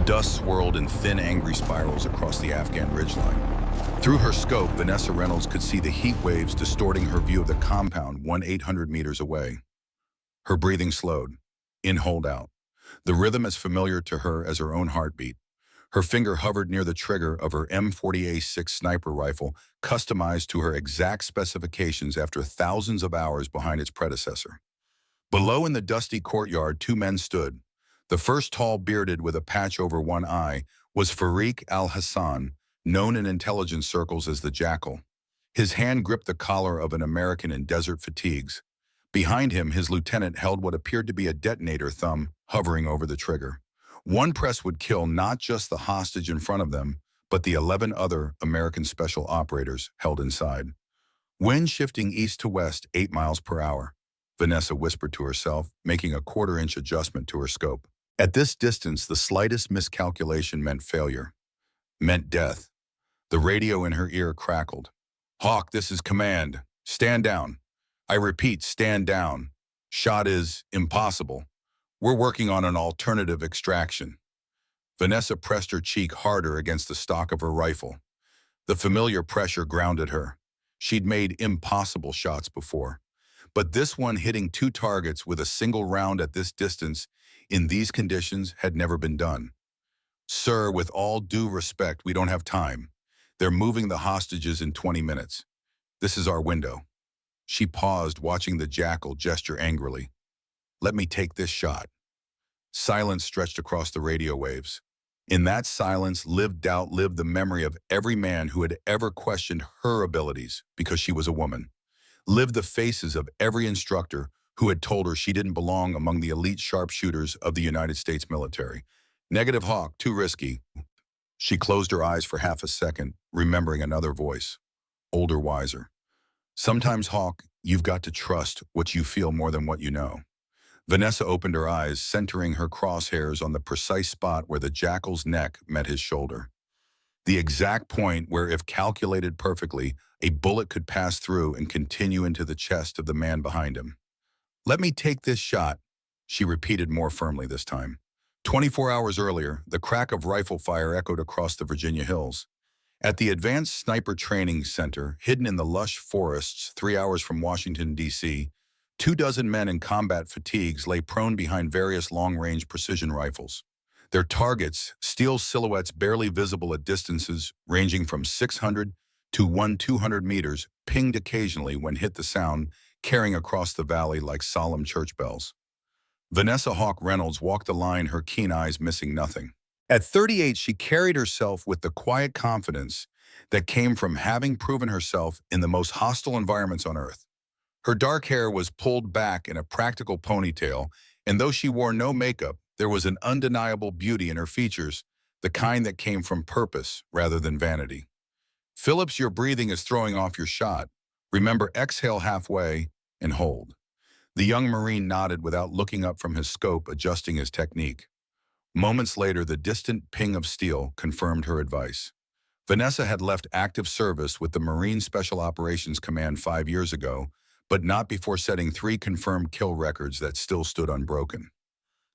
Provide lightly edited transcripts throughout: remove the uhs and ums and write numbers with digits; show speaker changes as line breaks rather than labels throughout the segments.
dust swirled in thin, angry spirals across the Afghan ridgeline. Through her scope, Vanessa Reynolds could see the heat waves distorting her view of the compound 800 meters away. Her breathing slowed. In, hold out. The rhythm as familiar to her as her own heartbeat. Her finger hovered near the trigger of her M40A6 sniper rifle, customized to her exact specifications after thousands of hours behind its predecessor. Below in the dusty courtyard, two men stood. The first, tall, bearded, with a patch over one eye, was Farik al-Hassan, known in intelligence circles as the Jackal. His hand gripped the collar of an American in desert fatigues. Behind him, his lieutenant held what appeared to be a detonator thumb, hovering over the trigger. One press would kill not just the hostage in front of them, but the 11 other American special operators held inside. Wind shifting east to west, 8 miles per hour. Vanessa whispered to herself, making a quarter-inch adjustment to her scope. At this distance, the slightest miscalculation meant failure, meant death. The radio in her ear crackled. "Hawk, this is command. Stand down. I repeat, stand down. Shot is impossible. We're working on an alternative extraction." Vanessa pressed her cheek harder against the stock of her rifle. The familiar pressure grounded her. She'd made impossible shots before. But this one, hitting 2 targets with a single round at this distance, in these conditions, had never been done. "Sir, with all due respect, we don't have time. They're moving the hostages in 20 minutes. This is our window." She paused, watching the Jackal gesture angrily. "Let me take this shot." Silence stretched across the radio waves. In that silence lived the memory of every man who had ever questioned her abilities because she was a woman. Lived the faces of every instructor who had told her she didn't belong among the elite sharpshooters of the United States military. "Negative, Hawk, too risky." She closed her eyes for half a second, remembering another voice, older, wiser. "Sometimes, Hawk, you've got to trust what you feel more than what you know." Vanessa opened her eyes, centering her crosshairs on the precise spot where the Jackal's neck met his shoulder. The exact point where, if calculated perfectly, a bullet could pass through and continue into the chest of the man behind him. "Let me take this shot," she repeated more firmly this time. 24 hours earlier, the crack of rifle fire echoed across the Virginia hills. At the Advanced Sniper Training Center, hidden in the lush forests 3 hours from Washington, D.C., 24 men in combat fatigues lay prone behind various long-range precision rifles. Their targets, steel silhouettes barely visible at distances ranging from 600 to 200 meters, pinged occasionally when hit, the sound carrying across the valley like solemn church bells. Vanessa Hawk Reynolds walked the line, her keen eyes missing nothing. At 38, she carried herself with the quiet confidence that came from having proven herself in the most hostile environments on Earth. Her dark hair was pulled back in a practical ponytail, and though she wore no makeup, there was an undeniable beauty in her features, the kind that came from purpose rather than vanity. "Phillips, your breathing is throwing off your shot. Remember, exhale halfway and hold." The young Marine nodded without looking up from his scope, adjusting his technique. Moments later, the distant ping of steel confirmed her advice. Vanessa had left active service with the Marine Special Operations Command 5 years ago, but not before setting 3 confirmed kill records that still stood unbroken.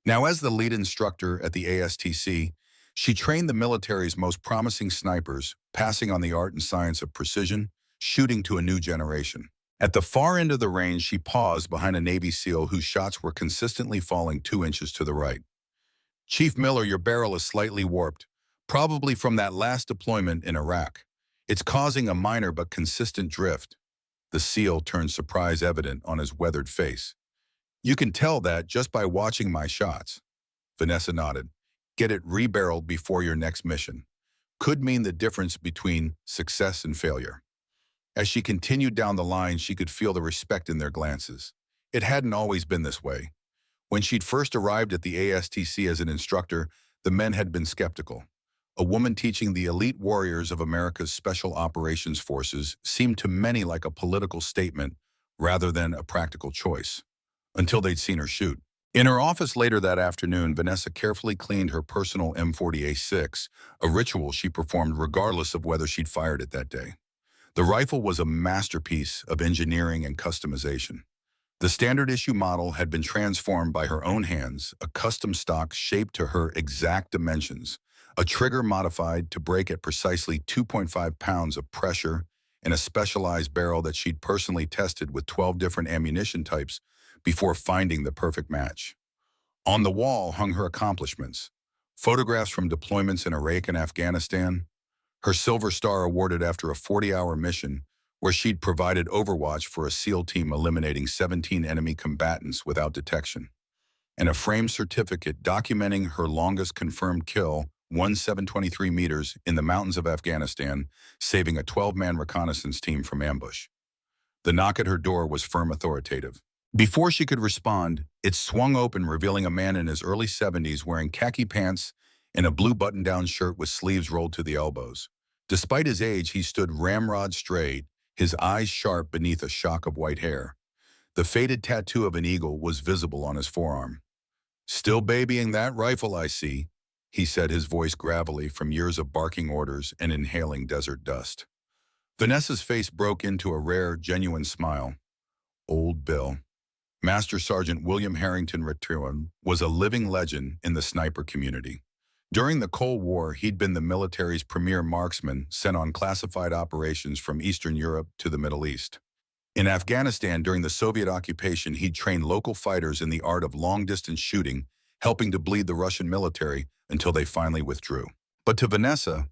Now, as the lead instructor at the ASTC, she trained the military's most promising snipers, passing on the art and science of precision, shooting to a new generation. At the far end of the range, she paused behind a Navy SEAL whose shots were consistently falling 2 inches to the right. "Chief Miller, your barrel is slightly warped, probably from that last deployment in Iraq. It's causing a minor but consistent drift." The SEAL turned surprise evident on his weathered face. "You can tell that just by watching my shots." Vanessa nodded. "Get it rebarreled before your next mission." Could mean the difference between success and failure. As she continued down the line, she could feel the respect in their glances. It hadn't always been this way. When she'd first arrived at the ASTC as an instructor, the men had been skeptical. A woman teaching the elite warriors of America's Special Operations Forces seemed to many like a political statement rather than a practical choice, until they'd seen her shoot. In her office later that afternoon, Vanessa carefully cleaned her personal M40A6, a ritual she performed regardless of whether she'd fired it that day. The rifle was a masterpiece of engineering and customization. The standard issue model had been transformed by her own hands, a custom stock shaped to her exact dimensions, a trigger modified to break at precisely 2.5 pounds of pressure, and a specialized barrel that she'd personally tested with 12 different ammunition types before finding the perfect match. On the wall hung her accomplishments, photographs from deployments in Iraq and Afghanistan, her Silver Star awarded after a 40-hour mission where she'd provided overwatch for a SEAL team eliminating 17 enemy combatants without detection, and a framed certificate documenting her longest confirmed kill, 723 meters, in the mountains of Afghanistan, saving a 12-man reconnaissance team from ambush. The knock at her door was firm, authoritative. Before she could respond, it swung open, revealing a man in his early 70s wearing khaki pants and a blue button-down shirt with sleeves rolled to the elbows. Despite his age, he stood ramrod straight, his eyes sharp beneath a shock of white hair. The faded tattoo of an eagle was visible on his forearm. "Still babying that rifle, I see," he said, his voice gravelly from years of barking orders and inhaling desert dust. Vanessa's face broke into a rare, genuine smile. Old Bill. Master Sergeant William Harrington Retuan was a living legend in the sniper community. During the Cold War, he'd been the military's premier marksman sent on classified operations from Eastern Europe to the Middle East. In Afghanistan, during the Soviet occupation, he'd trained local fighters in the art of long-distance shooting, helping to bleed the Russian military until they finally withdrew. But to Vanessa,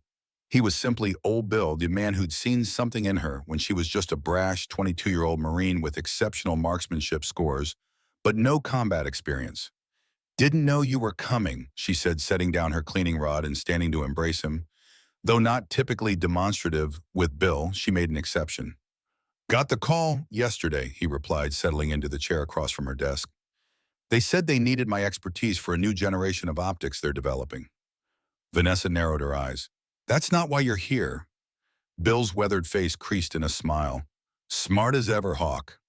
he was simply Old Bill, the man who'd seen something in her when she was just a brash 22-year-old Marine with exceptional marksmanship scores, but no combat experience. "Didn't know you were coming," she said, setting down her cleaning rod and standing to embrace him. Though not typically demonstrative with Bill, she made an exception. "Got the call yesterday," he replied, settling into the chair across from her desk. "They said they needed my expertise for a new generation of optics they're developing." Vanessa narrowed her eyes. "That's not why you're here." Bill's weathered face creased in a smile. "Smart as ever, Hawk."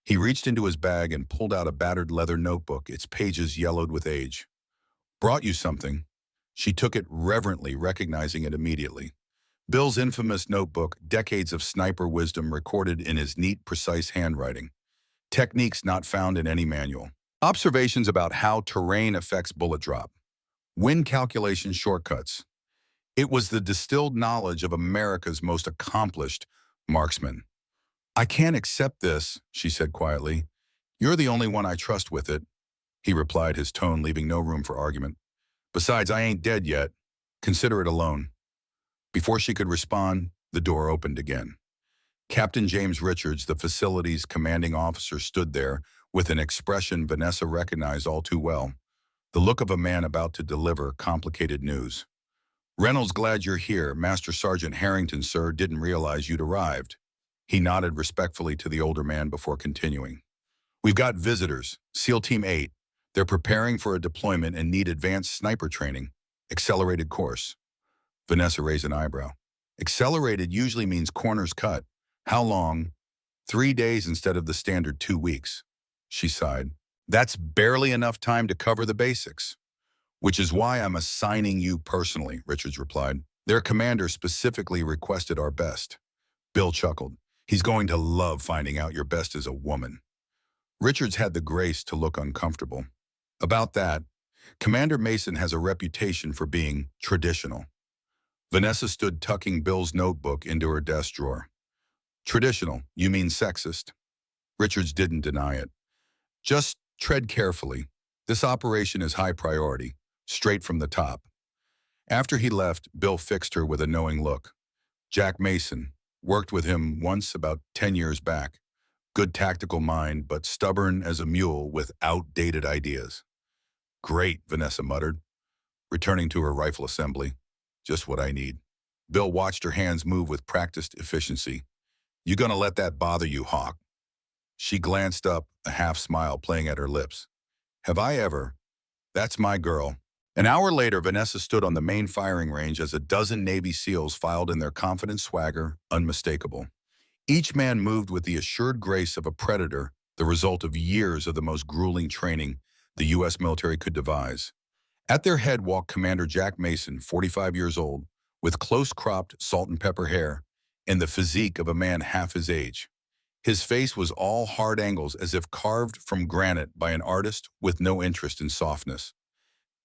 He reached into his bag and pulled out a battered leather notebook, its pages yellowed with age. "Brought you something." She took it reverently, recognizing it immediately. Bill's infamous notebook, decades of sniper wisdom recorded in his neat, precise handwriting. Techniques not found in any manual. Observations about how terrain affects bullet drop. Wind calculation shortcuts. It was the distilled knowledge of America's most accomplished marksman. "I can't accept this," she said quietly. "You're the only one I trust with it," he replied, his tone leaving no room for argument. "Besides, I ain't dead yet. Consider it a loan." Before she could respond, the door opened again. Captain James Richards, the facility's commanding officer, stood there with an expression Vanessa recognized all too well, the look of a man about to deliver complicated news. "Reynolds, glad you're here. Master Sergeant Harrington, sir, didn't realize you'd arrived." He nodded respectfully to the older man before continuing. "We've got visitors, SEAL Team 8. They're preparing for a deployment and need advanced sniper training. Accelerated course." Vanessa raised an eyebrow. "Accelerated usually means corners cut. How long?" 3 days instead of the standard 2 weeks. She sighed. "That's barely enough time to cover the basics." "Which is why I'm assigning you personally," Richards replied. "Their commander specifically requested our best." Bill chuckled. "He's going to love finding out your best is a woman." Richards had the grace to look uncomfortable. "About that, Commander Mason has a reputation for being traditional." Vanessa stood tucking Bill's notebook into her desk drawer. "Traditional, you mean sexist?" Richards didn't deny it. "Just tread carefully. This operation is high priority, straight from the top." After he left, Bill fixed her with a knowing look. "Jack Mason. Worked with him once about 10 years back. Good tactical mind, but stubborn as a mule with outdated ideas." "Great," Vanessa muttered, returning to her rifle assembly. "Just what I need." Bill watched her hands move with practiced efficiency. "You gonna let that bother you, Hawk?" She glanced up, a half smile playing at her lips. "Have I ever? That's my girl." An hour later, Vanessa stood on the main firing range as a dozen Navy SEALs filed in, their confident swagger unmistakable. Each man moved with the assured grace of a predator, the result of years of the most grueling training the U.S. military could devise. At their head walked Commander Jack Mason, 45 years old, with close-cropped salt and pepper hair and the physique of a man half his age. His face was all hard angles as if carved from granite by an artist with no interest in softness.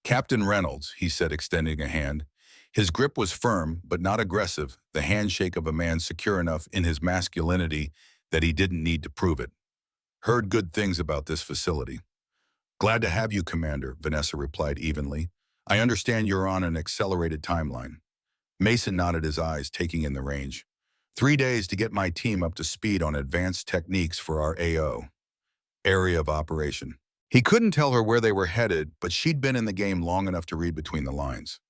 Captain Reynolds, he said, extending a hand. His grip was firm, but not aggressive, the handshake of a man secure enough in his masculinity that he didn't need to prove it. Heard good things about this facility. Glad to have you, Commander, Vanessa replied evenly. I understand you're on an accelerated timeline. Mason nodded his eyes, taking in the range. 3 days to get my team up to speed on advanced techniques for our AO, area of operation. He couldn't tell her where they were headed, but she'd been in the game long enough to read between the lines.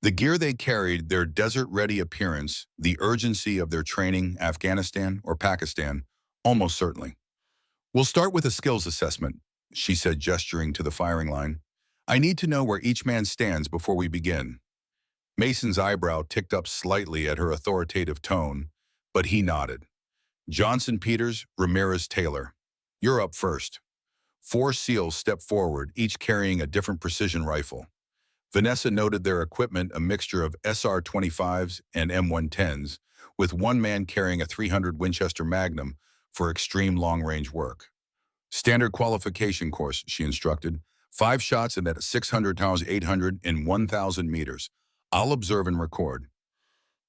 The gear they carried, their desert-ready appearance, the urgency of their training, Afghanistan or Pakistan, almost certainly. We'll start with a skills assessment, she said, gesturing to the firing line. I need to know where each man stands before we begin. Mason's eyebrow ticked up slightly at her authoritative tone, but he nodded. Johnson Peters, Ramirez Taylor. You're up first. 4 SEALs stepped forward, each carrying a different precision rifle. Vanessa noted their equipment, a mixture of SR-25s and M110s, with one man carrying a .300 Winchester Magnum for extreme long-range work. Standard qualification course, she instructed. 5 shots and at 600 times 800 in 1,000 meters. I'll observe and record.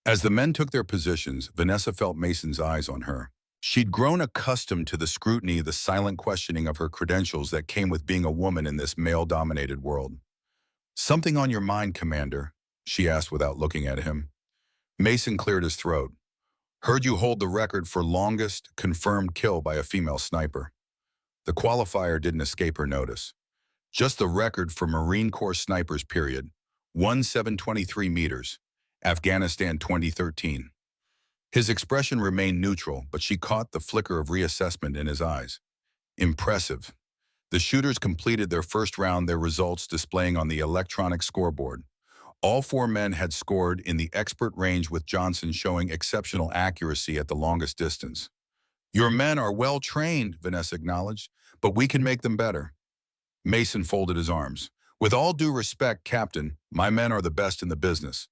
As the men took their positions, Vanessa felt Mason's eyes on her. She'd grown accustomed to the scrutiny, the silent questioning of her credentials that came with being a woman in this male-dominated world. Something on your mind, Commander? She asked without looking at him. Mason cleared his throat. Heard you hold the record for longest confirmed kill by a female sniper. The qualifier didn't escape her notice. Just the record for Marine Corps snipers, period. 1723 meters. Afghanistan 2013. His expression remained neutral, but she caught the flicker of reassessment in his eyes. Impressive. The shooters completed their first round, their results displaying on the electronic scoreboard. All 4 men had scored in the expert range, with Johnson showing exceptional accuracy at the longest distance. Your men are well trained, Vanessa acknowledged, but we can make them better. Mason folded his arms. With all due respect, Captain, my men are the best in the business.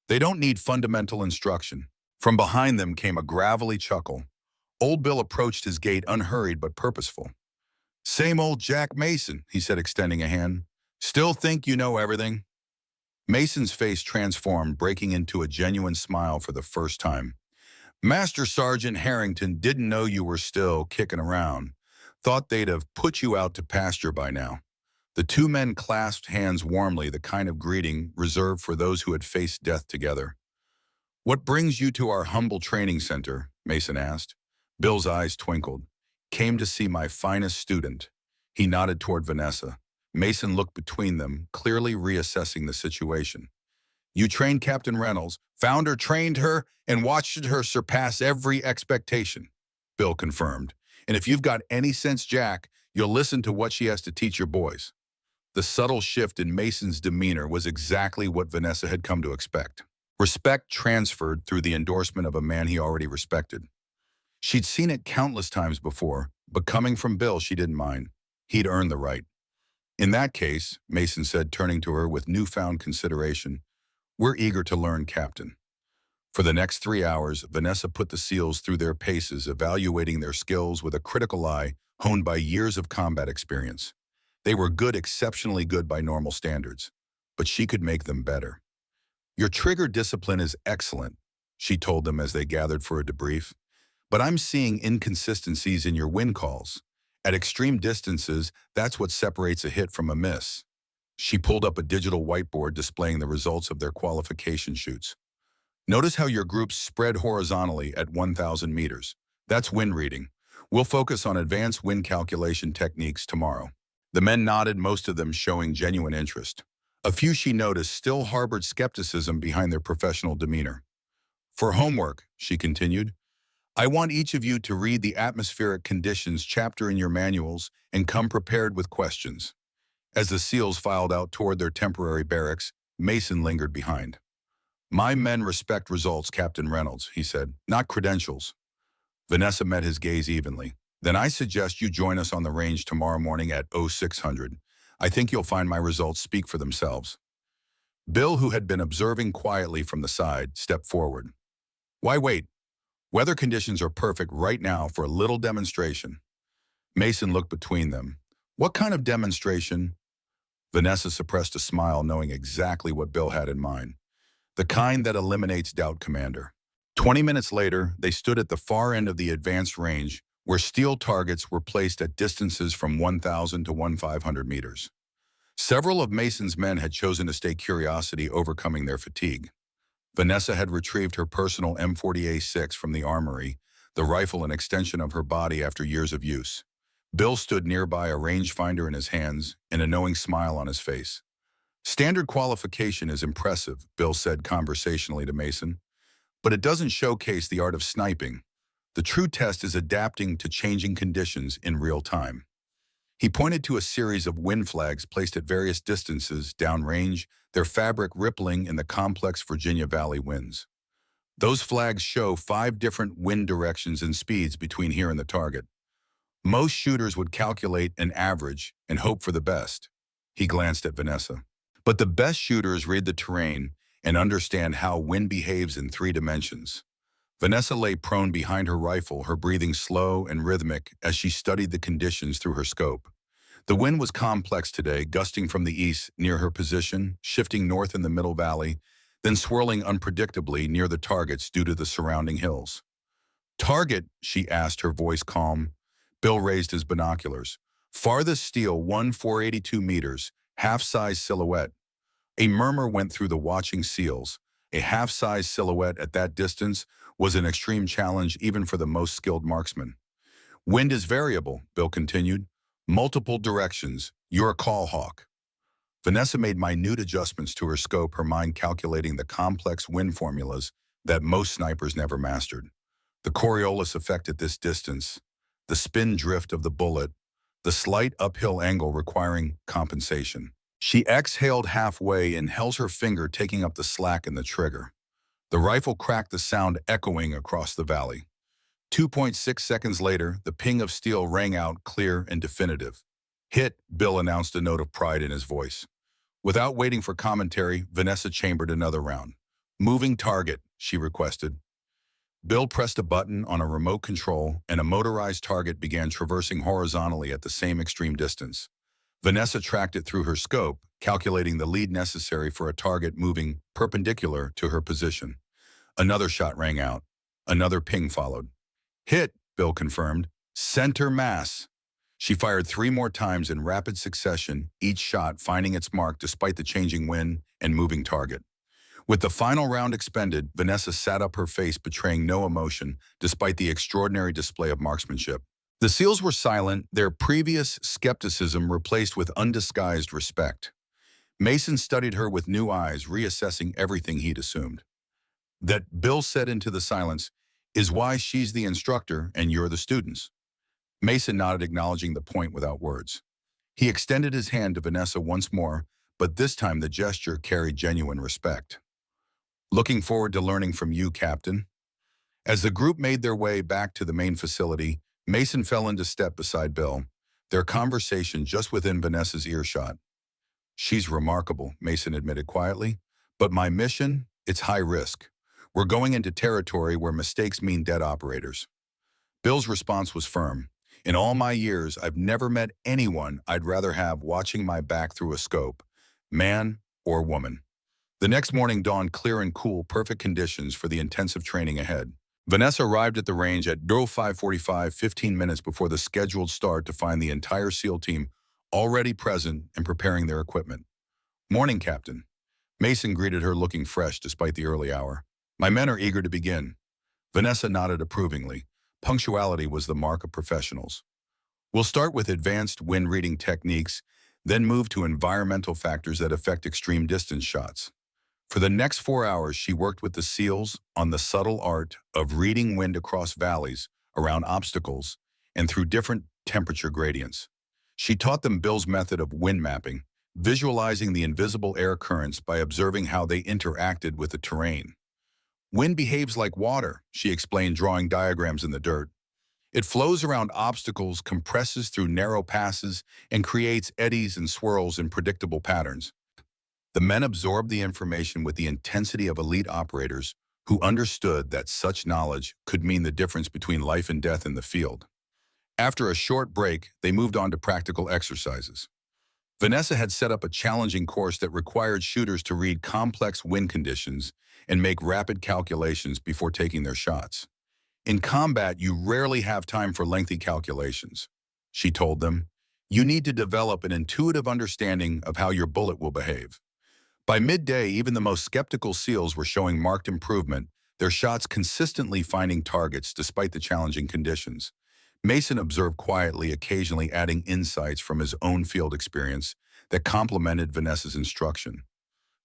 They don't need fundamental instruction. From behind them came a gravelly chuckle. Old Bill approached his gait unhurried but purposeful. Same old Jack Mason, he said, extending a hand. Still think you know everything? Mason's face transformed, breaking into a genuine smile for the first time. Master Sergeant Harrington didn't know you were still kicking around. Thought they'd have put you out to pasture by now. The 2 men clasped hands warmly, the kind of greeting reserved for those who had faced death together. What brings you to our humble training center? Mason asked. Bill's eyes twinkled. Came to see my finest student. He nodded toward Vanessa. Mason looked between them, clearly reassessing the situation. You trained Captain Reynolds, found her, trained her, and watched her surpass every expectation, Bill confirmed. And if you've got any sense, Jack, you'll listen to what she has to teach your boys. The subtle shift in Mason's demeanor was exactly what Vanessa had come to expect. Respect transferred through the endorsement of a man he already respected. She'd seen it countless times before, but coming from Bill, she didn't mind. He'd earned the right. In that case, Mason said, turning to her with newfound consideration, we're eager to learn, Captain. For the next 3 hours, Vanessa put the SEALs through their paces, evaluating their skills with a critical eye honed by years of combat experience. They were good, exceptionally good by normal standards, but she could make them better. Your trigger discipline is excellent, she told them as they gathered for a debrief, but I'm seeing inconsistencies in your win calls. At extreme distances, that's what separates a hit from a miss. She pulled up a digital whiteboard displaying the results of their qualification shoots. Notice how your groups spread horizontally at 1,000 meters. That's wind reading. We'll focus on advanced wind calculation techniques tomorrow. The men nodded, most of them showing genuine interest. A few, she noticed, still harbored skepticism behind their professional demeanor. For homework, she continued, I want each of you to read the atmospheric conditions chapter in your manuals and come prepared with questions. As the SEALs filed out toward their temporary barracks, Mason lingered behind. My men respect results, Captain Reynolds, he said, not credentials. Vanessa met his gaze evenly. Then I suggest you join us on the range tomorrow morning at 0600. I think you'll find my results speak for themselves. Bill, who had been observing quietly from the side, stepped forward. Why wait? Weather conditions are perfect right now for a little demonstration. Mason looked between them. What kind of demonstration? Vanessa suppressed a smile, knowing exactly what Bill had in mind. The kind that eliminates doubt, Commander. 20 minutes later, they stood at the far end of the advanced range, where steel targets were placed at distances from 1,000 to 1,500 meters. Several of Mason's men had chosen to stay curiosity, overcoming their fatigue. Vanessa had retrieved her personal M40A6 from the armory, the rifle an extension of her body after years of use. Bill stood nearby, a rangefinder in his hands and a knowing smile on his face. Standard qualification is impressive, Bill said conversationally to Mason, but it doesn't showcase the art of sniping. The true test is adapting to changing conditions in real time. He pointed to a series of wind flags placed at various distances downrange, their fabric rippling in the complex Virginia Valley winds. Those flags show 5 different wind directions and speeds between here and the target. Most shooters would calculate an average and hope for the best. He glanced at Vanessa. But the best shooters read the terrain and understand how wind behaves in 3 dimensions. Vanessa lay prone behind her rifle, her breathing slow and rhythmic as she studied the conditions through her scope. The wind was complex today, gusting from the east near her position, shifting north in the middle valley, then swirling unpredictably near the targets due to the surrounding hills. Target, she asked, her voice calm. Bill raised his binoculars. Farthest steel, 1,482 meters, half-size silhouette. A murmur went through the watching SEALs. A half-size silhouette at that distance was an extreme challenge even for the most skilled marksman. Wind is variable, Bill continued. Multiple directions. You're a call hawk. Vanessa made minute adjustments to her scope, her mind calculating the complex wind formulas that most snipers never mastered. The Coriolis effect at this distance, the spin drift of the bullet, the slight uphill angle requiring compensation. She exhaled halfway and held her finger, taking up the slack in the trigger. The rifle cracked, the sound echoing across the valley. 2.6 seconds later, the ping of steel rang out, clear and definitive. Hit, Bill announced, a note of pride in his voice. Without waiting for commentary, Vanessa chambered another round. Moving target, she requested. Bill pressed a button on a remote control, and a motorized target began traversing horizontally at the same extreme distance. Vanessa tracked it through her scope, calculating the lead necessary for a target moving perpendicular to her position. Another shot rang out. Another ping followed. Hit, Bill confirmed. Center mass. She fired 3 more times in rapid succession, each shot finding its mark despite the changing wind and moving target. With the final round expended, Vanessa sat up, her face betraying no emotion despite the extraordinary display of marksmanship. The SEALs were silent, their previous skepticism replaced with undisguised respect. Mason studied her with new eyes, reassessing everything he'd assumed. That, Bill said into the silence, is why she's the instructor and you're the students. Mason nodded, acknowledging the point without words. He extended his hand to Vanessa once more, but this time the gesture carried genuine respect. Looking forward to learning from you, Captain. As the group made their way back to the main facility, Mason fell into step beside Bill, their conversation just within Vanessa's earshot. She's remarkable, Mason admitted quietly, but my mission, it's high risk. We're going into territory where mistakes mean dead operators. Bill's response was firm. In all my years, I've never met anyone I'd rather have watching my back through a scope, man or woman. The next morning dawned clear and cool, perfect conditions for the intensive training ahead. Vanessa arrived at the range at 5:45, 15 minutes before the scheduled start, to find the entire SEAL team already present and preparing their equipment. Morning, Captain. Mason greeted her, looking fresh despite the early hour. My men are eager to begin. Vanessa nodded approvingly. Punctuality was the mark of professionals. We'll start with advanced wind reading techniques, then move to environmental factors that affect extreme distance shots. For the next 4 hours, she worked with the SEALs on the subtle art of reading wind across valleys, around obstacles, and through different temperature gradients. She taught them Bill's method of wind mapping, visualizing the invisible air currents by observing how they interacted with the terrain. Wind behaves like water, she explained, drawing diagrams in the dirt. It flows around obstacles, compresses through narrow passes, and creates eddies and swirls in predictable patterns. The men absorbed the information with the intensity of elite operators who understood that such knowledge could mean the difference between life and death in the field. After a short break, they moved on to practical exercises. Vanessa had set up a challenging course that required shooters to read complex wind conditions and make rapid calculations before taking their shots. In combat, you rarely have time for lengthy calculations, she told them. You need to develop an intuitive understanding of how your bullet will behave. By midday, even the most skeptical SEALs were showing marked improvement, their shots consistently finding targets despite the challenging conditions. Mason observed quietly, occasionally adding insights from his own field experience that complemented Vanessa's instruction.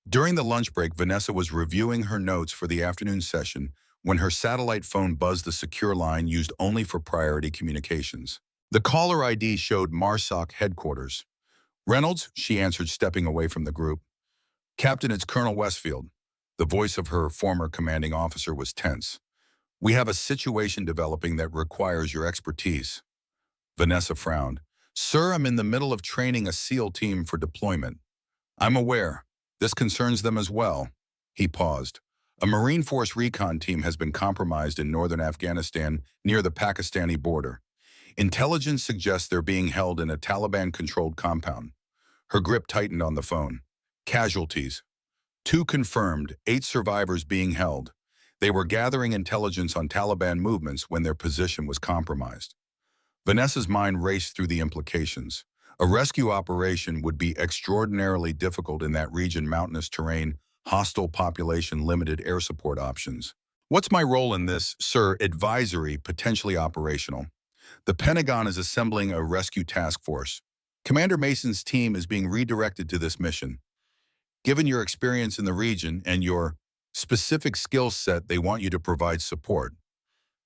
During the lunch break, Vanessa was reviewing her notes for the afternoon session when her satellite phone buzzed the secure line used only for priority communications. The caller ID showed MARSOC headquarters. Reynolds, she answered, stepping away from the group. Captain, it's Colonel Westfield. The voice of her former commanding officer was tense. We have a situation developing that requires your expertise. Vanessa frowned. Sir, I'm in the middle of training a SEAL team for deployment. I'm aware. This concerns them as well. He paused. A Marine Force recon team has been compromised in northern Afghanistan near the Pakistani border. Intelligence suggests they're being held in a Taliban-controlled compound. Her grip tightened on the phone. Casualties. 2 confirmed, 8 survivors being held. They were gathering intelligence on Taliban movements when their position was compromised. Vanessa's mind raced through the implications. A rescue operation would be extraordinarily difficult in that region, mountainous terrain, hostile population, limited air support options. What's my role in this, sir? Advisory, potentially operational. The Pentagon is assembling a rescue task force. Commander Mason's team is being redirected to this mission. Given your experience in the region and your specific skill set, they want you to provide support.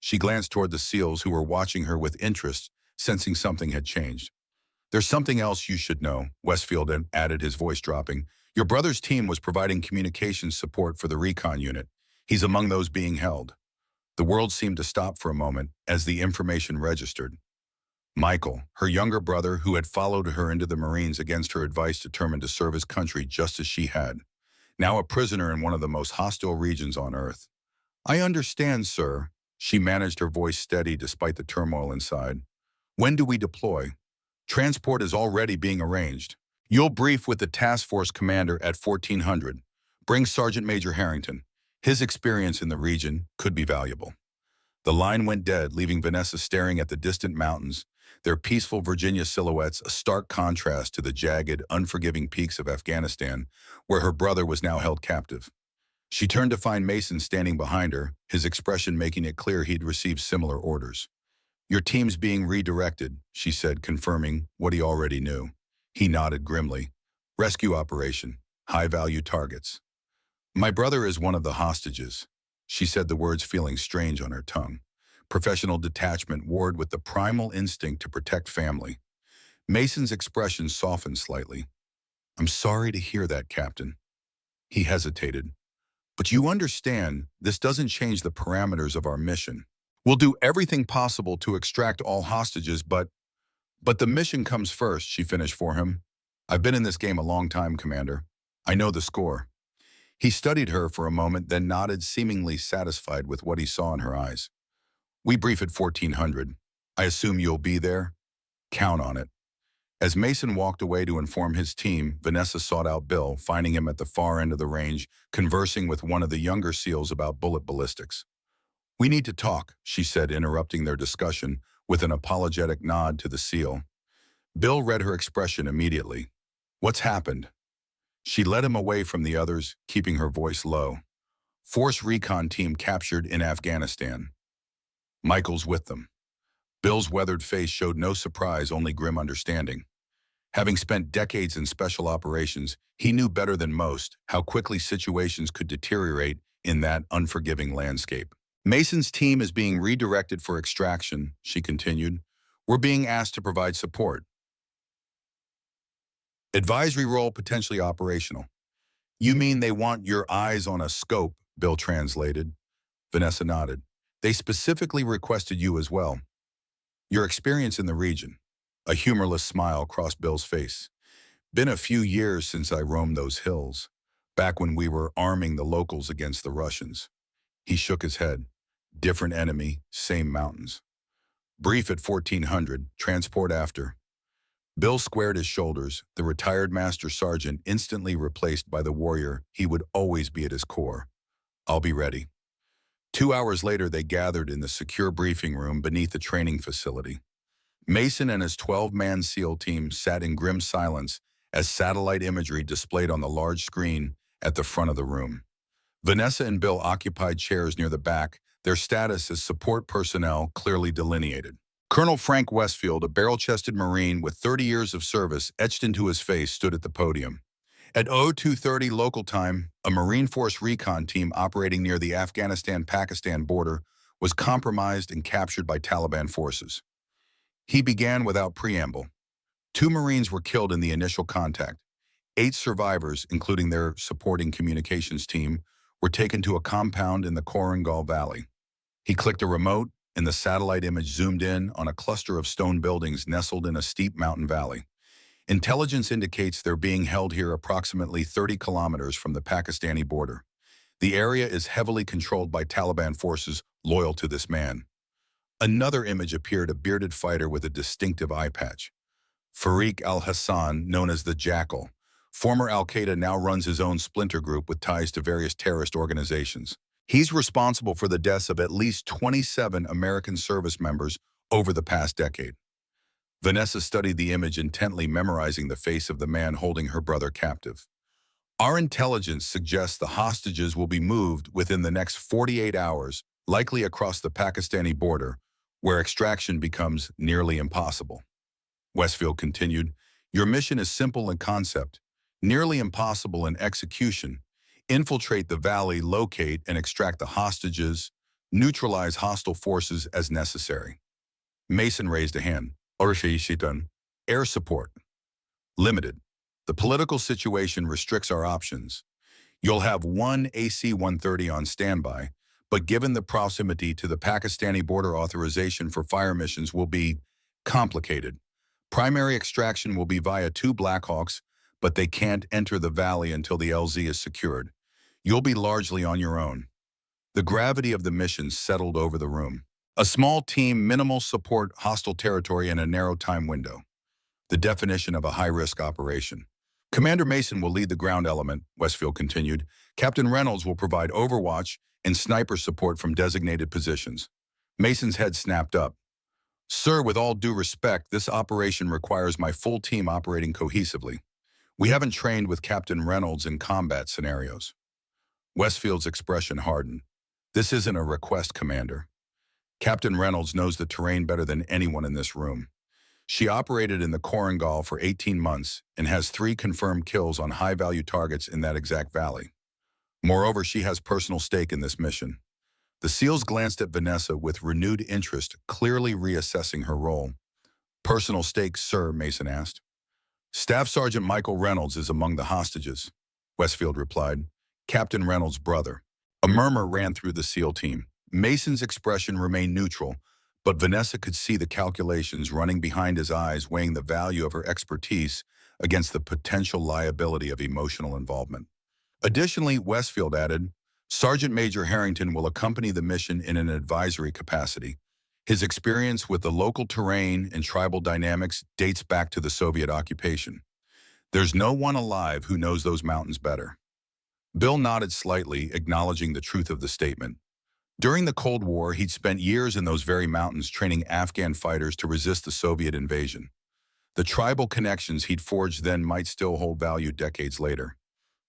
She glanced toward the SEALs who were watching her with interest, sensing something had changed. There's something else you should know, Westfield added, his voice dropping. Your brother's team was providing communications support for the recon unit. He's among those being held. The world seemed to stop for a moment as the information registered. Michael, her younger brother, who had followed her into the Marines against her advice, determined to serve his country just as she had, now a prisoner in one of the most hostile regions on Earth. I understand, sir. She managed, her voice steady despite the turmoil inside. When do we deploy? Transport is already being arranged. You'll brief with the task force commander at 1400. Bring Sergeant Major Harrington. His experience in the region could be valuable. The line went dead, leaving Vanessa staring at the distant mountains, their peaceful Virginia silhouettes a stark contrast to the jagged, unforgiving peaks of Afghanistan, where her brother was now held captive. She turned to find Mason standing behind her, his expression making it clear he'd received similar orders. Your team's being redirected, she said, confirming what he already knew. He nodded grimly. Rescue operation. High-value targets. My brother is one of the hostages. She said, the words feeling strange on her tongue. Professional detachment warred with the primal instinct to protect family. Mason's expression softened slightly. I'm sorry to hear that, Captain. He hesitated. But you understand, this doesn't change the parameters of our mission. We'll do everything possible to extract all hostages, but the mission comes first, she finished for him. I've been in this game a long time, Commander. I know the score. He studied her for a moment, then nodded, seemingly satisfied with what he saw in her eyes. We brief at 1400. I assume you'll be there? Count on it. As Mason walked away to inform his team, Vanessa sought out Bill, finding him at the far end of the range, conversing with one of the younger SEALs about bullet ballistics. We need to talk, she said, interrupting their discussion with an apologetic nod to the SEAL. Bill read her expression immediately. What's happened? She led him away from the others, keeping her voice low. Force recon team captured in Afghanistan. Michael's with them. Bill's weathered face showed no surprise, only grim understanding. Having spent decades in special operations, he knew better than most how quickly situations could deteriorate in that unforgiving landscape. Mason's team is being redirected for extraction, she continued. We're being asked to provide support. Advisory role potentially operational. You mean they want your eyes on a scope, Bill translated. Vanessa nodded. They specifically requested you as well. Your experience in the region. A humorless smile crossed Bill's face. Been a few years since I roamed those hills, back when we were arming the locals against the Russians. He shook his head. Different enemy, same mountains. Brief at 1400, transport after. Bill squared his shoulders, the retired master sergeant instantly replaced by the warrior he would always be at his core. I'll be ready. 2 hours later, they gathered in the secure briefing room beneath the training facility. Mason and his 12-man SEAL team sat in grim silence as satellite imagery displayed on the large screen at the front of the room. Vanessa and Bill occupied chairs near the back, their status as support personnel clearly delineated. Colonel Frank Westfield, a barrel-chested Marine with 30 years of service etched into his face, stood at the podium. At 0230 local time, a Marine Force recon team operating near the Afghanistan-Pakistan border was compromised and captured by Taliban forces. He began without preamble. 2 Marines were killed in the initial contact. 8 survivors, including their supporting communications team, were taken to a compound in the Korangal Valley. He clicked a remote, and the satellite image zoomed in on a cluster of stone buildings nestled in a steep mountain valley. Intelligence indicates they're being held here approximately 30 kilometers from the Pakistani border. The area is heavily controlled by Taliban forces loyal to this man. Another image appeared, a bearded fighter with a distinctive eye patch. Fariq al-Hassan, known as the Jackal. Former al-Qaeda, now runs his own splinter group with ties to various terrorist organizations. He's responsible for the deaths of at least 27 American service members over the past decade. Vanessa studied the image intently, memorizing the face of the man holding her brother captive. Our intelligence suggests the hostages will be moved within the next 48 hours, likely across the Pakistani border, where extraction becomes nearly impossible. Westfield continued, your mission is simple in concept, nearly impossible in execution. Infiltrate the valley, locate and extract the hostages, neutralize hostile forces as necessary. Mason raised a hand. Air support. Limited. The political situation restricts our options. You'll have 1 AC-130 on standby, but given the proximity to the Pakistani border, authorization for fire missions will be complicated. Primary extraction will be via 2 Blackhawks, but they can't enter the valley until the LZ is secured. You'll be largely on your own. The gravity of the mission settled over the room. A small team, minimal support, hostile territory, and a narrow time window. The definition of a high-risk operation. Commander Mason will lead the ground element, Westfield continued. Captain Reynolds will provide overwatch and sniper support from designated positions. Mason's head snapped up. Sir, with all due respect, this operation requires my full team operating cohesively. We haven't trained with Captain Reynolds in combat scenarios. Westfield's expression hardened. This isn't a request, Commander. Captain Reynolds knows the terrain better than anyone in this room. She operated in the Korangal for 18 months and has 3 confirmed kills on high-value targets in that exact valley. Moreover, she has personal stake in this mission. The SEALs glanced at Vanessa with renewed interest, clearly reassessing her role. Personal stake, sir, Mason asked. Staff Sergeant Michael Reynolds is among the hostages, Westfield replied. Captain Reynolds' brother. A murmur ran through the SEAL team. Mason's expression remained neutral, but Vanessa could see the calculations running behind his eyes, weighing the value of her expertise against the potential liability of emotional involvement. Additionally, Westfield added, Sergeant Major Harrington will accompany the mission in an advisory capacity. His experience with the local terrain and tribal dynamics dates back to the Soviet occupation. There's no one alive who knows those mountains better. Bill nodded slightly, acknowledging the truth of the statement. During the Cold War, he'd spent years in those very mountains training Afghan fighters to resist the Soviet invasion. The tribal connections he'd forged then might still hold value decades later.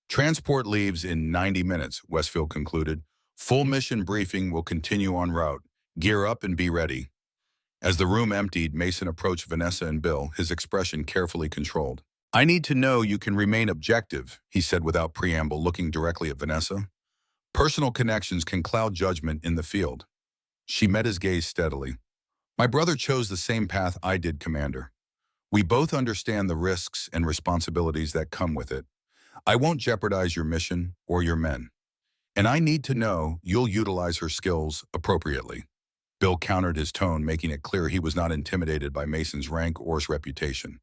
Transport leaves in 90 minutes, Westfield concluded. Full mission briefing will continue en route. Gear up and be ready. As the room emptied, Mason approached Vanessa and Bill, his expression carefully controlled. I need to know you can remain objective, he said without preamble, looking directly at Vanessa. Personal connections can cloud judgment in the field. She met his gaze steadily. My brother chose the same path I did, Commander. We both understand the risks and responsibilities that come with it. I won't jeopardize your mission or your men. And I need to know you'll utilize her skills appropriately. Bill countered his tone, making it clear he was not intimidated by Mason's rank or his reputation.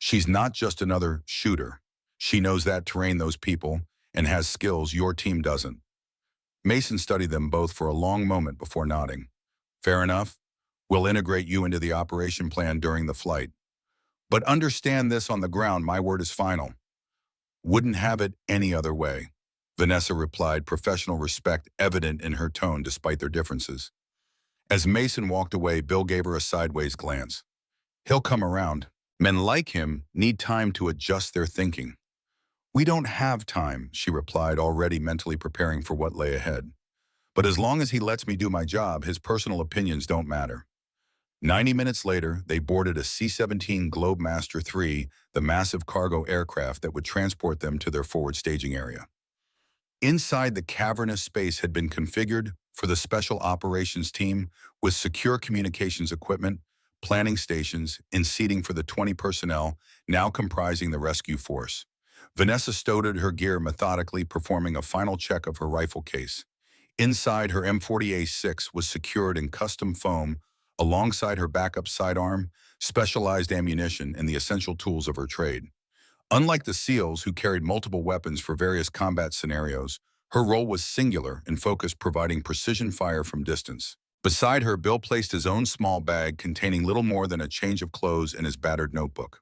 She's not just another shooter. She knows that terrain, those people, and has skills your team doesn't. Mason studied them both for a long moment before nodding. Fair enough. We'll integrate you into the operation plan during the flight. But understand this on the ground, my word is final. Wouldn't have it any other way. Vanessa replied, professional respect evident in her tone despite their differences. As Mason walked away, Bill gave her a sideways glance. He'll come around. Men like him need time to adjust their thinking. We don't have time, she replied, already mentally preparing for what lay ahead. But as long as he lets me do my job, his personal opinions don't matter. 90 minutes later, they boarded a C-17 Globemaster III, the massive cargo aircraft that would transport them to their forward staging area. Inside, the cavernous space had been configured for the special operations team with secure communications equipment, planning stations, and seating for the 20 personnel now comprising the rescue force. Vanessa stowed her gear methodically, performing a final check of her rifle case. Inside, her M40A6 was secured in custom foam alongside her backup sidearm, specialized ammunition, and the essential tools of her trade. Unlike the SEALs, who carried multiple weapons for various combat scenarios, her role was singular and focused, providing precision fire from distance. Beside her, Bill placed his own small bag containing little more than a change of clothes and his battered notebook.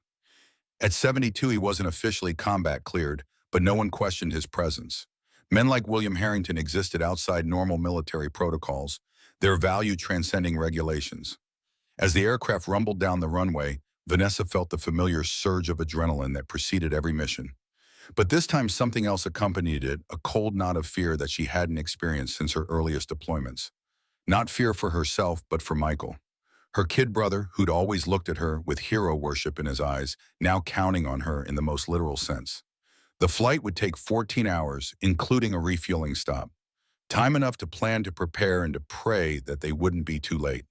At 72, he wasn't officially combat cleared, but no one questioned his presence. Men like William Harrington existed outside normal military protocols, their value transcending regulations. As the aircraft rumbled down the runway, Vanessa felt the familiar surge of adrenaline that preceded every mission. But this time something else accompanied it, a cold knot of fear that she hadn't experienced since her earliest deployments. Not fear for herself, but for Michael. Her kid brother, who'd always looked at her with hero worship in his eyes, now counting on her in the most literal sense. The flight would take 14 hours, including a refueling stop. Time enough to plan, to prepare, and to pray that they wouldn't be too late.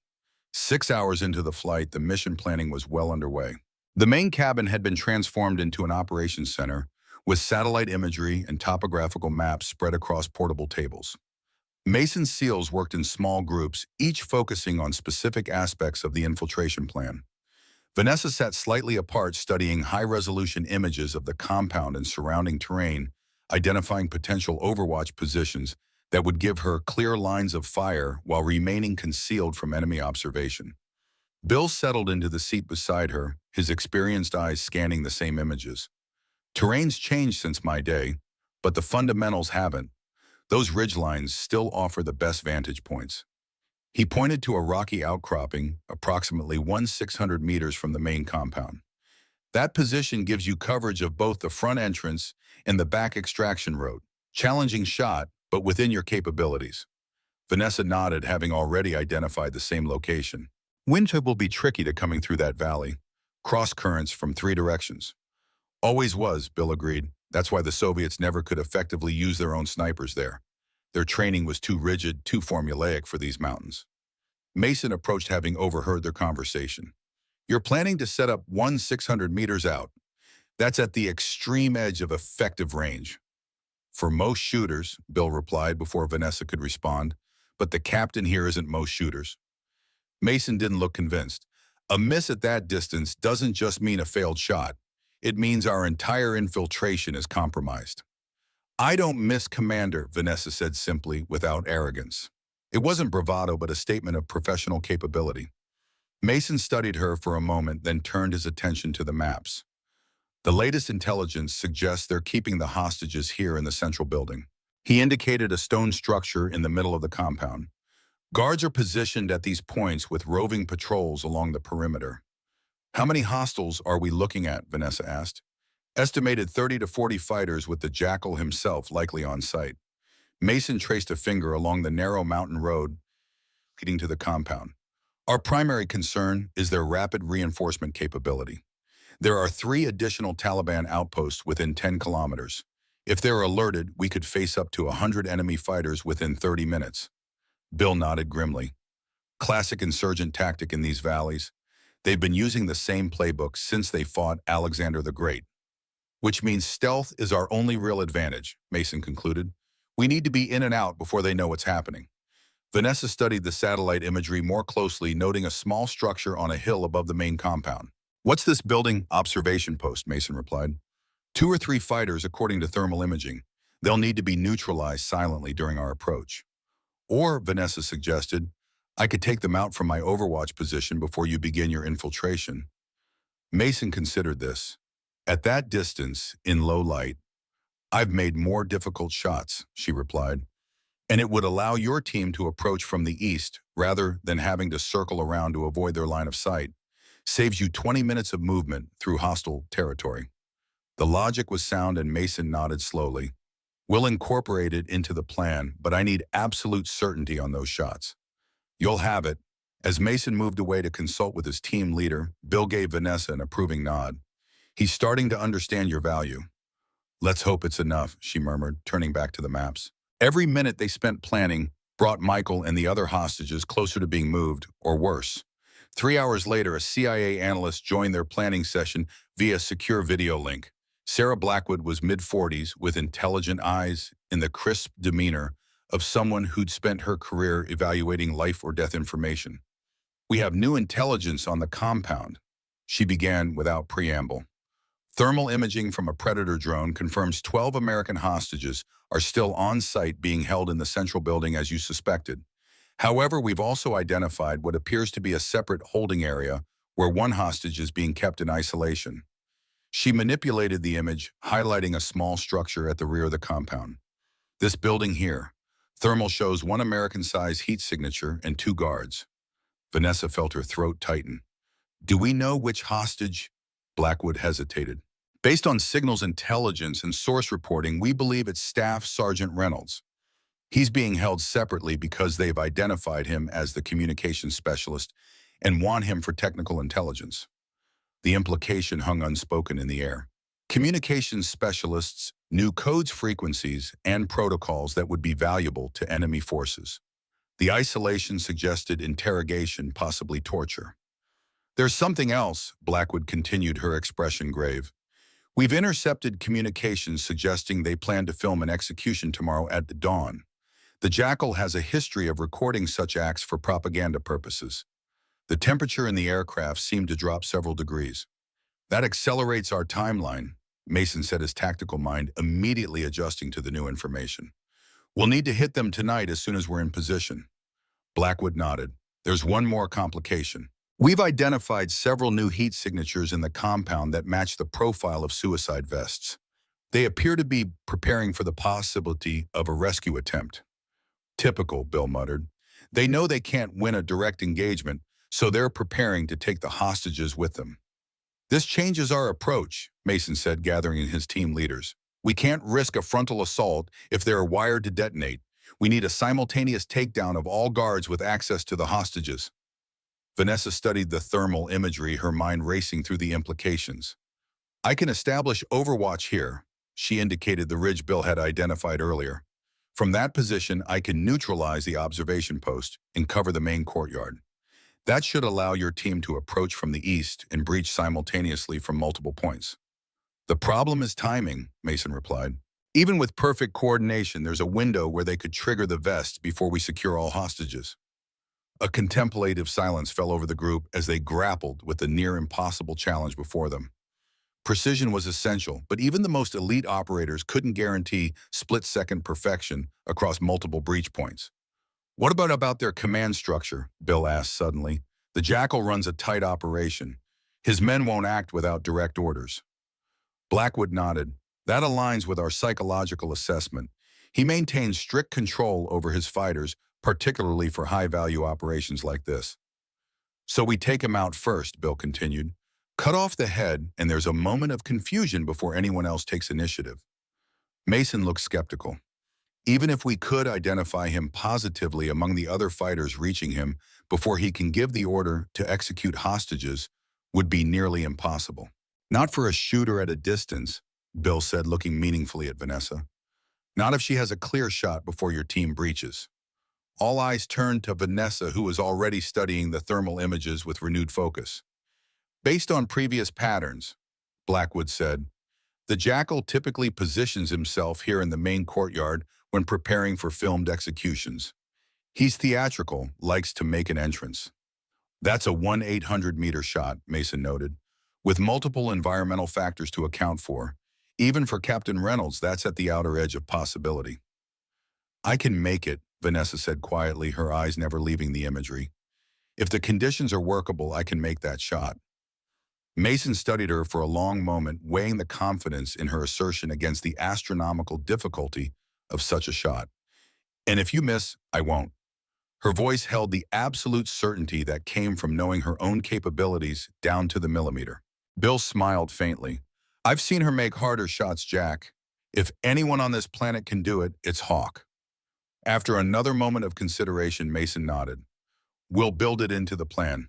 6 hours into the flight, the mission planning was well underway. The main cabin had been transformed into an operations center, with satellite imagery and topographical maps spread across portable tables. Mason's SEALs worked in small groups, each focusing on specific aspects of the infiltration plan. Vanessa sat slightly apart, studying high-resolution images of the compound and surrounding terrain, identifying potential overwatch positions that would give her clear lines of fire while remaining concealed from enemy observation. Bill settled into the seat beside her, his experienced eyes scanning the same images. Terrain's changed since my day, but the fundamentals haven't. Those ridgelines still offer the best vantage points. He pointed to a rocky outcropping approximately 1,600 meters from the main compound. That position gives you coverage of both the front entrance and the back extraction road. Challenging shot, but within your capabilities. Vanessa nodded, having already identified the same location. Winter will be tricky to coming through that valley. Cross currents from 3 directions. Always was, Bill agreed. That's why the Soviets never could effectively use their own snipers there. Their training was too rigid, too formulaic for these mountains. Mason approached, having overheard their conversation. You're planning to set up 600 meters out. That's at the extreme edge of effective range. For most shooters, Bill replied before Vanessa could respond, but the captain here isn't most shooters. Mason didn't look convinced. A miss at that distance doesn't just mean a failed shot. It means our entire infiltration is compromised. I don't miss, Commander, Vanessa said simply, without arrogance. It wasn't bravado, but a statement of professional capability. Mason studied her for a moment, then turned his attention to the maps. The latest intelligence suggests they're keeping the hostages here in the central building. He indicated a stone structure in the middle of the compound. Guards are positioned at these points with roving patrols along the perimeter. How many hostiles are we looking at? Vanessa asked. Estimated 30 to 40 fighters, with the Jackal himself likely on site. Mason traced a finger along the narrow mountain road leading to the compound. Our primary concern is their rapid reinforcement capability. There are 3 additional Taliban outposts within 10 kilometers. If they're alerted, we could face up to 100 enemy fighters within 30 minutes. Bill nodded grimly. Classic insurgent tactic in these valleys. They've been using the same playbook since they fought Alexander the Great. Which means stealth is our only real advantage, Mason concluded. We need to be in and out before they know what's happening. Vanessa studied the satellite imagery more closely, noting a small structure on a hill above the main compound. What's this building? Observation post, Mason replied. 2 or 3 fighters, according to thermal imaging. They'll need to be neutralized silently during our approach. Or, Vanessa suggested, I could take them out from my overwatch position before you begin your infiltration. Mason considered this. At that distance, in low light, I've made more difficult shots, she replied, and it would allow your team to approach from the east rather than having to circle around to avoid their line of sight. Saves you 20 minutes of movement through hostile territory. The logic was sound and Mason nodded slowly. We'll incorporate it into the plan, but I need absolute certainty on those shots. You'll have it. As Mason moved away to consult with his team leader, Bill gave Vanessa an approving nod. He's starting to understand your value. Let's hope it's enough, she murmured, turning back to the maps. Every minute they spent planning brought Michael and the other hostages closer to being moved, or worse. 3 hours later, a CIA analyst joined their planning session via secure video link. Sarah Blackwood was mid-40s with intelligent eyes and the crisp demeanor of someone who'd spent her career evaluating life or death information. We have new intelligence on the compound, she began without preamble. Thermal imaging from a Predator drone confirms 12 American hostages are still on site being held in the central building as you suspected. However, we've also identified what appears to be a separate holding area where one hostage is being kept in isolation. She manipulated the image, highlighting a small structure at the rear of the compound. This building here. Thermal shows one American-sized heat signature and 2 guards. Vanessa felt her throat tighten. Do we know which hostage? Blackwood hesitated. Based on signals intelligence and source reporting, we believe it's Staff Sergeant Reynolds. He's being held separately because they've identified him as the communications specialist and want him for technical intelligence. The implication hung unspoken in the air. Communications specialists knew codes, frequencies, and protocols that would be valuable to enemy forces. The isolation suggested interrogation, possibly torture. There's something else, Blackwood continued, her expression grave. We've intercepted communications suggesting they plan to film an execution tomorrow at dawn. The Jackal has a history of recording such acts for propaganda purposes. The temperature in the aircraft seemed to drop several degrees. That accelerates our timeline, Mason said, his tactical mind immediately adjusting to the new information. We'll need to hit them tonight as soon as we're in position. Blackwood nodded. There's one more complication. We've identified several new heat signatures in the compound that match the profile of suicide vests. They appear to be preparing for the possibility of a rescue attempt. Typical, Bill muttered. They know they can't win a direct engagement, so they're preparing to take the hostages with them. This changes our approach, Mason said, gathering his team leaders. We can't risk a frontal assault if they're wired to detonate. We need a simultaneous takedown of all guards with access to the hostages. Vanessa studied the thermal imagery, her mind racing through the implications. I can establish overwatch here, she indicated the ridge Bill had identified earlier. From that position, I can neutralize the observation post and cover the main courtyard. That should allow your team to approach from the east and breach simultaneously from multiple points. The problem is timing, Mason replied. Even with perfect coordination, there's a window where they could trigger the vest before we secure all hostages. A contemplative silence fell over the group as they grappled with the near-impossible challenge before them. Precision was essential, but even the most elite operators couldn't guarantee split-second perfection across multiple breach points. What about their command structure? Bill asked suddenly. The Jackal runs a tight operation. His men won't act without direct orders. Blackwood nodded. That aligns with our psychological assessment. He maintains strict control over his fighters, particularly for high-value operations like this. So we take him out first, Bill continued. Cut off the head, and there's a moment of confusion before anyone else takes initiative. Mason looked skeptical. Even if we could identify him positively among the other fighters reaching him before he can give the order to execute hostages would be nearly impossible. Not for a shooter at a distance, Bill said, looking meaningfully at Vanessa. Not if she has a clear shot before your team breaches. All eyes turned to Vanessa, who was already studying the thermal images with renewed focus. Based on previous patterns, Blackwood said, the Jackal typically positions himself here in the main courtyard when preparing for filmed executions. He's theatrical, likes to make an entrance. That's a 1/800-meter shot, Mason noted. With multiple environmental factors to account for, Even for Captain Reynolds, that's at the outer edge of possibility. I can make it, Vanessa said quietly, her eyes never leaving the imagery. If the conditions are workable, I can make that shot. Mason studied her for a long moment, weighing the confidence in her assertion against the astronomical difficulty of such a shot. And if you miss, I won't. Her voice held the absolute certainty that came from knowing her own capabilities down to the millimeter. Bill smiled faintly. I've seen her make harder shots, Jack. If anyone on this planet can do it, it's Hawk. After another moment of consideration, Mason nodded. We'll build it into the plan.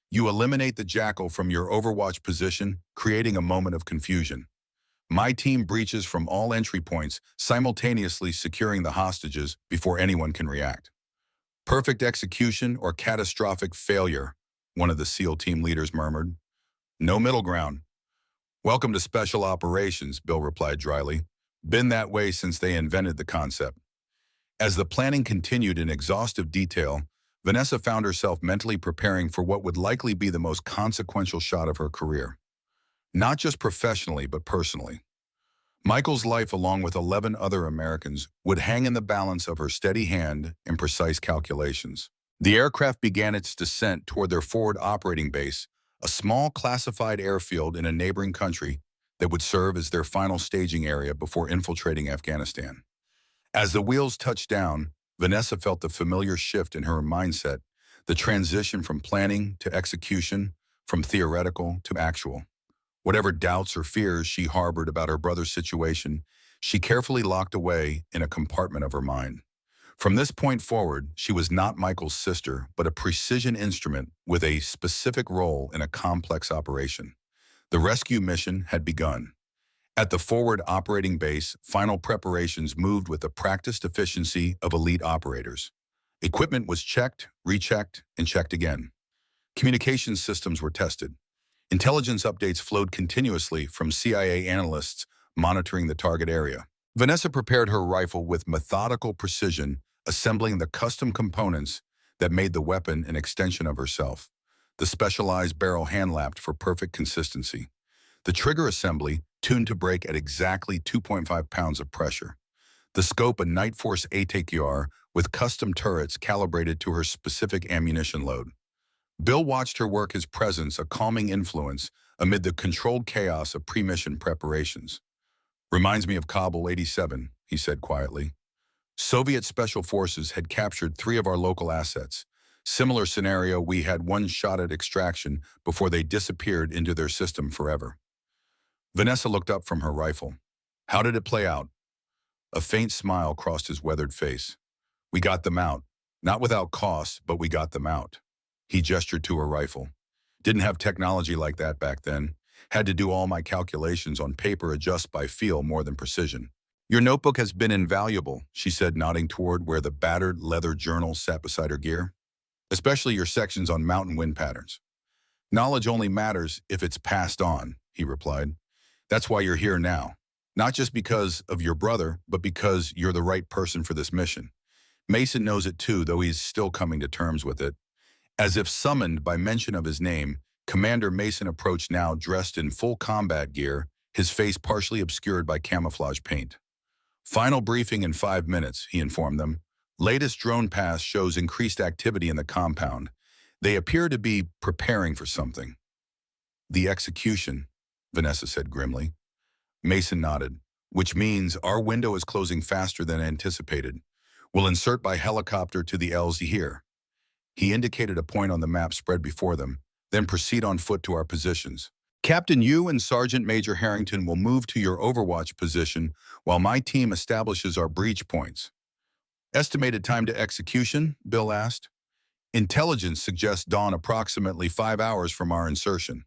You eliminate the Jackal from your overwatch position, creating a moment of confusion. My team breaches from all entry points, simultaneously securing the hostages before anyone can react. Perfect execution or catastrophic failure, one of the SEAL team leaders murmured. No middle ground. Welcome to Special Operations, Bill replied dryly. Been that way since they invented the concept. As the planning continued in exhaustive detail, Vanessa found herself mentally preparing for what would likely be the most consequential shot of her career. Not just professionally, but personally. Michael's life, along with 11 other Americans, would hang in the balance of her steady hand and precise calculations. The aircraft began its descent toward their forward operating base, a small classified airfield in a neighboring country that would serve as their final staging area before infiltrating Afghanistan. As the wheels touched down, Vanessa felt the familiar shift in her mindset, the transition from planning to execution, from theoretical to actual. Whatever doubts or fears she harbored about her brother's situation, she carefully locked away in a compartment of her mind. From this point forward, she was not Michael's sister, but a precision instrument with a specific role in a complex operation. The rescue mission had begun. At the forward operating base, final preparations moved with the practiced efficiency of elite operators. Equipment was checked, rechecked, and checked again. Communications systems were tested. Intelligence updates flowed continuously from CIA analysts monitoring the target area. Vanessa prepared her rifle with methodical precision, assembling the custom components that made the weapon an extension of herself. The specialized barrel hand-lapped for perfect consistency. The trigger assembly tuned to break at exactly 2.5 pounds of pressure. The scope a Night Force ATAQR with custom turrets calibrated to her specific ammunition load. Bill watched her work his presence a calming influence amid the controlled chaos of pre-mission preparations. Reminds me of Kabul '87, he said quietly. Soviet special forces had captured 3 of our local assets. Similar scenario, we had one shot at extraction before they disappeared into their system forever. Vanessa looked up from her rifle. How did it play out? A faint smile crossed his weathered face. We got them out. Not without cost, but we got them out. He gestured to her rifle. Didn't have technology like that back then. Had to do all my calculations on paper, adjust by feel more than precision. Your notebook has been invaluable, she said, nodding toward where the battered leather journal sat beside her gear. Especially your sections on mountain wind patterns. Knowledge only matters if it's passed on, he replied. That's why you're here now. Not just because of your brother, but because you're the right person for this mission. Mason knows it too, though he's still coming to terms with it. As if summoned by mention of his name, Commander Mason approached now dressed in full combat gear, his face partially obscured by camouflage paint. Final briefing in 5 minutes, he informed them. Latest drone pass shows increased activity in the compound. They appear to be preparing for something. The execution, Vanessa said grimly. Mason nodded, which means our window is closing faster than anticipated. We'll insert by helicopter to the LZ here. He indicated a point on the map spread before them, then proceed on foot to our positions. Captain, you and Sergeant Major Harrington will move to your overwatch position while my team establishes our breach points. Estimated time to execution? Bill asked. Intelligence suggests dawn approximately 5 hours from our insertion.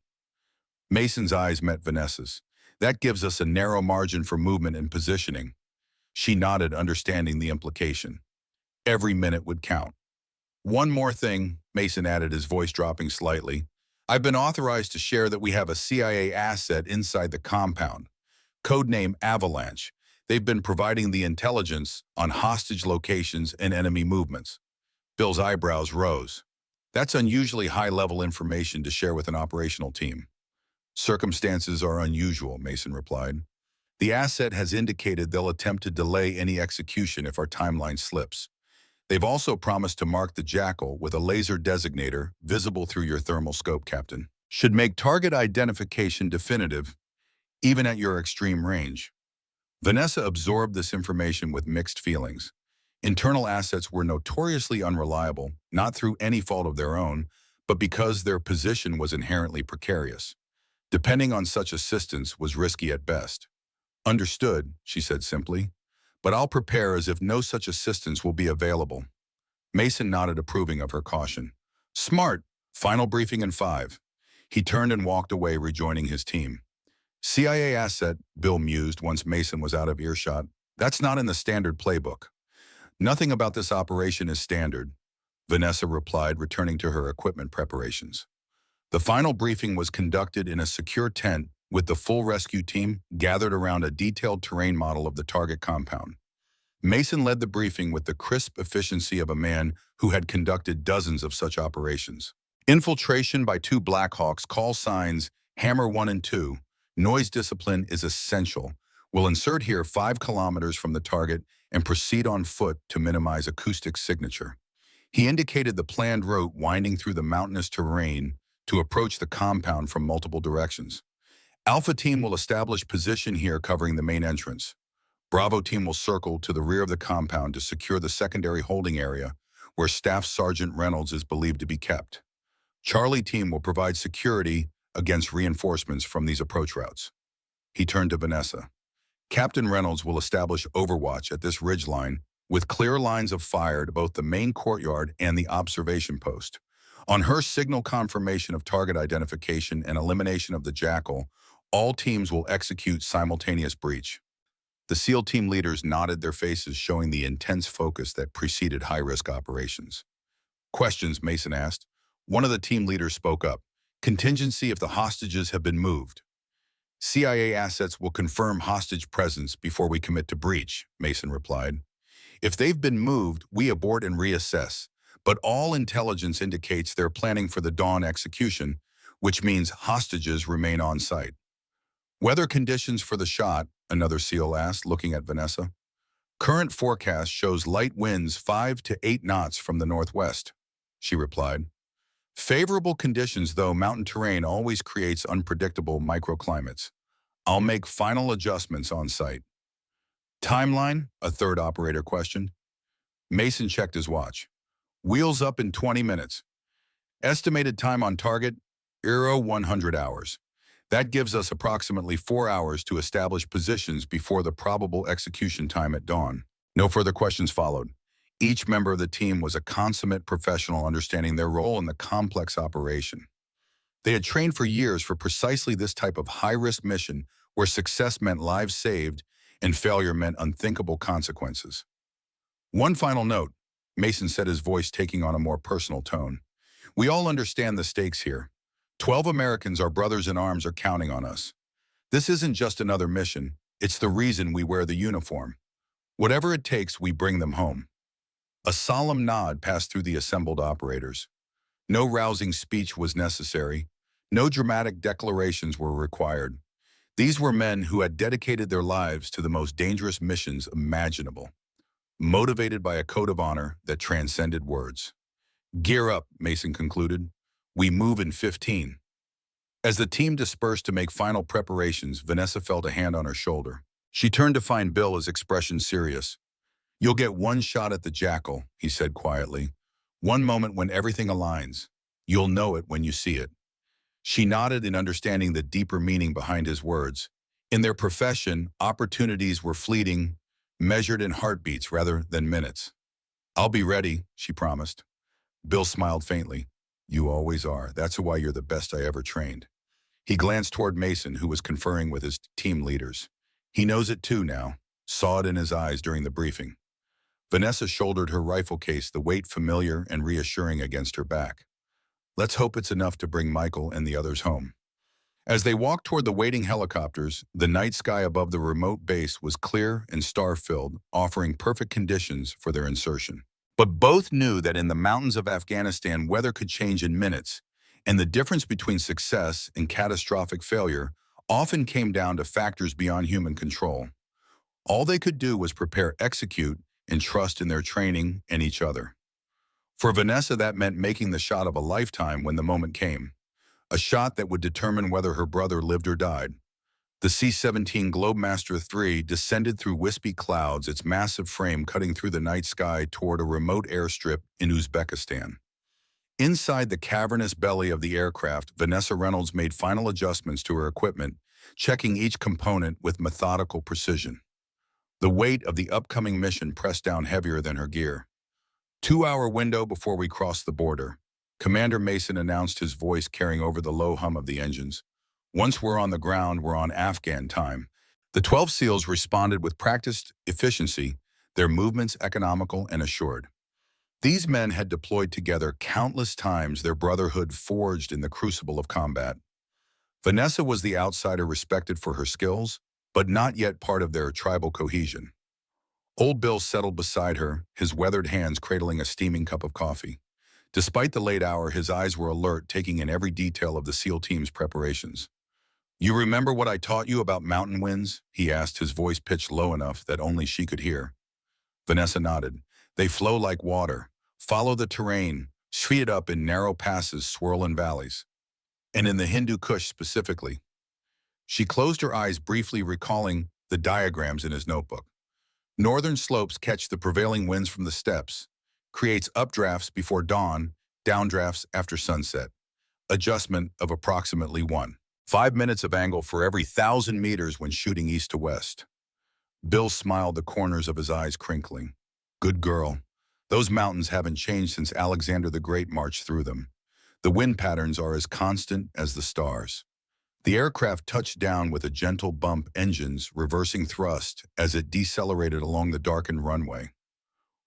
Mason's eyes met Vanessa's. That gives us a narrow margin for movement and positioning. She nodded, understanding the implication. Every minute would count. One more thing, Mason added, his voice dropping slightly. I've been authorized to share that we have a CIA asset inside the compound. Codename Avalanche. They've been providing the intelligence on hostage locations and enemy movements. Bill's eyebrows rose. That's unusually high-level information to share with an operational team. Circumstances are unusual, Mason replied. The asset has indicated they'll attempt to delay any execution if our timeline slips. They've also promised to mark the Jackal with a laser designator visible through your thermal scope, Captain. Should make target identification definitive, even at your extreme range. Vanessa absorbed this information with mixed feelings. Internal assets were notoriously unreliable, not through any fault of their own, but because their position was inherently precarious. Depending on such assistance was risky at best. Understood, she said simply, but I'll prepare as if no such assistance will be available. Mason nodded, approving of her caution. Smart. Final briefing in 5. He turned and walked away, rejoining his team. CIA asset, Bill mused once Mason was out of earshot. That's not in the standard playbook. Nothing about this operation is standard, Vanessa replied, returning to her equipment preparations. The final briefing was conducted in a secure tent with the full rescue team gathered around a detailed terrain model of the target compound. Mason led the briefing with the crisp efficiency of a man who had conducted dozens of such operations. Infiltration by 2 Blackhawks, call signs Hammer 1 and 2. Noise discipline is essential. We'll insert here 5 kilometers from the target and proceed on foot to minimize acoustic signature. He indicated the planned route winding through the mountainous terrain to approach the compound from multiple directions. Alpha team will establish position here covering the main entrance. Bravo team will circle to the rear of the compound to secure the secondary holding area where Staff Sergeant Reynolds is believed to be kept. Charlie team will provide security against reinforcements from these approach routes. He turned to Vanessa. Captain Reynolds will establish overwatch at this ridgeline with clear lines of fire to both the main courtyard and the observation post. On her signal confirmation of target identification and elimination of the Jackal, all teams will execute simultaneous breach. The SEAL team leaders nodded, their faces showing the intense focus that preceded high-risk operations. Questions, Mason asked. One of the team leaders spoke up. Contingency if the hostages have been moved. CIA assets will confirm hostage presence before we commit to breach, Mason replied. If they've been moved, we abort and reassess, but all intelligence indicates they're planning for the dawn execution, which means hostages remain on site. Weather conditions for the shot, another SEAL asked, looking at Vanessa. Current forecast shows light winds 5 to 8 knots from the northwest, she replied. Favorable conditions, though mountain terrain always creates unpredictable microclimates. I'll make final adjustments on site. Timeline? A third operator questioned. Mason checked his watch. Wheels up in 20 minutes. Estimated time on target, 100 hours. That gives us approximately 4 hours to establish positions before the probable execution time at dawn. No further questions followed. Each member of the team was a consummate professional, understanding their role in the complex operation. They had trained for years for precisely this type of high-risk mission where success meant lives saved and failure meant unthinkable consequences. One final note, Mason said, his voice taking on a more personal tone. We all understand the stakes here. 12 Americans, our brothers in arms, are counting on us. This isn't just another mission. It's the reason we wear the uniform. Whatever it takes, we bring them home. A solemn nod passed through the assembled operators. No rousing speech was necessary. No dramatic declarations were required. These were men who had dedicated their lives to the most dangerous missions imaginable, motivated by a code of honor that transcended words. Gear up, Mason concluded. We move in 15. As the team dispersed to make final preparations, Vanessa felt a hand on her shoulder. She turned to find Bill, his expression serious. You'll get one shot at the Jackal, he said quietly. One moment when everything aligns. You'll know it when you see it. She nodded in understanding the deeper meaning behind his words. In their profession, opportunities were fleeting, measured in heartbeats rather than minutes. I'll be ready, she promised. Bill smiled faintly. You always are. That's why you're the best I ever trained. He glanced toward Mason, who was conferring with his team leaders. He knows it too now, saw it in his eyes during the briefing. Vanessa shouldered her rifle case, the weight familiar and reassuring against her back. Let's hope it's enough to bring Michael and the others home. As they walked toward the waiting helicopters, the night sky above the remote base was clear and star-filled, offering perfect conditions for their insertion. But both knew that in the mountains of Afghanistan, weather could change in minutes, and the difference between success and catastrophic failure often came down to factors beyond human control. All they could do was prepare, execute, and trust in their training and each other. For Vanessa, that meant making the shot of a lifetime when the moment came, a shot that would determine whether her brother lived or died. The C-17 Globemaster III descended through wispy clouds, its massive frame cutting through the night sky toward a remote airstrip in Uzbekistan. Inside the cavernous belly of the aircraft, Vanessa Reynolds made final adjustments to her equipment, checking each component with methodical precision. The weight of the upcoming mission pressed down heavier than her gear. 2-hour window before we crossed the border. Commander Mason announced, his voice carrying over the low hum of the engines. Once we're on the ground, we're on Afghan time. The 12 SEALs responded with practiced efficiency, their movements economical and assured. These men had deployed together countless times, their brotherhood forged in the crucible of combat. Vanessa was the outsider, respected for her skills, but not yet part of their tribal cohesion. Old Bill settled beside her, his weathered hands cradling a steaming cup of coffee. Despite the late hour, his eyes were alert, taking in every detail of the SEAL team's preparations. "You remember what I taught you about mountain winds?" he asked, his voice pitched low enough that only she could hear. Vanessa nodded. "They flow like water, follow the terrain, speed it up in narrow passes, swirl in valleys. And in the Hindu Kush specifically." She closed her eyes briefly, recalling the diagrams in his notebook. Northern slopes catch the prevailing winds from the steppes, creates updrafts before dawn, downdrafts after sunset. Adjustment of approximately 1.5 minutes of angle for every 1,000 meters when shooting east to west. Bill smiled, the corners of his eyes crinkling. "Good girl. Those mountains haven't changed since Alexander the Great marched through them. The wind patterns are as constant as the stars." The aircraft touched down with a gentle bump, engines reversing thrust as it decelerated along the darkened runway.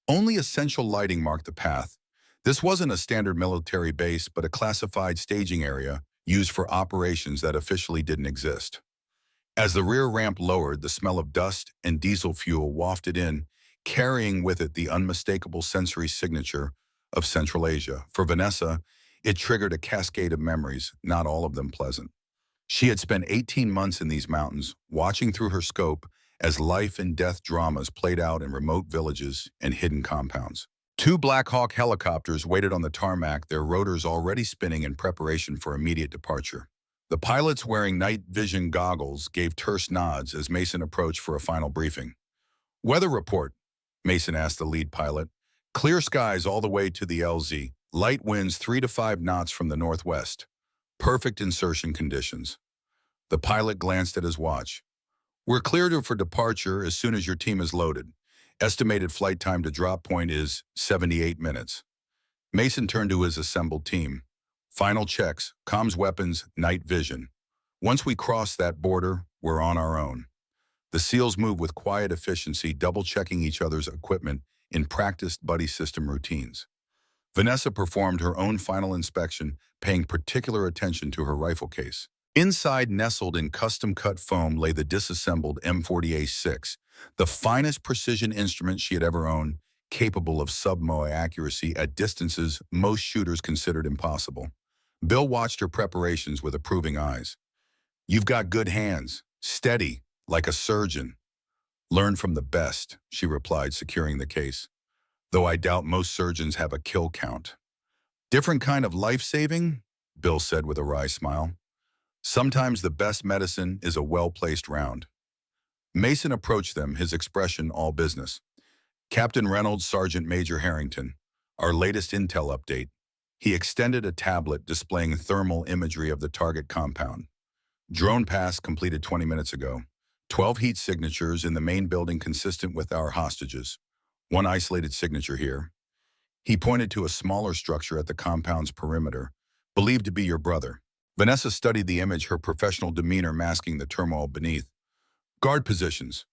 Only essential lighting marked the path. This wasn't a standard military base, but a classified staging area used for operations that officially didn't exist. As the rear ramp lowered, the smell of dust and diesel fuel wafted in, carrying with it the unmistakable sensory signature of Central Asia. For Vanessa, it triggered a cascade of memories, not all of them pleasant. She had spent 18 months in these mountains, watching through her scope as life and death dramas played out in remote villages and hidden compounds. 2 Black Hawk helicopters waited on the tarmac, their rotors already spinning in preparation for immediate departure. The pilots, wearing night vision goggles, gave terse nods as Mason approached for a final briefing. "Weather report," Mason asked the lead pilot. "Clear skies all the way to the LZ. Light winds 3 to 5 knots from the northwest. Perfect insertion conditions." The pilot glanced at his watch. "We're cleared for departure as soon as your team is loaded. Estimated flight time to drop point is 78 minutes. Mason turned to his assembled team. "Final checks, comms, weapons, night vision. Once we cross that border, we're on our own." The SEALs moved with quiet efficiency, double-checking each other's equipment in practiced buddy system routines. Vanessa performed her own final inspection, paying particular attention to her rifle case. Inside, nestled in custom-cut foam, lay the disassembled M40A6, the finest precision instrument she had ever owned, capable of sub-MOA accuracy at distances most shooters considered impossible. Bill watched her preparations with approving eyes. "You've got good hands, steady, like a surgeon." "Learn from the best," she replied, securing the case. "Though I doubt most surgeons have a kill count." "Different kind of life-saving?" Bill said with a wry smile. "Sometimes the best medicine is a well-placed round." Mason approached them, his expression all business. "Captain Reynolds, Sergeant Major Harrington, our latest intel update." He extended a tablet displaying thermal imagery of the target compound. "Drone pass completed 20 minutes ago. 12 heat signatures in the main building consistent with our hostages. One isolated signature here." He pointed to a smaller structure at the compound's perimeter, "Believed to be your brother." Vanessa studied the image, her professional demeanor masking the turmoil beneath. "Guard positions.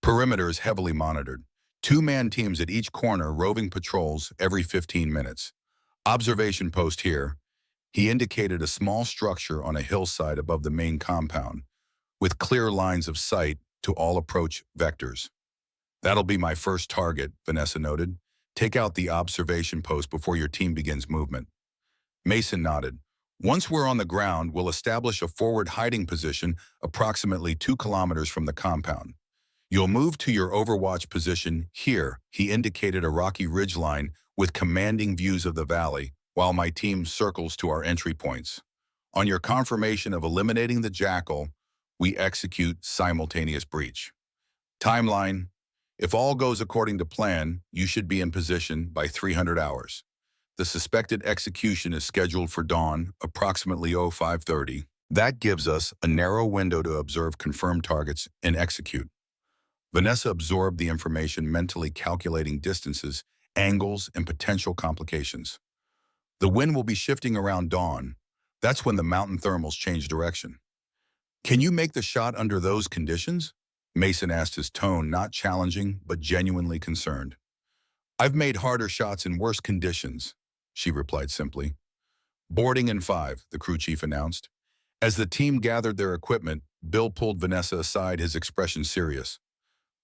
Perimeter is heavily monitored. 2-man teams at each corner, roving patrols every 15 minutes. Observation post here." He indicated a small structure on a hillside above the main compound, with clear lines of sight to all approach vectors. "That'll be my first target," Vanessa noted. "Take out the observation post before your team begins movement." Mason nodded. Once we're on the ground, we'll establish a forward hiding position approximately 2 kilometers from the compound. You'll move to your overwatch position here. He indicated a rocky ridgeline with commanding views of the valley, while my team circles to our entry points. On your confirmation of eliminating the jackal, we execute simultaneous breach. Timeline: if all goes according to plan, you should be in position by 300 hours. The suspected execution is scheduled for dawn, approximately 0530. That gives us a narrow window to observe confirmed targets and execute. Vanessa absorbed the information, mentally calculating distances, angles, and potential complications. The wind will be shifting around dawn. That's when the mountain thermals change direction. Can you make the shot under those conditions? Mason asked, his tone not challenging, but genuinely concerned. I've made harder shots in worse conditions, she replied simply. Boarding in 5, the crew chief announced. As the team gathered their equipment, Bill pulled Vanessa aside, his expression serious.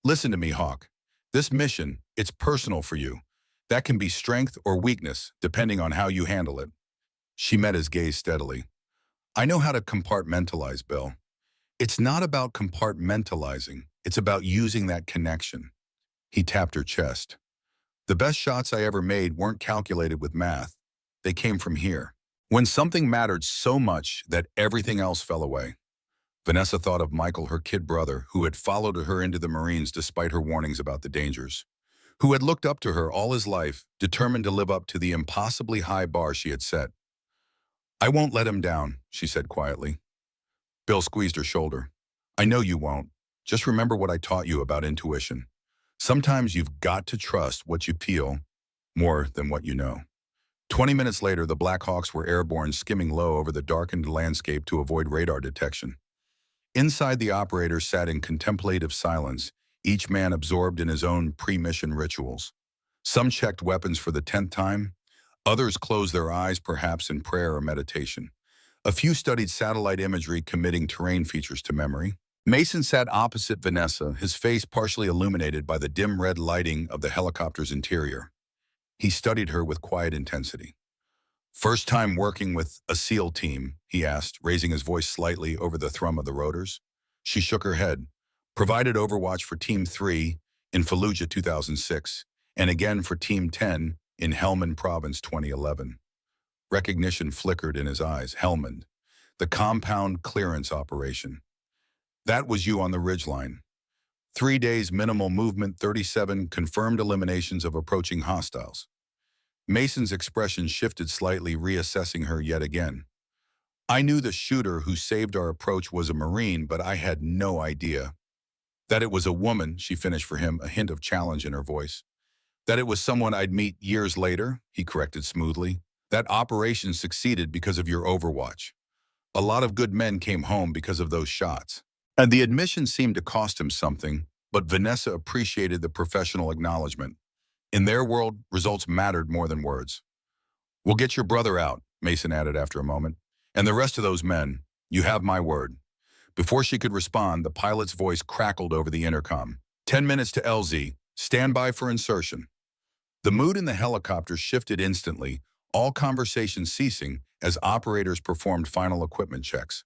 Listen to me, Hawk. This mission, it's personal for you. That can be strength or weakness, depending on how you handle it. She met his gaze steadily. I know how to compartmentalize, Bill. It's not about compartmentalizing. It's about using that connection. He tapped her chest. The best shots I ever made weren't calculated with math. They came from here. When something mattered so much that everything else fell away. Vanessa thought of Michael, her kid brother, who had followed her into the Marines despite her warnings about the dangers, who had looked up to her all his life, determined to live up to the impossibly high bar she had set. I won't let him down, she said quietly. Bill squeezed her shoulder. I know you won't. Just remember what I taught you about intuition. Sometimes you've got to trust what you feel more than what you know. 20 minutes later, the Black Hawks were airborne, skimming low over the darkened landscape to avoid radar detection. Inside, the operators sat in contemplative silence, each man absorbed in his own pre-mission rituals. Some checked weapons for the 10th time. Others closed their eyes, perhaps in prayer or meditation. A few studied satellite imagery, committing terrain features to memory. Mason sat opposite Vanessa, his face partially illuminated by the dim red lighting of the helicopter's interior. He studied her with quiet intensity. First time working with a SEAL team, he asked, raising his voice slightly over the thrum of the rotors. She shook her head. Provided overwatch for Team 3 in Fallujah 2006, and again for Team 10 in Helmand Province 2011. Recognition flickered in his eyes. Helmand, the compound clearance operation. That was you on the ridgeline. 3 days minimal movement, 37 confirmed eliminations of approaching hostiles. Mason's expression shifted slightly, reassessing her yet again. I knew the shooter who saved our approach was a Marine, but I had no idea. That it was a woman, she finished for him, a hint of challenge in her voice. That it was someone I'd meet years later, he corrected smoothly. That operation succeeded because of your overwatch. A lot of good men came home because of those shots. And the admission seemed to cost him something, but Vanessa appreciated the professional acknowledgement. In their world, results mattered more than words. We'll get your brother out, Mason added after a moment. And the rest of those men, you have my word. Before she could respond, the pilot's voice crackled over the intercom. 10 minutes to LZ. Stand by for insertion. The mood in the helicopter shifted instantly, all conversation ceasing as operators performed final equipment checks.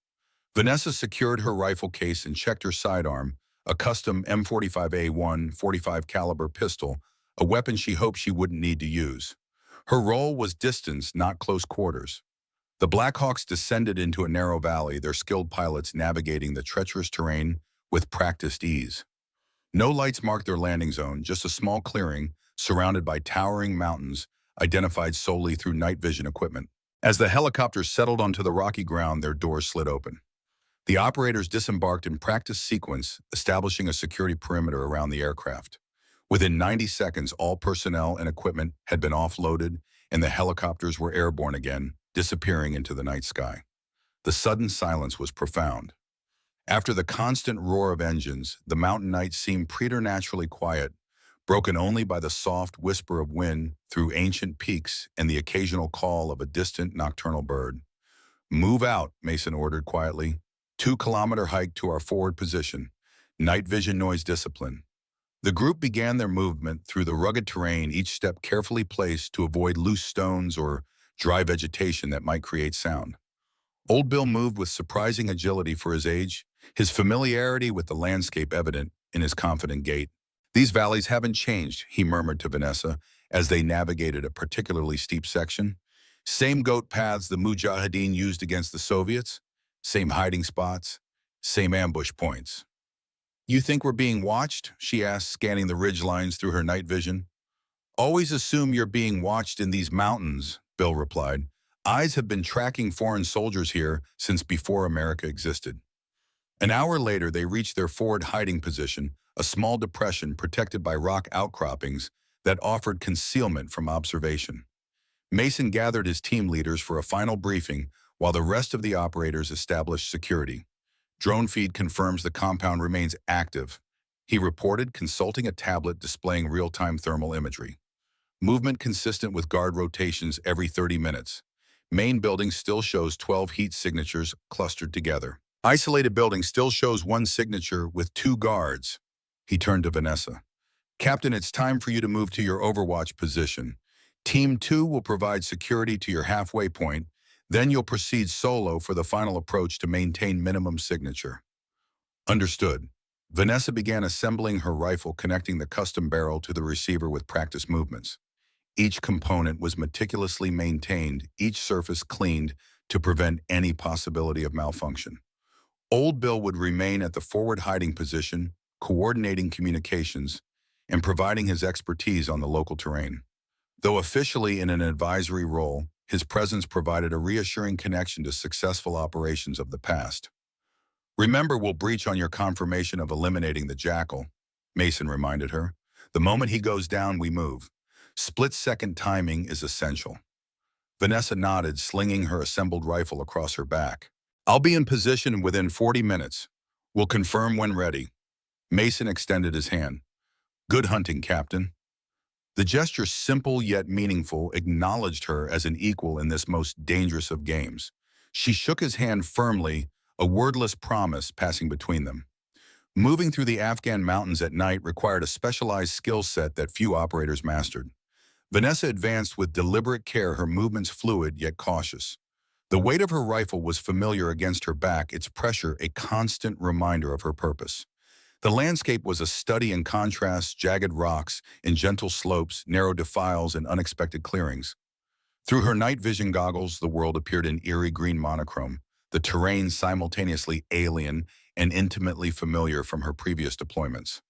Vanessa secured her rifle case and checked her sidearm, a custom M45A1 .45 caliber pistol, a weapon she hoped she wouldn't need to use. Her role was distance, not close quarters. The Blackhawks descended into a narrow valley, their skilled pilots navigating the treacherous terrain with practiced ease. No lights marked their landing zone, just a small clearing surrounded by towering mountains, identified solely through night vision equipment. As the helicopters settled onto the rocky ground, their doors slid open. The operators disembarked in practice sequence, establishing a security perimeter around the aircraft. Within 90 seconds, all personnel and equipment had been offloaded, and the helicopters were airborne again, disappearing into the night sky. The sudden silence was profound. After the constant roar of engines, the mountain night seemed preternaturally quiet, broken only by the soft whisper of wind through ancient peaks and the occasional call of a distant nocturnal bird. Move out, Mason ordered quietly. 2-kilometer hike to our forward position. Night vision noise discipline. The group began their movement through the rugged terrain, each step carefully placed to avoid loose stones or dry vegetation that might create sound. Old Bill moved with surprising agility for his age, his familiarity with the landscape evident in his confident gait. These valleys haven't changed, he murmured to Vanessa as they navigated a particularly steep section. Same goat paths the Mujahideen used against the Soviets, same hiding spots, same ambush points. You think we're being watched? She asked, scanning the ridge lines through her night vision. Always assume you're being watched in these mountains, Bill replied. Eyes have been tracking foreign soldiers here since before America existed. An hour later, they reached their forward hiding position, a small depression protected by rock outcroppings that offered concealment from observation. Mason gathered his team leaders for a final briefing while the rest of the operators established security. Drone feed confirms the compound remains active. He reported, consulting a tablet displaying real-time thermal imagery. Movement consistent with guard rotations every 30 minutes. Main building still shows 12 heat signatures clustered together. Isolated building still shows one signature with 2 guards. He turned to Vanessa. Captain, it's time for you to move to your overwatch position. Team 2 will provide security to your halfway point. Then you'll proceed solo for the final approach to maintain minimum signature. Understood. Vanessa began assembling her rifle, connecting the custom barrel to the receiver with practice movements. Each component was meticulously maintained, each surface cleaned to prevent any possibility of malfunction. Old Bill would remain at the forward hiding position, coordinating communications and providing his expertise on the local terrain. Though officially in an advisory role, his presence provided a reassuring connection to successful operations of the past. Remember, we'll breach on your confirmation of eliminating the jackal, Mason reminded her. The moment he goes down, we move. Split-second timing is essential. Vanessa nodded, slinging her assembled rifle across her back. I'll be in position within 40 minutes. We'll confirm when ready. Mason extended his hand. Good hunting, Captain. The gesture, simple yet meaningful, acknowledged her as an equal in this most dangerous of games. She shook his hand firmly, a wordless promise passing between them. Moving through the Afghan mountains at night required a specialized skill set that few operators mastered. Vanessa advanced with deliberate care, her movements fluid yet cautious. The weight of her rifle was familiar against her back, its pressure a constant reminder of her purpose. The landscape was a study in contrasts, jagged rocks and gentle slopes, narrow defiles and unexpected clearings. Through her night vision goggles, the world appeared in eerie green monochrome, the terrain simultaneously alien and intimately familiar from her previous deployments.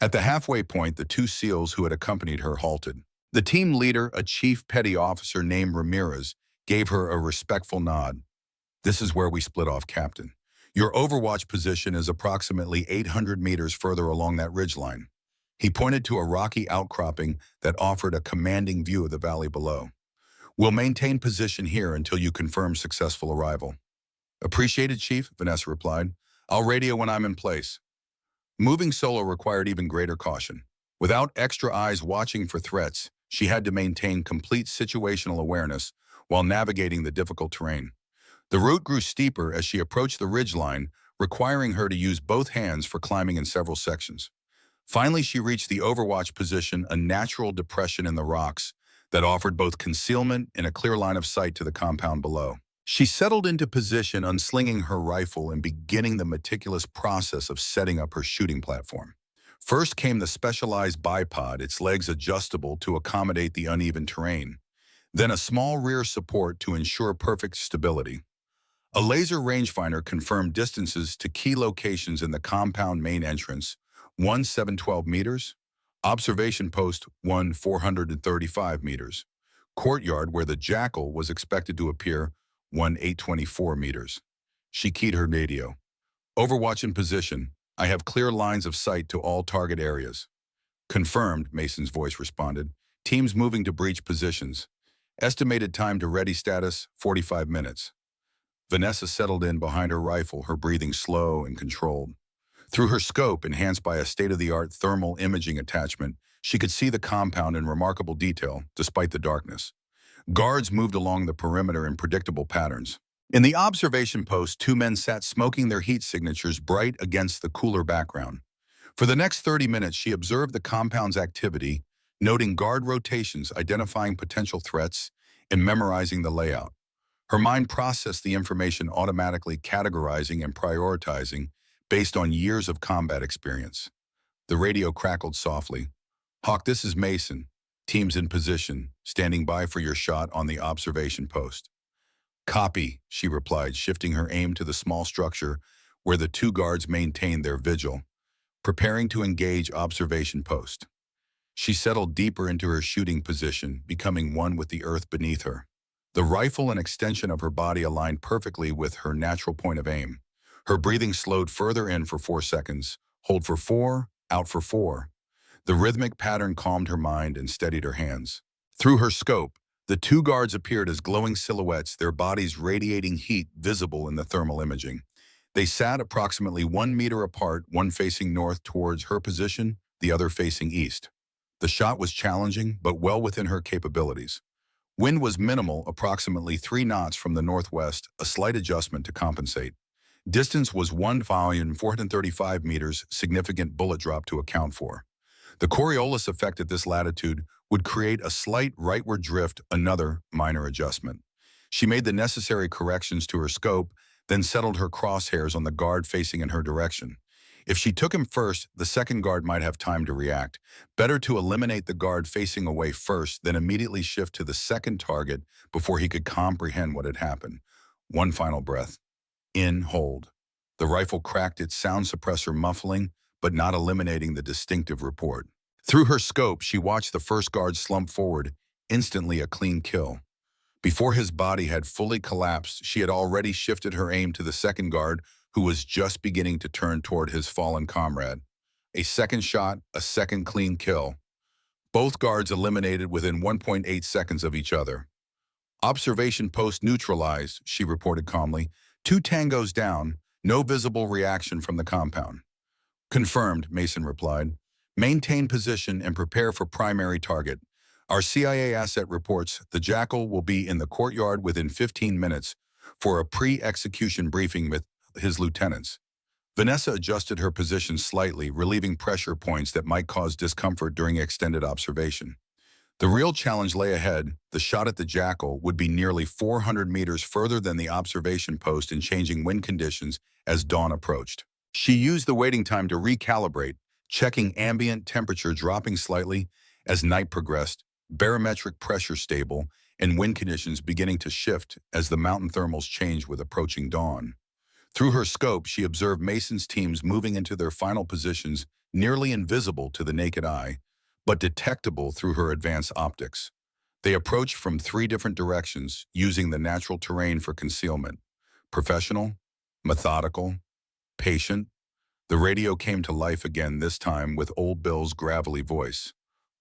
At the halfway point, the 2 SEALs who had accompanied her halted. The team leader, a chief petty officer named Ramirez, gave her a respectful nod. This is where we split off, Captain. Your overwatch position is approximately 800 meters further along that ridgeline. He pointed to a rocky outcropping that offered a commanding view of the valley below. We'll maintain position here until you confirm successful arrival. Appreciated, Chief, Vanessa replied. I'll radio when I'm in place. Moving solo required even greater caution. Without extra eyes watching for threats, she had to maintain complete situational awareness while navigating the difficult terrain. The route grew steeper as she approached the ridgeline, requiring her to use both hands for climbing in several sections. Finally, she reached the overwatch position, a natural depression in the rocks that offered both concealment and a clear line of sight to the compound below. She settled into position, unslinging her rifle and beginning the meticulous process of setting up her shooting platform. First came the specialized bipod, its legs adjustable to accommodate the uneven terrain. Then a small rear support to ensure perfect stability. A laser rangefinder confirmed distances to key locations in the compound main entrance, 712 meters, observation post 435 meters, courtyard where the jackal was expected to appear 824 meters. She keyed her radio. Overwatch in position. I have clear lines of sight to all target areas. Confirmed, Mason's voice responded. Teams moving to breach positions. Estimated time to ready status, 45 minutes. Vanessa settled in behind her rifle, her breathing slow and controlled. Through her scope, enhanced by a state-of-the-art thermal imaging attachment, she could see the compound in remarkable detail, despite the darkness. Guards moved along the perimeter in predictable patterns. In the observation post, 2 men sat smoking their heat signatures bright against the cooler background. For the next 30 minutes, she observed the compound's activity, noting guard rotations, identifying potential threats, and memorizing the layout. Her mind processed the information automatically categorizing and prioritizing based on years of combat experience. The radio crackled softly. "Hawk, this is Mason. Teams in position, standing by for your shot on the observation post." "Copy," she replied, shifting her aim to the small structure where the two guards maintained their vigil, preparing to engage observation post. She settled deeper into her shooting position, becoming one with the earth beneath her. The rifle and extension of her body aligned perfectly with her natural point of aim. Her breathing slowed further in for 4 seconds. Hold for 4, out for 4. The rhythmic pattern calmed her mind and steadied her hands. Through her scope, the two guards appeared as glowing silhouettes, their bodies radiating heat visible in the thermal imaging. They sat approximately 1 meter apart, one facing north towards her position, the other facing east. The shot was challenging, but well within her capabilities. Wind was minimal, approximately 3 knots from the northwest, a slight adjustment to compensate. Distance was 1,435 meters, significant bullet drop to account for. The Coriolis effect at this latitude would create a slight rightward drift, another minor adjustment. She made the necessary corrections to her scope, then settled her crosshairs on the guard facing in her direction. If she took him first, the second guard might have time to react. Better to eliminate the guard facing away first, then immediately shift to the second target before he could comprehend what had happened. One final breath. In, hold. The rifle cracked its sound suppressor, muffling, but not eliminating the distinctive report. Through her scope, she watched the first guard slump forward, instantly a clean kill. Before his body had fully collapsed, she had already shifted her aim to the second guard, who was just beginning to turn toward his fallen comrade. A second shot, a second clean kill. Both guards eliminated within 1.8 seconds of each other. "Observation post neutralized," she reported calmly. "2 tangos down, no visible reaction from the compound." "Confirmed," Mason replied. "Maintain position and prepare for primary target. Our CIA asset reports the Jackal will be in the courtyard within 15 minutes for a pre-execution briefing with his lieutenants." Vanessa adjusted her position slightly, relieving pressure points that might cause discomfort during extended observation. The real challenge lay ahead. The shot at the Jackal would be nearly 400 meters further than the observation post in changing wind conditions as dawn approached. She used the waiting time to recalibrate, checking ambient temperature dropping slightly as night progressed, barometric pressure stable, and wind conditions beginning to shift as the mountain thermals changed with approaching dawn. Through her scope, she observed Mason's teams moving into their final positions, nearly invisible to the naked eye, but detectable through her advanced optics. They approached from 3 different directions, using the natural terrain for concealment. Professional, methodical, patient. The radio came to life again, this time with Old Bill's gravelly voice.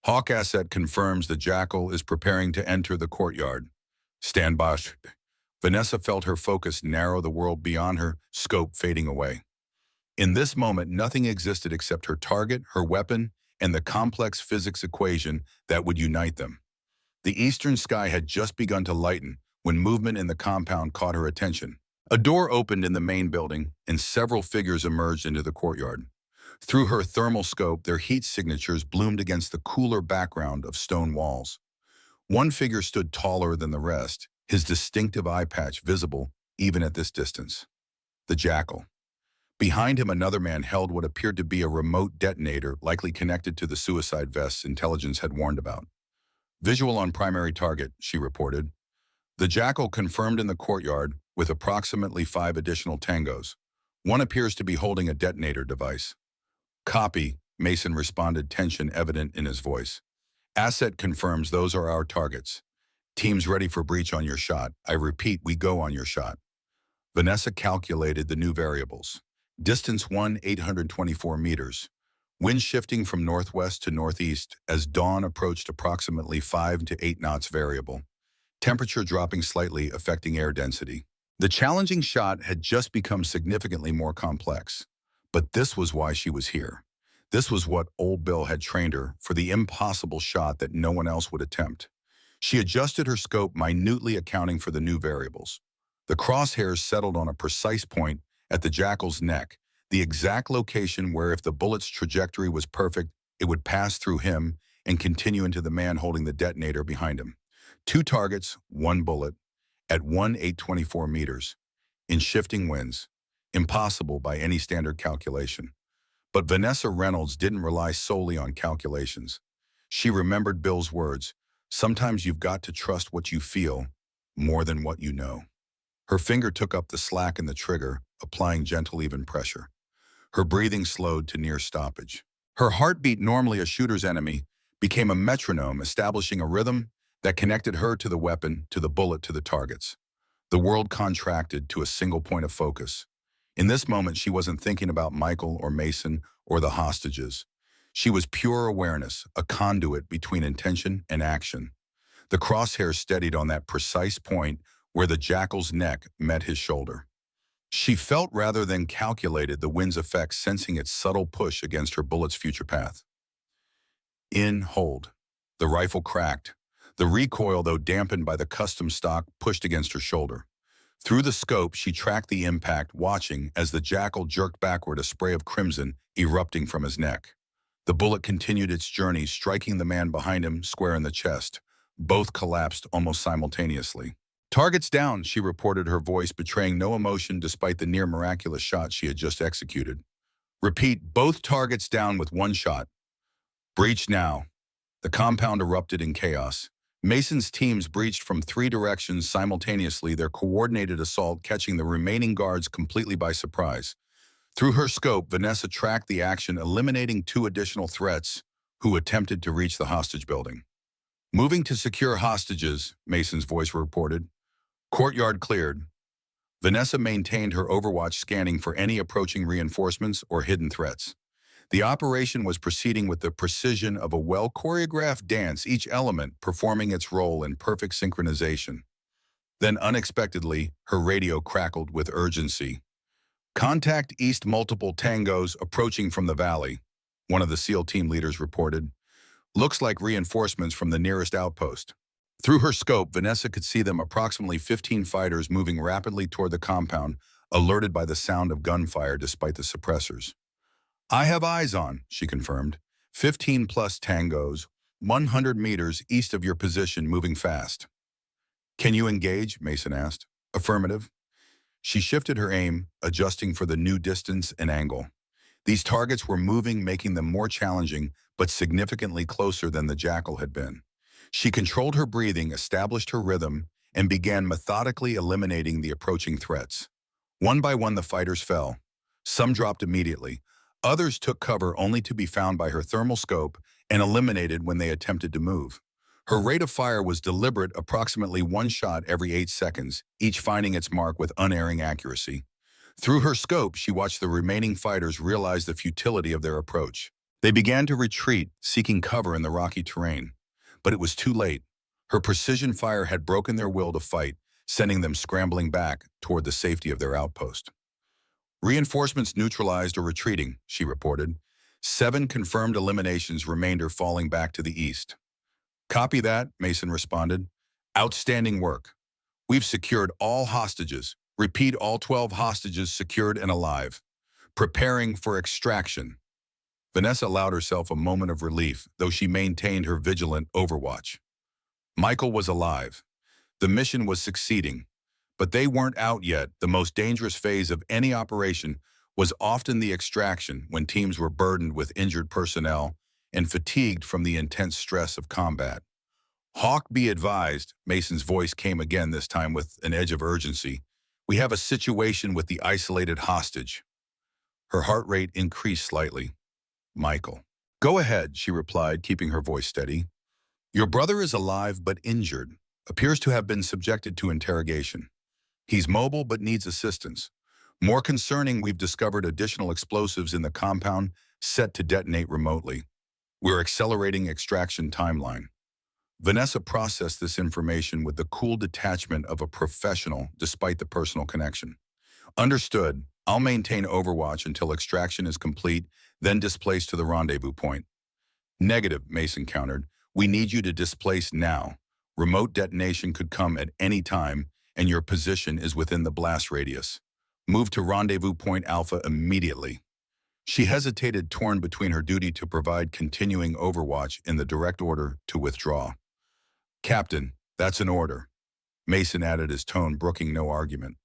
"Hawk asset confirms the Jackal is preparing to enter the courtyard. Stand by." Vanessa felt her focus narrow, the world beyond her scope fading away. In this moment, nothing existed except her target, her weapon, and the complex physics equation that would unite them. The eastern sky had just begun to lighten when movement in the compound caught her attention. A door opened in the main building, and several figures emerged into the courtyard. Through her thermal scope, their heat signatures bloomed against the cooler background of stone walls. One figure stood taller than the rest, his distinctive eye patch visible even at this distance. The Jackal. Behind him, another man held what appeared to be a remote detonator, likely connected to the suicide vests intelligence had warned about. "Visual on primary target," she reported. The Jackal confirmed in the courtyard with approximately 5 additional tangos. One appears to be holding a detonator device. "Copy," Mason responded, tension evident in his voice. "Asset confirms those are our targets. Teams ready for breach on your shot. I repeat, we go on your shot." Vanessa calculated the new variables. Distance 1,824 meters. Wind shifting from northwest to northeast as dawn approached, approximately 5 to 8 knots variable. Temperature dropping slightly, affecting air density. The challenging shot had just become significantly more complex. But this was why she was here. This was what Old Bill had trained her for, the impossible shot that no one else would attempt. She adjusted her scope, minutely accounting for the new variables. The crosshairs settled on a precise point at the Jackal's neck, the exact location where, if the bullet's trajectory was perfect, it would pass through him and continue into the man holding the detonator behind him. 2 targets, 1 bullet. at 1824 meters, in shifting winds, impossible by any standard calculation. But Vanessa Reynolds didn't rely solely on calculations. She remembered Bill's words, "Sometimes you've got to trust what you feel more than what you know." Her finger took up the slack in the trigger, applying gentle, even pressure. Her breathing slowed to near stoppage. Her heartbeat, normally a shooter's enemy, became a metronome, establishing a rhythm that connected her to the weapon, to the bullet, to the targets. The world contracted to a single point of focus. In this moment, she wasn't thinking about Michael or Mason or the hostages. She was pure awareness, a conduit between intention and action. The crosshairs steadied on that precise point where the jackal's neck met his shoulder. She felt rather than calculated the wind's effect, sensing its subtle push against her bullet's future path. In hold. The rifle cracked. The recoil, though dampened by the custom stock, pushed against her shoulder. Through the scope, she tracked the impact, watching as the jackal jerked backward, a spray of crimson erupting from his neck. The bullet continued its journey, striking the man behind him square in the chest. Both collapsed almost simultaneously. "Targets down," she reported, her voice betraying no emotion despite the near-miraculous shot she had just executed. "Repeat, both targets down with one shot. Breach now." The compound erupted in chaos. Mason's teams breached from three directions simultaneously, their coordinated assault catching the remaining guards completely by surprise. Through her scope, Vanessa tracked the action, eliminating two additional threats who attempted to reach the hostage building. "Moving to secure hostages," Mason's voice reported. "Courtyard cleared." Vanessa maintained her overwatch, scanning for any approaching reinforcements or hidden threats. The operation was proceeding with the precision of a well-choreographed dance, each element performing its role in perfect synchronization. Then, unexpectedly, her radio crackled with urgency. "Contact east, multiple tangos approaching from the valley," one of the SEAL team leaders reported. "Looks like reinforcements from the nearest outpost." Through her scope, Vanessa could see them, approximately 15 fighters moving rapidly toward the compound, alerted by the sound of gunfire despite the suppressors. "I have eyes on," she confirmed. 15 plus tangos, 100 meters east of your position, moving fast." "Can you engage?" Mason asked. "Affirmative." She shifted her aim, adjusting for the new distance and angle. These targets were moving, making them more challenging, but significantly closer than the jackal had been. She controlled her breathing, established her rhythm, and began methodically eliminating the approaching threats. One by one, the fighters fell. Some dropped immediately. Others took cover only to be found by her thermal scope and eliminated when they attempted to move. Her rate of fire was deliberate, approximately one shot every 8 seconds, each finding its mark with unerring accuracy. Through her scope, she watched the remaining fighters realize the futility of their approach. They began to retreat, seeking cover in the rocky terrain. But it was too late. Her precision fire had broken their will to fight, sending them scrambling back toward the safety of their outpost. "Reinforcements neutralized or retreating," she reported. 7 confirmed eliminations, remainder falling back to the east. "Copy that," Mason responded. "Outstanding work. We've secured all hostages. Repeat, all 12 hostages secured and alive. Preparing for extraction." Vanessa allowed herself a moment of relief, though she maintained her vigilant overwatch. Michael was alive. The mission was succeeding. But they weren't out yet. The most dangerous phase of any operation was often the extraction, when teams were burdened with injured personnel and fatigued from the intense stress of combat. "Hawk, be advised," Mason's voice came again, this time with an edge of urgency. "We have a situation with the isolated hostage." Her heart rate increased slightly. "Michael." "Go ahead," she replied, keeping her voice steady. "Your brother is alive but injured. Appears to have been subjected to interrogation. He's mobile but needs assistance. More concerning, we've discovered additional explosives in the compound set to detonate remotely. We're accelerating extraction timeline." Vanessa processed this information with the cool detachment of a professional, despite the personal connection. "Understood. I'll maintain overwatch until extraction is complete, then displace to the rendezvous point." "Negative," Mason countered. "We need you to displace now. Remote detonation could come at any time, and your position is within the blast radius. Move to rendezvous point Alpha immediately." She hesitated, torn between her duty to provide continuing overwatch and the direct order to withdraw. "Captain, that's an order." Mason added, his tone brooking no argument.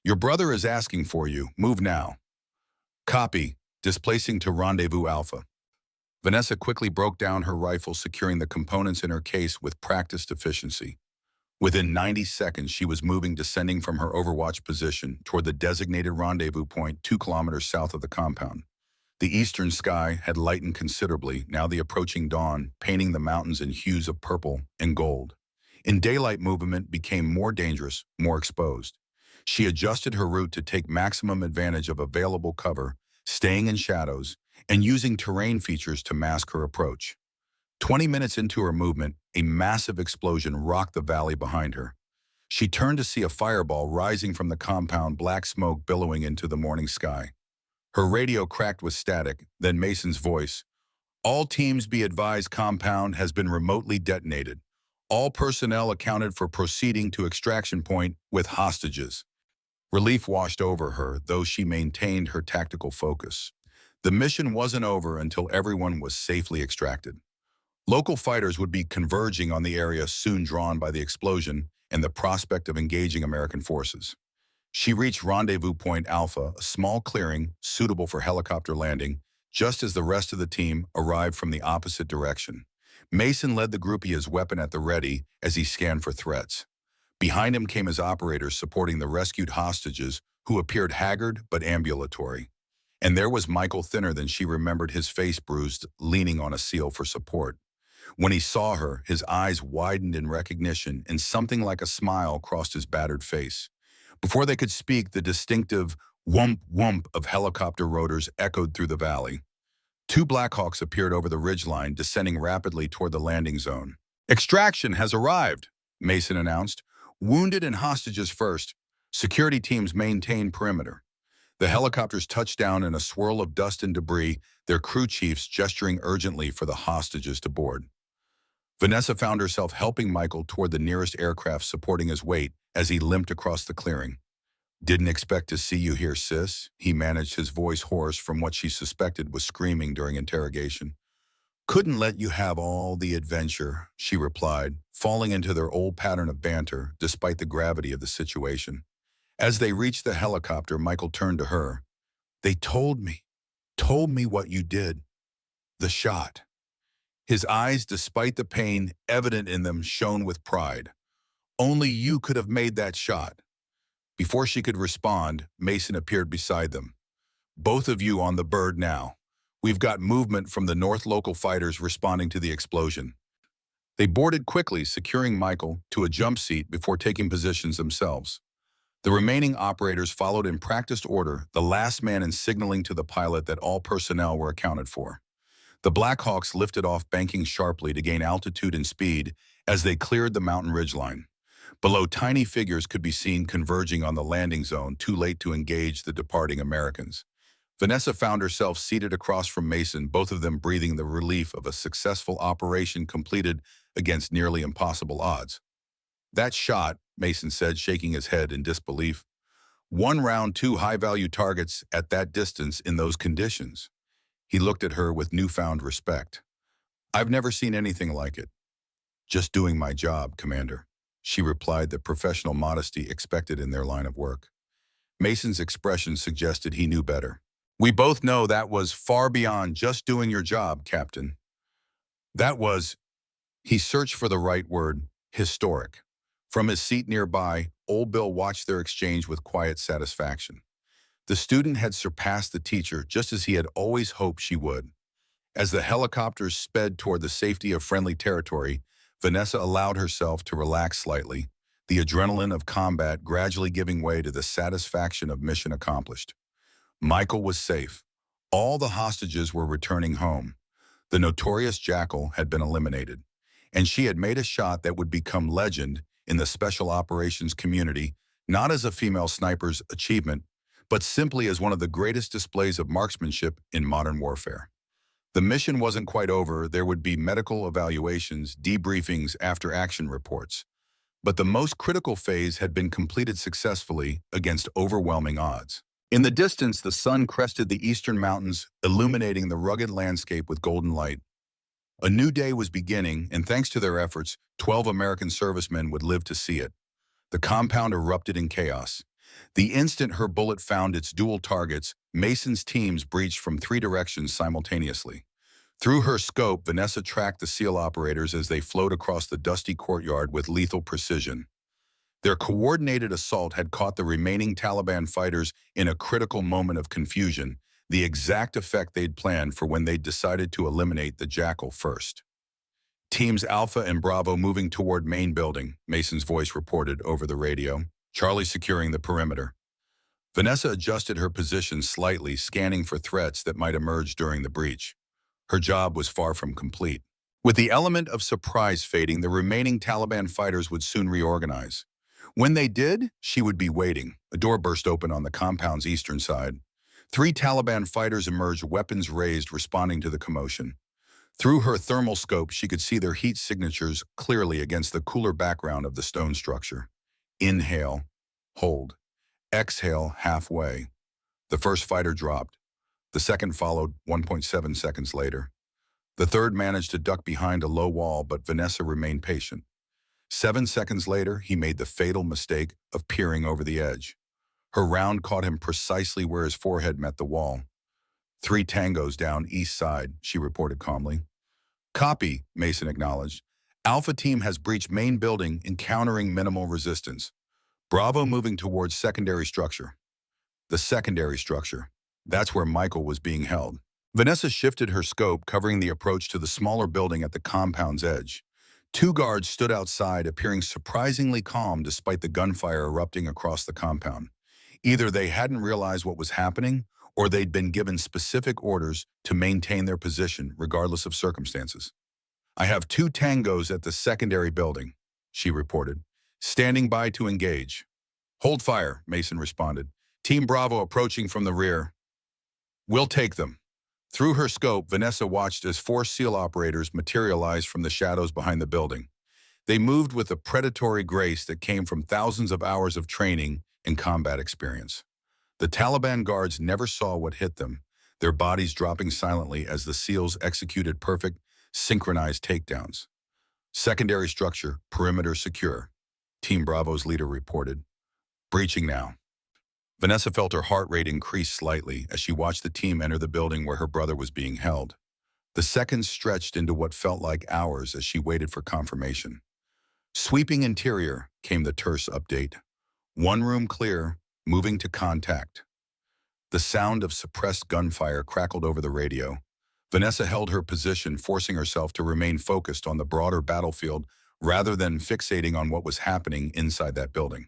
Your brother is asking for you. Move now. Copy. Displacing to Rendezvous Alpha. Vanessa quickly broke down her rifle, securing the components in her case with practiced efficiency. Within 90 seconds, she was moving, descending from her overwatch position toward the designated rendezvous point 2 kilometers south of the compound. The eastern sky had lightened considerably, now the approaching dawn, painting the mountains in hues of purple and gold. In daylight, movement became more dangerous, more exposed. She adjusted her route to take maximum advantage of available cover, staying in shadows, and using terrain features to mask her approach. 20 minutes into her movement, a massive explosion rocked the valley behind her. She turned to see a fireball rising from the compound, black smoke billowing into the morning sky. Her radio cracked with static, then Mason's voice. All teams be advised, compound has been remotely detonated. All personnel accounted for proceeding to extraction point with hostages. Relief washed over her, though she maintained her tactical focus. The mission wasn't over until everyone was safely extracted. Local fighters would be converging on the area, soon drawn by the explosion and the prospect of engaging American forces. She reached Rendezvous Point Alpha, a small clearing suitable for helicopter landing, just as the rest of the team arrived from the opposite direction. Mason led the group, his weapon at the ready as he scanned for threats. Behind him came his operators supporting the rescued hostages, who appeared haggard but ambulatory. And there was Michael, thinner than she remembered, his face bruised, leaning on a seal for support. When he saw her, his eyes widened in recognition, and something like a smile crossed his battered face. Before they could speak, the distinctive whump whump of helicopter rotors echoed through the valley. 2 Blackhawks appeared over the ridgeline, descending rapidly toward the landing zone. Extraction has arrived, Mason announced. Wounded and hostages first. Security teams maintain perimeter. The helicopters touched down in a swirl of dust and debris, their crew chiefs gesturing urgently for the hostages to board. Vanessa found herself helping Michael toward the nearest aircraft, supporting his weight as he limped across the clearing. Didn't expect to see you here, sis, he managed, his voice hoarse from what she suspected was screaming during interrogation. Couldn't let you have all the adventure, she replied, falling into their old pattern of banter despite the gravity of the situation. As they reached the helicopter, Michael turned to her. They told me what you did. The shot. His eyes, despite the pain evident in them, shone with pride. Only you could have made that shot. Before she could respond, Mason appeared beside them. Both of you on the bird now. We've got movement from the north, local fighters responding to the explosion. They boarded quickly, securing Michael to a jump seat before taking positions themselves. The remaining operators followed in practiced order, the last man in signaling to the pilot that all personnel were accounted for. The Blackhawks lifted off, banking sharply to gain altitude and speed as they cleared the mountain ridgeline. Below, tiny figures could be seen converging on the landing zone, too late to engage the departing Americans. Vanessa found herself seated across from Mason, both of them breathing the relief of a successful operation completed against nearly impossible odds. That shot, Mason said, shaking his head in disbelief. 1 round, 2 high-value targets at that distance in those conditions. He looked at her with newfound respect. I've never seen anything like it. Just doing my job, Commander, she replied, the professional modesty expected in their line of work. Mason's expression suggested he knew better. We both know that was far beyond just doing your job, Captain. That was, he searched for the right word, historic. From his seat nearby, old Bill watched their exchange with quiet satisfaction. The student had surpassed the teacher, just as he had always hoped she would. As the helicopters sped toward the safety of friendly territory, Vanessa allowed herself to relax slightly, the adrenaline of combat gradually giving way to the satisfaction of mission accomplished. Michael was safe. All the hostages were returning home. The notorious Jackal had been eliminated, and she had made a shot that would become legend in the special operations community, not as a female sniper's achievement, but simply as one of the greatest displays of marksmanship in modern warfare. The mission wasn't quite over. There would be medical evaluations, debriefings, after-action reports. But the most critical phase had been completed successfully against overwhelming odds. In the distance, the sun crested the eastern mountains, illuminating the rugged landscape with golden light. A new day was beginning, and thanks to their efforts, 12 American servicemen would live to see it. The compound erupted in chaos. The instant her bullet found its dual targets, Mason's teams breached from 3 directions simultaneously. Through her scope, Vanessa tracked the SEAL operators as they flowed across the dusty courtyard with lethal precision. Their coordinated assault had caught the remaining Taliban fighters in a critical moment of confusion, the exact effect they'd planned for when they'd decided to eliminate the Jackal first. Teams Alpha and Bravo moving toward main building, Mason's voice reported over the radio. Charlie securing the perimeter. Vanessa adjusted her position slightly, scanning for threats that might emerge during the breach. Her job was far from complete. With the element of surprise fading, the remaining Taliban fighters would soon reorganize. When they did, she would be waiting. A door burst open on the compound's eastern side. 3 Taliban fighters emerged, weapons raised, responding to the commotion. Through her thermal scope, she could see their heat signatures clearly against the cooler background of the stone structure. Inhale, hold. Exhale halfway. The first fighter dropped. The second followed 1.7 seconds later. The third managed to duck behind a low wall, but Vanessa remained patient. 7 seconds later, he made the fatal mistake of peering over the edge. Her round caught him precisely where his forehead met the wall. 3 tangos down east side, she reported calmly. Copy, Mason acknowledged. Alpha team has breached main building, encountering minimal resistance. Bravo moving towards secondary structure. The secondary structure. That's where Michael was being held. Vanessa shifted her scope, covering the approach to the smaller building at the compound's edge. 2 guards stood outside, appearing surprisingly calm despite the gunfire erupting across the compound. Either they hadn't realized what was happening, or they'd been given specific orders to maintain their position regardless of circumstances. I have 2 tangos at the secondary building, she reported, standing by to engage. Hold fire, Mason responded. Team Bravo approaching from the rear. We'll take them. Through her scope, Vanessa watched as 4 SEAL operators materialized from the shadows behind the building. They moved with a predatory grace that came from thousands of hours of training and combat experience. The Taliban guards never saw what hit them, their bodies dropping silently as the SEALs executed perfect, synchronized takedowns. Secondary structure, perimeter secure, Team Bravo's leader reported. Breaching now. Vanessa felt her heart rate increase slightly as she watched the team enter the building where her brother was being held. The seconds stretched into what felt like hours as she waited for confirmation. Sweeping interior, came the terse update. 1 room clear, moving to contact. The sound of suppressed gunfire crackled over the radio. Vanessa held her position, forcing herself to remain focused on the broader battlefield rather than fixating on what was happening inside that building.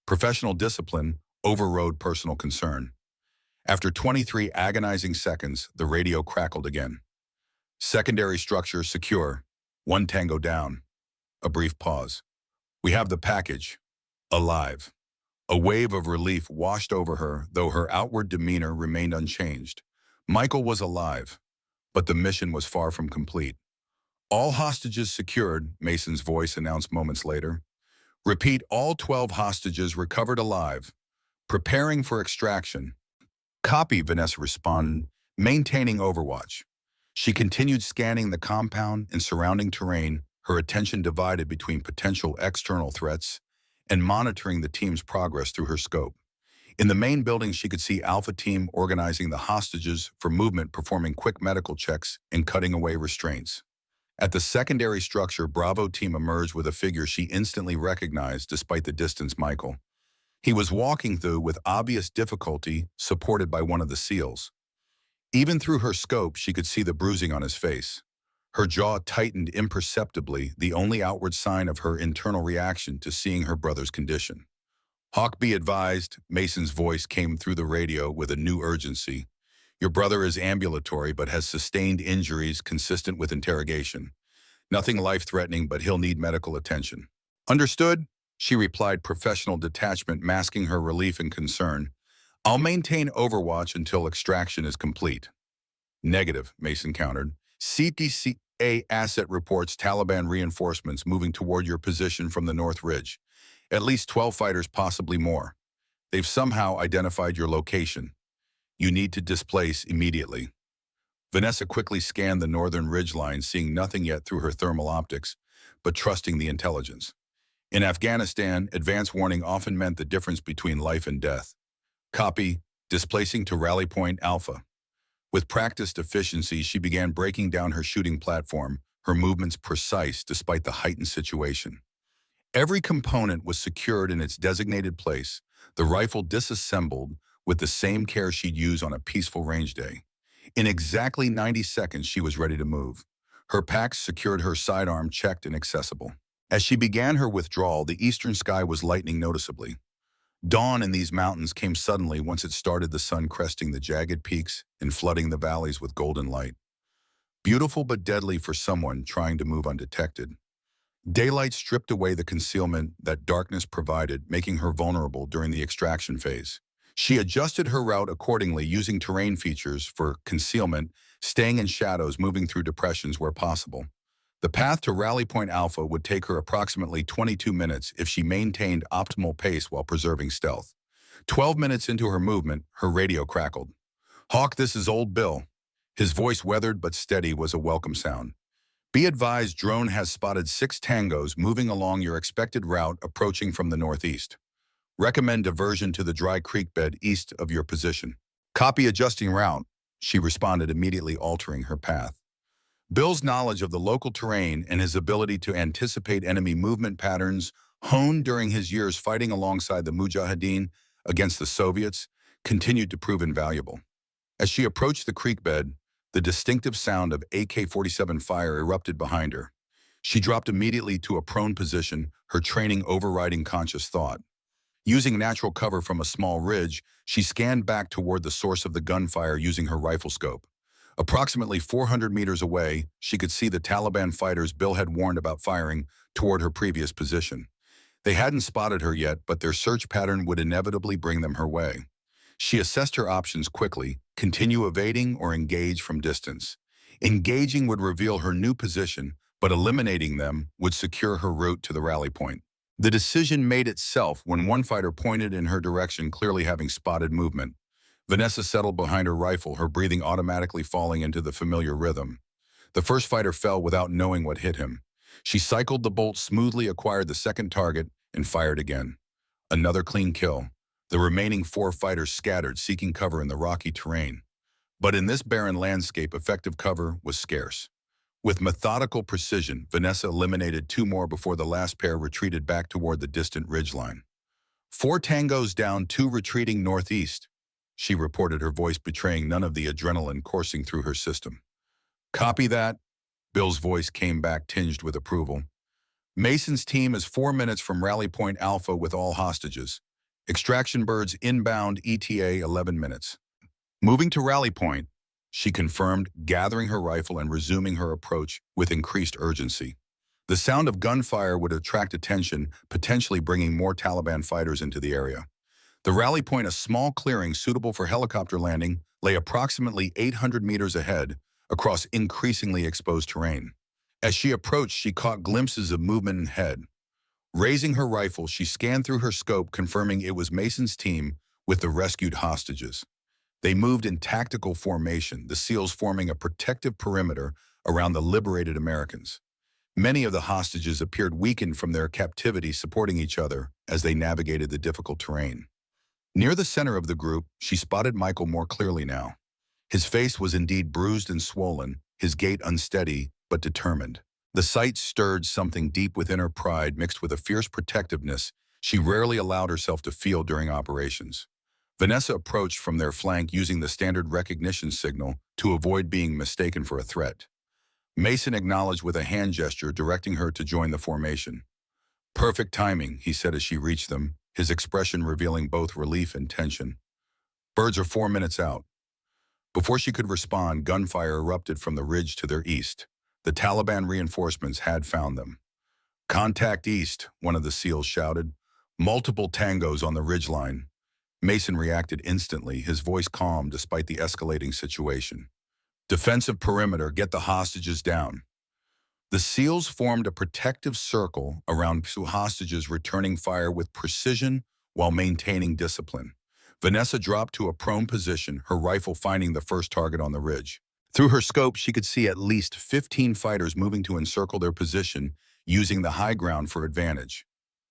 Professional discipline overrode personal concern. After 23 agonizing seconds, the radio crackled again. Secondary structure secure. 1 tango down. A brief pause. We have the package. Alive. A wave of relief washed over her, though her outward demeanor remained unchanged. Michael was alive, but the mission was far from complete. All hostages secured, Mason's voice announced moments later. Repeat, all 12 hostages recovered alive. Preparing for extraction. Copy, Vanessa responded, maintaining overwatch. She continued scanning the compound and surrounding terrain, her attention divided between potential external threats and monitoring the team's progress through her scope. In the main building, she could see Alpha Team organizing the hostages for movement, performing quick medical checks, and cutting away restraints. At the secondary structure, Bravo Team emerged with a figure she instantly recognized despite the distance, Michael. He was walking through with obvious difficulty, supported by one of the SEALs. Even through her scope, she could see the bruising on his face. Her jaw tightened imperceptibly, the only outward sign of her internal reaction to seeing her brother's condition. Hawk, be advised, Mason's voice came through the radio with a new urgency. Your brother is ambulatory but has sustained injuries consistent with interrogation. Nothing life-threatening, but he'll need medical attention. Understood? She replied, professional detachment masking her relief and concern. I'll maintain overwatch until extraction is complete. Negative, Mason countered. CTCA asset reports Taliban reinforcements moving toward your position from the North Ridge. At least 12 fighters, possibly more. They've somehow identified your location. You need to displace immediately. Vanessa quickly scanned the northern ridgeline, seeing nothing yet through her thermal optics, but trusting the intelligence. In Afghanistan, advance warning often meant the difference between life and death. Copy, displacing to rally point Alpha. With practiced efficiency, she began breaking down her shooting platform, her movements precise despite the heightened situation. Every component was secured in its designated place, the rifle disassembled with the same care she'd use on a peaceful range day. In exactly 90 seconds, she was ready to move. Her packs secured, her sidearm checked and accessible. As she began her withdrawal, the eastern sky was lightening noticeably. Dawn in these mountains came suddenly once it started, the sun cresting the jagged peaks and flooding the valleys with golden light. Beautiful but deadly for someone trying to move undetected. Daylight stripped away the concealment that darkness provided, making her vulnerable during the extraction phase. She adjusted her route accordingly, using terrain features for concealment, staying in shadows, moving through depressions where possible. The path to Rally Point Alpha would take her approximately 22 minutes if she maintained optimal pace while preserving stealth. 12 minutes into her movement, her radio crackled. "Hawk, this is Old Bill." His voice, weathered but steady, was a welcome sound. "Be advised, drone has spotted 6 tangos moving along your expected route, approaching from the northeast. Recommend diversion to the dry creek bed east of your position." "Copy, adjusting route," she responded, immediately altering her path. Bill's knowledge of the local terrain and his ability to anticipate enemy movement patterns, honed during his years fighting alongside the Mujahideen against the Soviets, continued to prove invaluable. As she approached the creek bed, the distinctive sound of AK-47 fire erupted behind her. She dropped immediately to a prone position, her training overriding conscious thought. Using natural cover from a small ridge, she scanned back toward the source of the gunfire using her rifle scope. Approximately 400 meters away, she could see the Taliban fighters Bill had warned about firing toward her previous position. They hadn't spotted her yet, but their search pattern would inevitably bring them her way. She assessed her options quickly: continue evading or engage from distance. Engaging would reveal her new position, but eliminating them would secure her route to the rally point. The decision made itself when one fighter pointed in her direction, clearly having spotted movement. Vanessa settled behind her rifle, her breathing automatically falling into the familiar rhythm. The first fighter fell without knowing what hit him. She cycled the bolt smoothly, acquired the second target, and fired again. Another clean kill. The remaining 4 fighters scattered, seeking cover in the rocky terrain. But in this barren landscape, effective cover was scarce. With methodical precision, Vanessa eliminated 2 more before the last pair retreated back toward the distant ridgeline. 4 tangos down, 2 retreating northeast, she reported, her voice betraying none of the adrenaline coursing through her system. "Copy that." Bill's voice came back, tinged with approval. "Mason's team is 4 minutes from Rally Point Alpha with all hostages. Extraction birds inbound, ETA 11 minutes. Moving to Rally Point," she confirmed, gathering her rifle and resuming her approach with increased urgency. The sound of gunfire would attract attention, potentially bringing more Taliban fighters into the area. The rally point, a small clearing suitable for helicopter landing, lay approximately 800 meters ahead, across increasingly exposed terrain. As she approached, she caught glimpses of movement ahead. Raising her rifle, she scanned through her scope, confirming it was Mason's team with the rescued hostages. They moved in tactical formation, the SEALs forming a protective perimeter around the liberated Americans. Many of the hostages appeared weakened from their captivity, supporting each other as they navigated the difficult terrain. Near the center of the group, she spotted Michael more clearly now. His face was indeed bruised and swollen, his gait unsteady but determined. The sight stirred something deep within her, pride mixed with a fierce protectiveness she rarely allowed herself to feel during operations. Vanessa approached from their flank, using the standard recognition signal to avoid being mistaken for a threat. Mason acknowledged with a hand gesture, directing her to join the formation. "Perfect timing," he said as she reached them, his expression revealing both relief and tension. "Birds are 4 minutes out." Before she could respond, gunfire erupted from the ridge to their east. The Taliban reinforcements had found them. "Contact east," one of the SEALs shouted. "Multiple tangos on the ridgeline." Mason reacted instantly, his voice calm despite the escalating situation. "Defensive perimeter, get the hostages down." The SEALs formed a protective circle around 2 hostages, returning fire with precision while maintaining discipline. Vanessa dropped to a prone position, her rifle finding the first target on the ridge. Through her scope, she could see at least 15 fighters moving to encircle their position, using the high ground for advantage.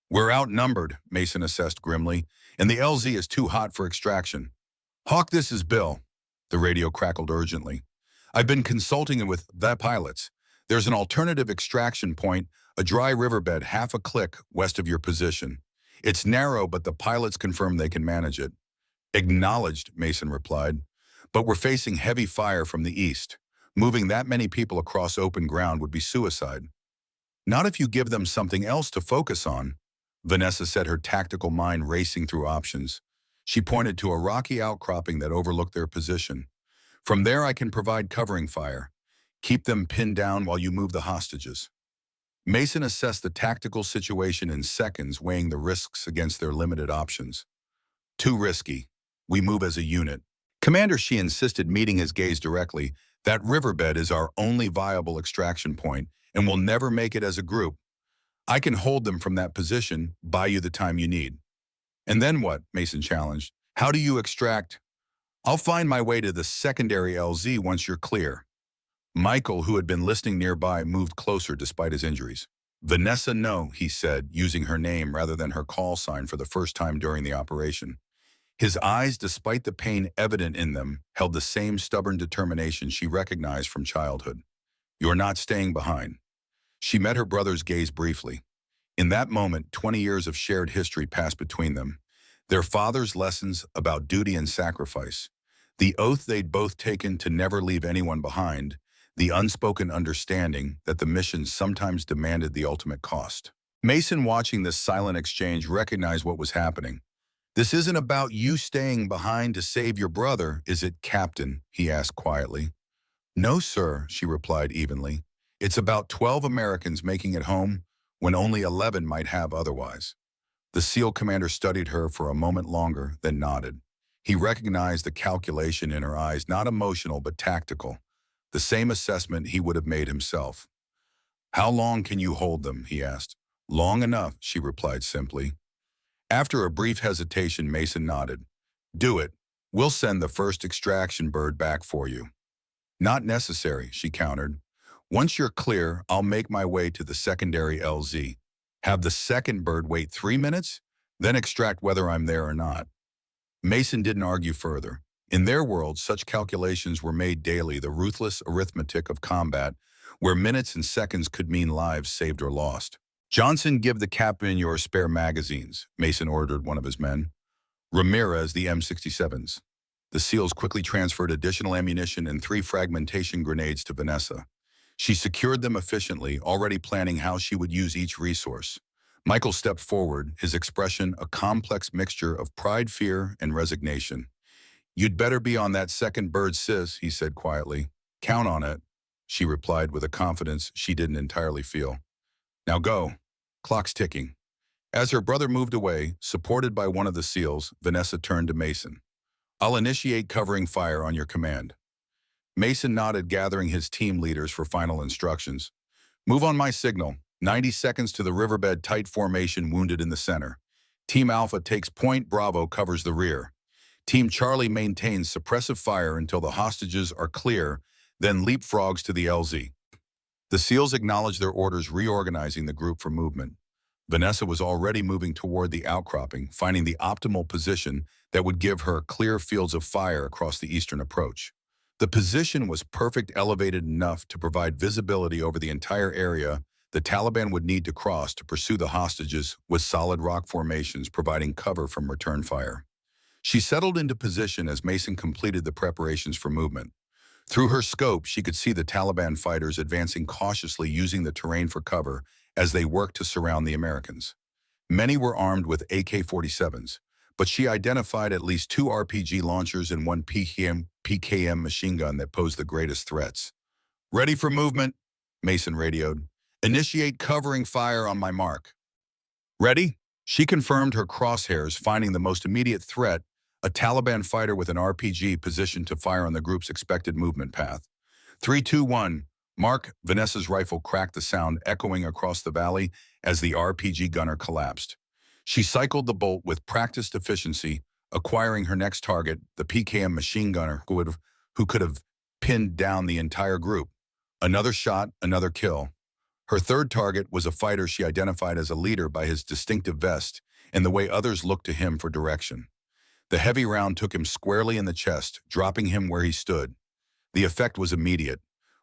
We're outnumbered, Mason assessed grimly, and the LZ is too hot for extraction. Hawk, this is Bill. The radio crackled urgently. I've been consulting with the pilots. There's an alternative extraction point, a dry riverbed half a click west of your position. It's narrow, but the pilots confirm they can manage it. Acknowledged, Mason replied. But we're facing heavy fire from the east. Moving that many people across open ground would be suicide. Not if you give them something else to focus on. Vanessa said, her tactical mind racing through options. She pointed to a rocky outcropping that overlooked their position. From there, I can provide covering fire. Keep them pinned down while you move the hostages. Mason assessed the tactical situation in seconds, weighing the risks against their limited options. Too risky. We move as a unit. Commander, she insisted, meeting his gaze directly, that riverbed is our only viable extraction point, and we'll never make it as a group. I can hold them from that position, buy you the time you need. And then what? Mason challenged. How do you extract? I'll find my way to the secondary LZ once you're clear. Michael, who had been listening nearby, moved closer despite his injuries. Vanessa, no, he said, using her name rather than her call sign for the first time during the operation. His eyes, despite the pain evident in them, held the same stubborn determination she recognized from childhood. You're not staying behind. She met her brother's gaze briefly. In that moment, 20 years of shared history passed between them. Their father's lessons about duty and sacrifice, the oath they'd both taken to never leave anyone behind, the unspoken understanding that the mission sometimes demanded the ultimate cost. Mason, watching this silent exchange, recognized what was happening. This isn't about you staying behind to save your brother, is it, Captain? He asked quietly. No, sir, she replied evenly. It's about 12 Americans making it home when only 11 might have otherwise. The SEAL commander studied her for a moment longer, then nodded. He recognized the calculation in her eyes, not emotional but tactical. The same assessment he would have made himself. How long can you hold them? He asked. Long enough, she replied simply. After a brief hesitation, Mason nodded. Do it. We'll send the first extraction bird back for you. Not necessary, she countered. Once you're clear, I'll make my way to the secondary LZ. Have the second bird wait 3 minutes, then extract whether I'm there or not. Mason didn't argue further. In their world, such calculations were made daily, the ruthless arithmetic of combat, where minutes and seconds could mean lives saved or lost. Johnson, give the captain your spare magazines, Mason ordered one of his men. Ramirez, the M67s. The SEALs quickly transferred additional ammunition and 3 fragmentation grenades to Vanessa. She secured them efficiently, already planning how she would use each resource. Michael stepped forward, his expression a complex mixture of pride, fear, and resignation. You'd better be on that second bird, sis, he said quietly. Count on it, she replied with a confidence she didn't entirely feel. Now go. Clock's ticking. As her brother moved away, supported by one of the SEALs, Vanessa turned to Mason. I'll initiate covering fire on your command. Mason nodded, gathering his team leaders for final instructions. Move on my signal. 90 seconds to the riverbed, tight formation, wounded in the center. Team Alpha takes point, Bravo covers the rear. Team Charlie maintains suppressive fire until the hostages are clear, then leapfrogs to the LZ. The SEALs acknowledged their orders, reorganizing the group for movement. Vanessa was already moving toward the outcropping, finding the optimal position that would give her clear fields of fire across the eastern approach. The position was perfect, elevated enough to provide visibility over the entire area the Taliban would need to cross to pursue the hostages, with solid rock formations providing cover from return fire. She settled into position as Mason completed the preparations for movement. Through her scope, she could see the Taliban fighters advancing cautiously, using the terrain for cover as they worked to surround the Americans. Many were armed with AK-47s, but she identified at least 2 RPG launchers and 1 PKM machine gun that posed the greatest threats. Ready for movement, Mason radioed. Initiate covering fire on my mark. Ready? She confirmed, her crosshairs finding the most immediate threat, a Taliban fighter with an RPG positioned to fire on the group's expected movement path. 3, 2, 1. Mark. Vanessa's rifle cracked, the sound echoing across the valley as the RPG gunner collapsed. She cycled the bolt with practiced efficiency, acquiring her next target, the PKM machine gunner who could have pinned down the entire group. Another shot, another kill. Her third target was a fighter she identified as a leader by his distinctive vest and the way others looked to him for direction. The heavy round took him squarely in the chest, dropping him where he stood. The effect was immediate.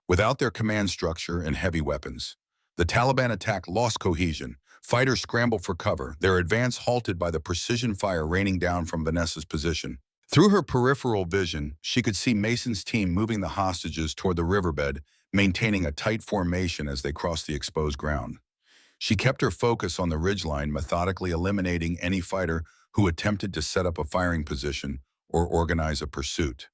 Without their command structure and heavy weapons, the Taliban attack lost cohesion. Fighters scrambled for cover, their advance halted by the precision fire raining down from Vanessa's position. Through her peripheral vision, she could see Mason's team moving the hostages toward the riverbed, maintaining a tight formation as they crossed the exposed ground. She kept her focus on the ridgeline, methodically eliminating any fighter who attempted to set up a firing position or organize a pursuit.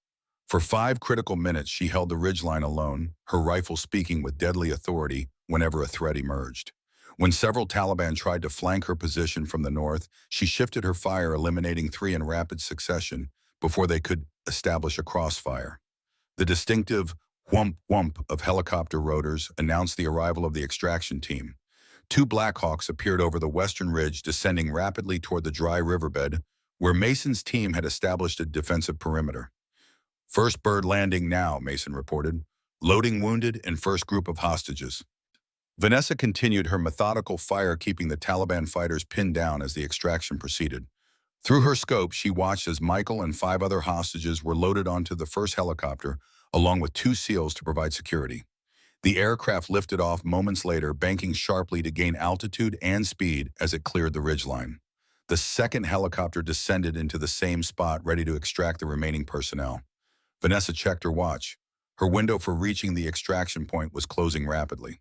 For 5 critical minutes, she held the ridgeline alone, her rifle speaking with deadly authority whenever a threat emerged. When several Taliban tried to flank her position from the north, she shifted her fire, eliminating 3 in rapid succession before they could establish a crossfire. The distinctive whump-whump of helicopter rotors announced the arrival of the extraction team. 2 Blackhawks appeared over the western ridge, descending rapidly toward the dry riverbed, where Mason's team had established a defensive perimeter. "First bird landing now," Mason reported, "loading wounded and first group of hostages." Vanessa continued her methodical fire, keeping the Taliban fighters pinned down as the extraction proceeded. Through her scope, she watched as Michael and 5 other hostages were loaded onto the first helicopter, along with 2 SEALs to provide security. The aircraft lifted off moments later, banking sharply to gain altitude and speed as it cleared the ridgeline. The second helicopter descended into the same spot, ready to extract the remaining personnel. Vanessa checked her watch. Her window for reaching the extraction point was closing rapidly.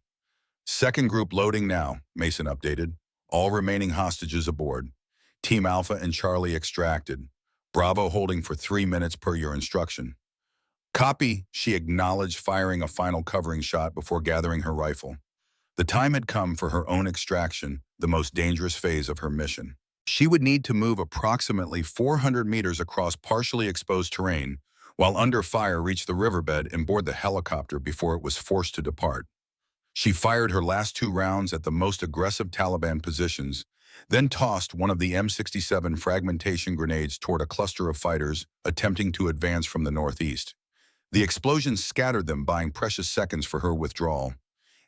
"Second group loading now," Mason updated. "All remaining hostages aboard. Team Alpha and Charlie extracted. Bravo holding for 3 minutes per your instruction." "Copy," she acknowledged, firing a final covering shot before gathering her rifle. The time had come for her own extraction, the most dangerous phase of her mission. She would need to move approximately 400 meters across partially exposed terrain, while under fire reach the riverbed and board the helicopter before it was forced to depart. She fired her last 2 rounds at the most aggressive Taliban positions, then tossed one of the M67 fragmentation grenades toward a cluster of fighters attempting to advance from the northeast. The explosions scattered them, buying precious seconds for her withdrawal.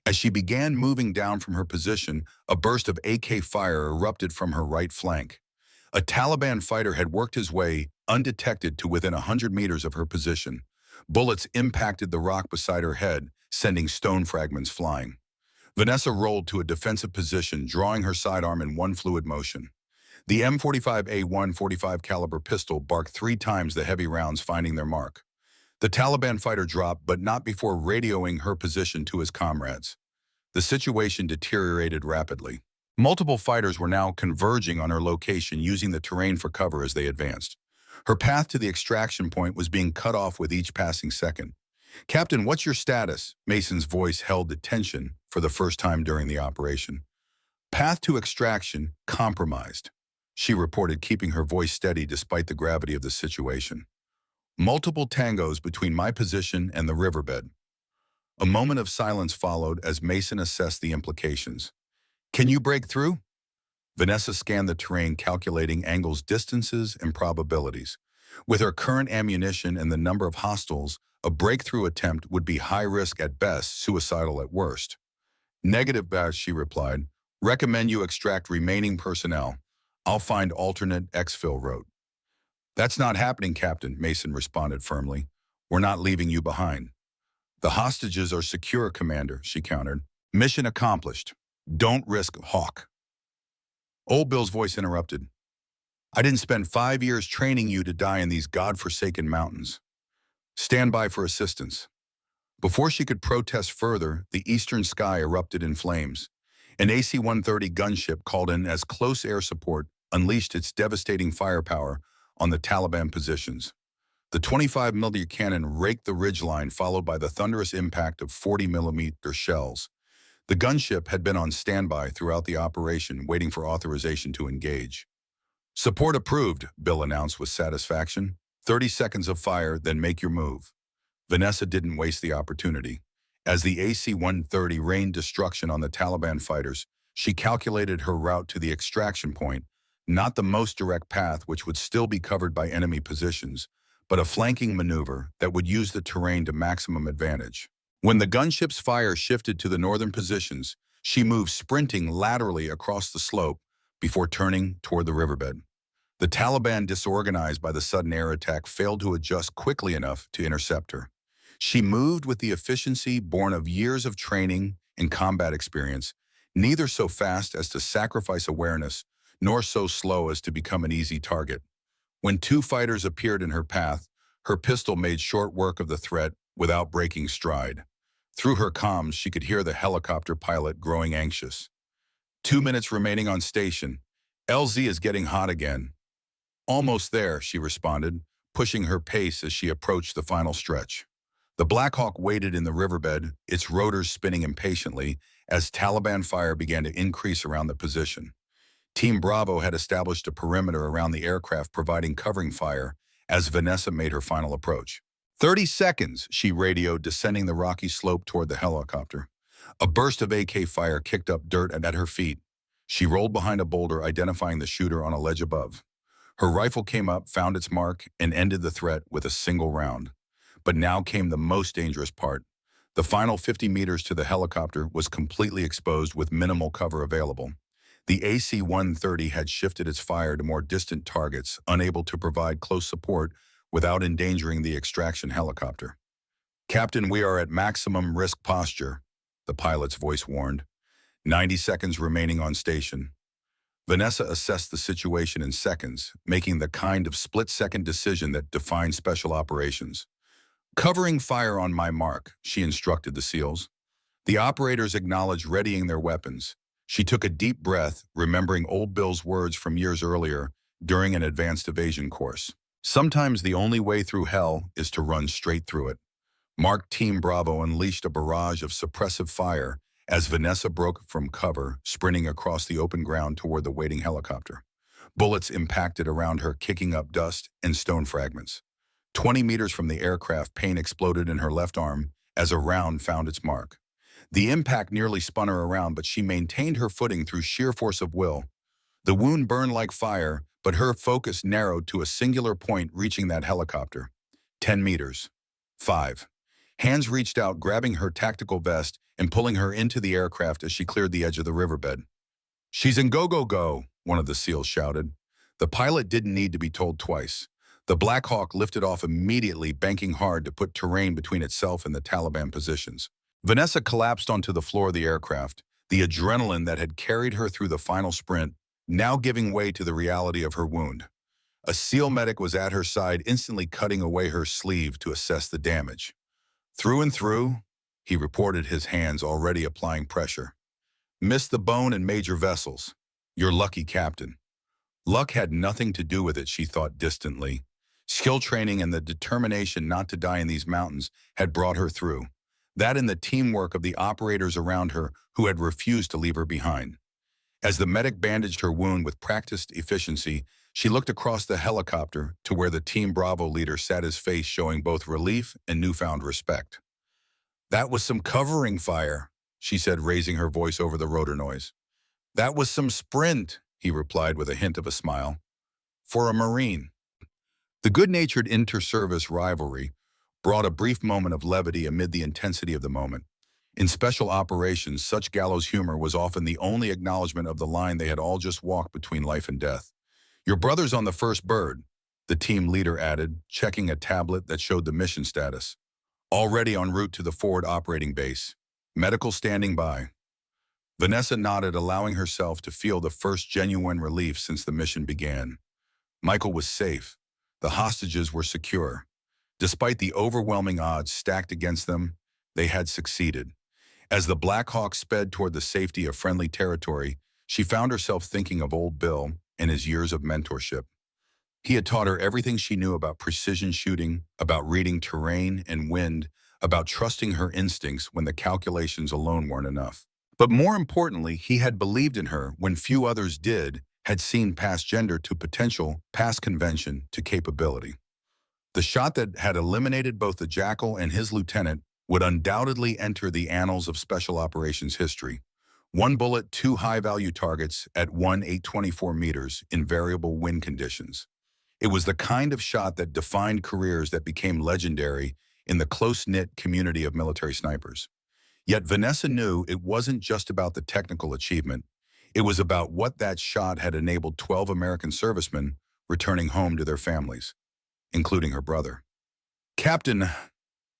As she began moving down from her position, a burst of AK fire erupted from her right flank. A Taliban fighter had worked his way undetected to within 100 meters of her position. Bullets impacted the rock beside her head, sending stone fragments flying. Vanessa rolled to a defensive position, drawing her sidearm in one fluid motion. The M45A1 caliber pistol barked 3 times, the heavy rounds finding their mark. The Taliban fighter dropped, but not before radioing her position to his comrades. The situation deteriorated rapidly. Multiple fighters were now converging on her location, using the terrain for cover as they advanced. Her path to the extraction point was being cut off with each passing second. "Captain, what's your status?" Mason's voice held the tension for the first time during the operation. "Path to extraction compromised," she reported, keeping her voice steady despite the gravity of the situation. "Multiple tangos between my position and the riverbed." A moment of silence followed as Mason assessed the implications. "Can you break through?" Vanessa scanned the terrain, calculating angles, distances, and probabilities. With her current ammunition and the number of hostiles, a breakthrough attempt would be high risk at best, suicidal at worst. "Negative, Bash," she replied. "Recommend you extract remaining personnel. I'll find alternate exfil route." "That's not happening, Captain," Mason responded firmly. "We're not leaving you behind." "The hostages are secure, Commander," she countered. "Mission accomplished. Don't risk Hawk." Old Bill's voice interrupted. "I didn't spend 5 years training you to die in these godforsaken mountains. Stand by for assistance." Before she could protest further, the eastern sky erupted in flames. An AC-130 gunship called in as close air support unleashed its devastating firepower on the Taliban positions. The 25mm cannon raked the ridgeline, followed by the thunderous impact of 40mm shells. The gunship had been on standby throughout the operation, waiting for authorization to engage. "Support approved," Bill announced with satisfaction. 30 seconds of fire, then make your move." Vanessa didn't waste the opportunity. As the AC-130 rained destruction on the Taliban fighters, she calculated her route to the extraction point, not the most direct path, which would still be covered by enemy positions, but a flanking maneuver that would use the terrain to maximum advantage. When the gunship's fire shifted to the northern positions, She moved sprinting laterally across the slope before turning toward the riverbed. The Taliban, disorganized by the sudden air attack, failed to adjust quickly enough to intercept her. She moved with the efficiency born of years of training and combat experience, neither so fast as to sacrifice awareness, nor so slow as to become an easy target. When two fighters appeared in her path, her pistol made short work of the threat without breaking stride. Through her comms, she could hear the helicopter pilot growing anxious. 2 minutes remaining on station. LZ is getting hot again. Almost there, she responded, pushing her pace as she approached the final stretch. The Black Hawk waited in the riverbed, its rotors spinning impatiently as Taliban fire began to increase around the position. Team Bravo had established a perimeter around the aircraft, providing covering fire as Vanessa made her final approach. 30 seconds, she radioed, descending the rocky slope toward the helicopter. A burst of AK fire kicked up dirt at her feet. She rolled behind a boulder, identifying the shooter on a ledge above. Her rifle came up, found its mark, and ended the threat with a single round. But now came the most dangerous part. The final 50 meters to the helicopter was completely exposed with minimal cover available. The AC-130 had shifted its fire to more distant targets, unable to provide close support without endangering the extraction helicopter. "Captain, we are at maximum risk posture," the pilot's voice warned. 90 seconds remaining on station. Vanessa assessed the situation in seconds, making the kind of split-second decision that defines special operations. "Covering fire on my mark," she instructed the SEALs. The operators acknowledged, readying their weapons. She took a deep breath, remembering Old Bill's words from years earlier during an advanced evasion course. "Sometimes the only way through hell is to run straight through it." Mark Team Bravo unleashed a barrage of suppressive fire as Vanessa broke from cover, sprinting across the open ground toward the waiting helicopter. Bullets impacted around her, kicking up dust and stone fragments. 20 meters from the aircraft, pain exploded in her left arm as a round found its mark. The impact nearly spun her around, but she maintained her footing through sheer force of will. The wound burned like fire, but her focus narrowed to a singular point, reaching that helicopter. 10 meters. 5. Hands reached out, grabbing her tactical vest and pulling her into the aircraft as she cleared the edge of the riverbed. "She's in go, go, go," one of the SEALs shouted. The pilot didn't need to be told twice. The Black Hawk lifted off immediately, banking hard to put terrain between itself and the Taliban positions. Vanessa collapsed onto the floor of the aircraft, the adrenaline that had carried her through the final sprint now giving way to the reality of her wound. A SEAL medic was at her side, instantly cutting away her sleeve to assess the damage. "Through and through," he reported, his hands already applying pressure. "Missed the bone and major vessels. You're lucky, Captain." Luck had nothing to do with it, she thought distantly. Skill training and the determination not to die in these mountains had brought her through. That and the teamwork of the operators around her who had refused to leave her behind. As the medic bandaged her wound with practiced efficiency, she looked across the helicopter to where the Team Bravo leader sat, his face showing both relief and newfound respect. "That was some covering fire," she said, raising her voice over the rotor noise. "That was some sprint," he replied with a hint of a smile. "For a Marine." The good-natured inter-service rivalry brought a brief moment of levity amid the intensity of the moment. In special operations, such gallows humor was often the only acknowledgement of the line they had all just walked between life and death. "Your brother's on the first bird," the team leader added, checking a tablet that showed the mission status. "Already en route to the forward operating base. Medical standing by." Vanessa nodded, allowing herself to feel the first genuine relief since the mission began. Michael was safe. The hostages were secure. Despite the overwhelming odds stacked against them, they had succeeded. As the Black Hawk sped toward the safety of friendly territory, she found herself thinking of Old Bill and his years of mentorship. He had taught her everything she knew about precision shooting, about reading terrain and wind, about trusting her instincts when the calculations alone weren't enough. But more importantly, he had believed in her when few others did, had seen past gender to potential, past convention to capability. The shot that had eliminated both the Jackal and his lieutenant would undoubtedly enter the annals of special operations history. One bullet, two high-value targets at 824 meters in variable wind conditions. It was the kind of shot that defined careers that became legendary in the close-knit community of military snipers. Yet Vanessa knew it wasn't just about the technical achievement. It was about what that shot had enabled 12 American servicemen returning home to their families, including her brother. Captain,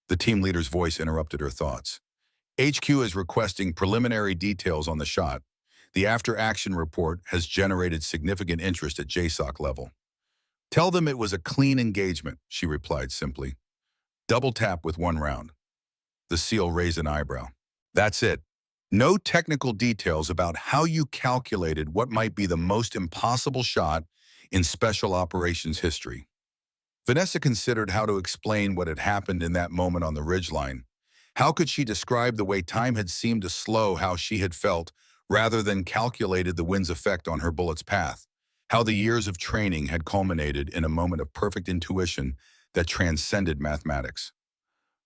the team leader's voice interrupted her thoughts. HQ is requesting preliminary details on the shot. The after-action report has generated significant interest at JSOC level. Tell them it was a clean engagement, she replied simply. Double tap with one round. The SEAL raised an eyebrow. That's it. No technical details about how you calculated what might be the most impossible shot in special operations history. Vanessa considered how to explain what had happened in that moment on the ridgeline. How could she describe the way time had seemed to slow how she had felt, rather than calculated the wind's effect on her bullet's path? How the years of training had culminated in a moment of perfect intuition that transcended mathematics.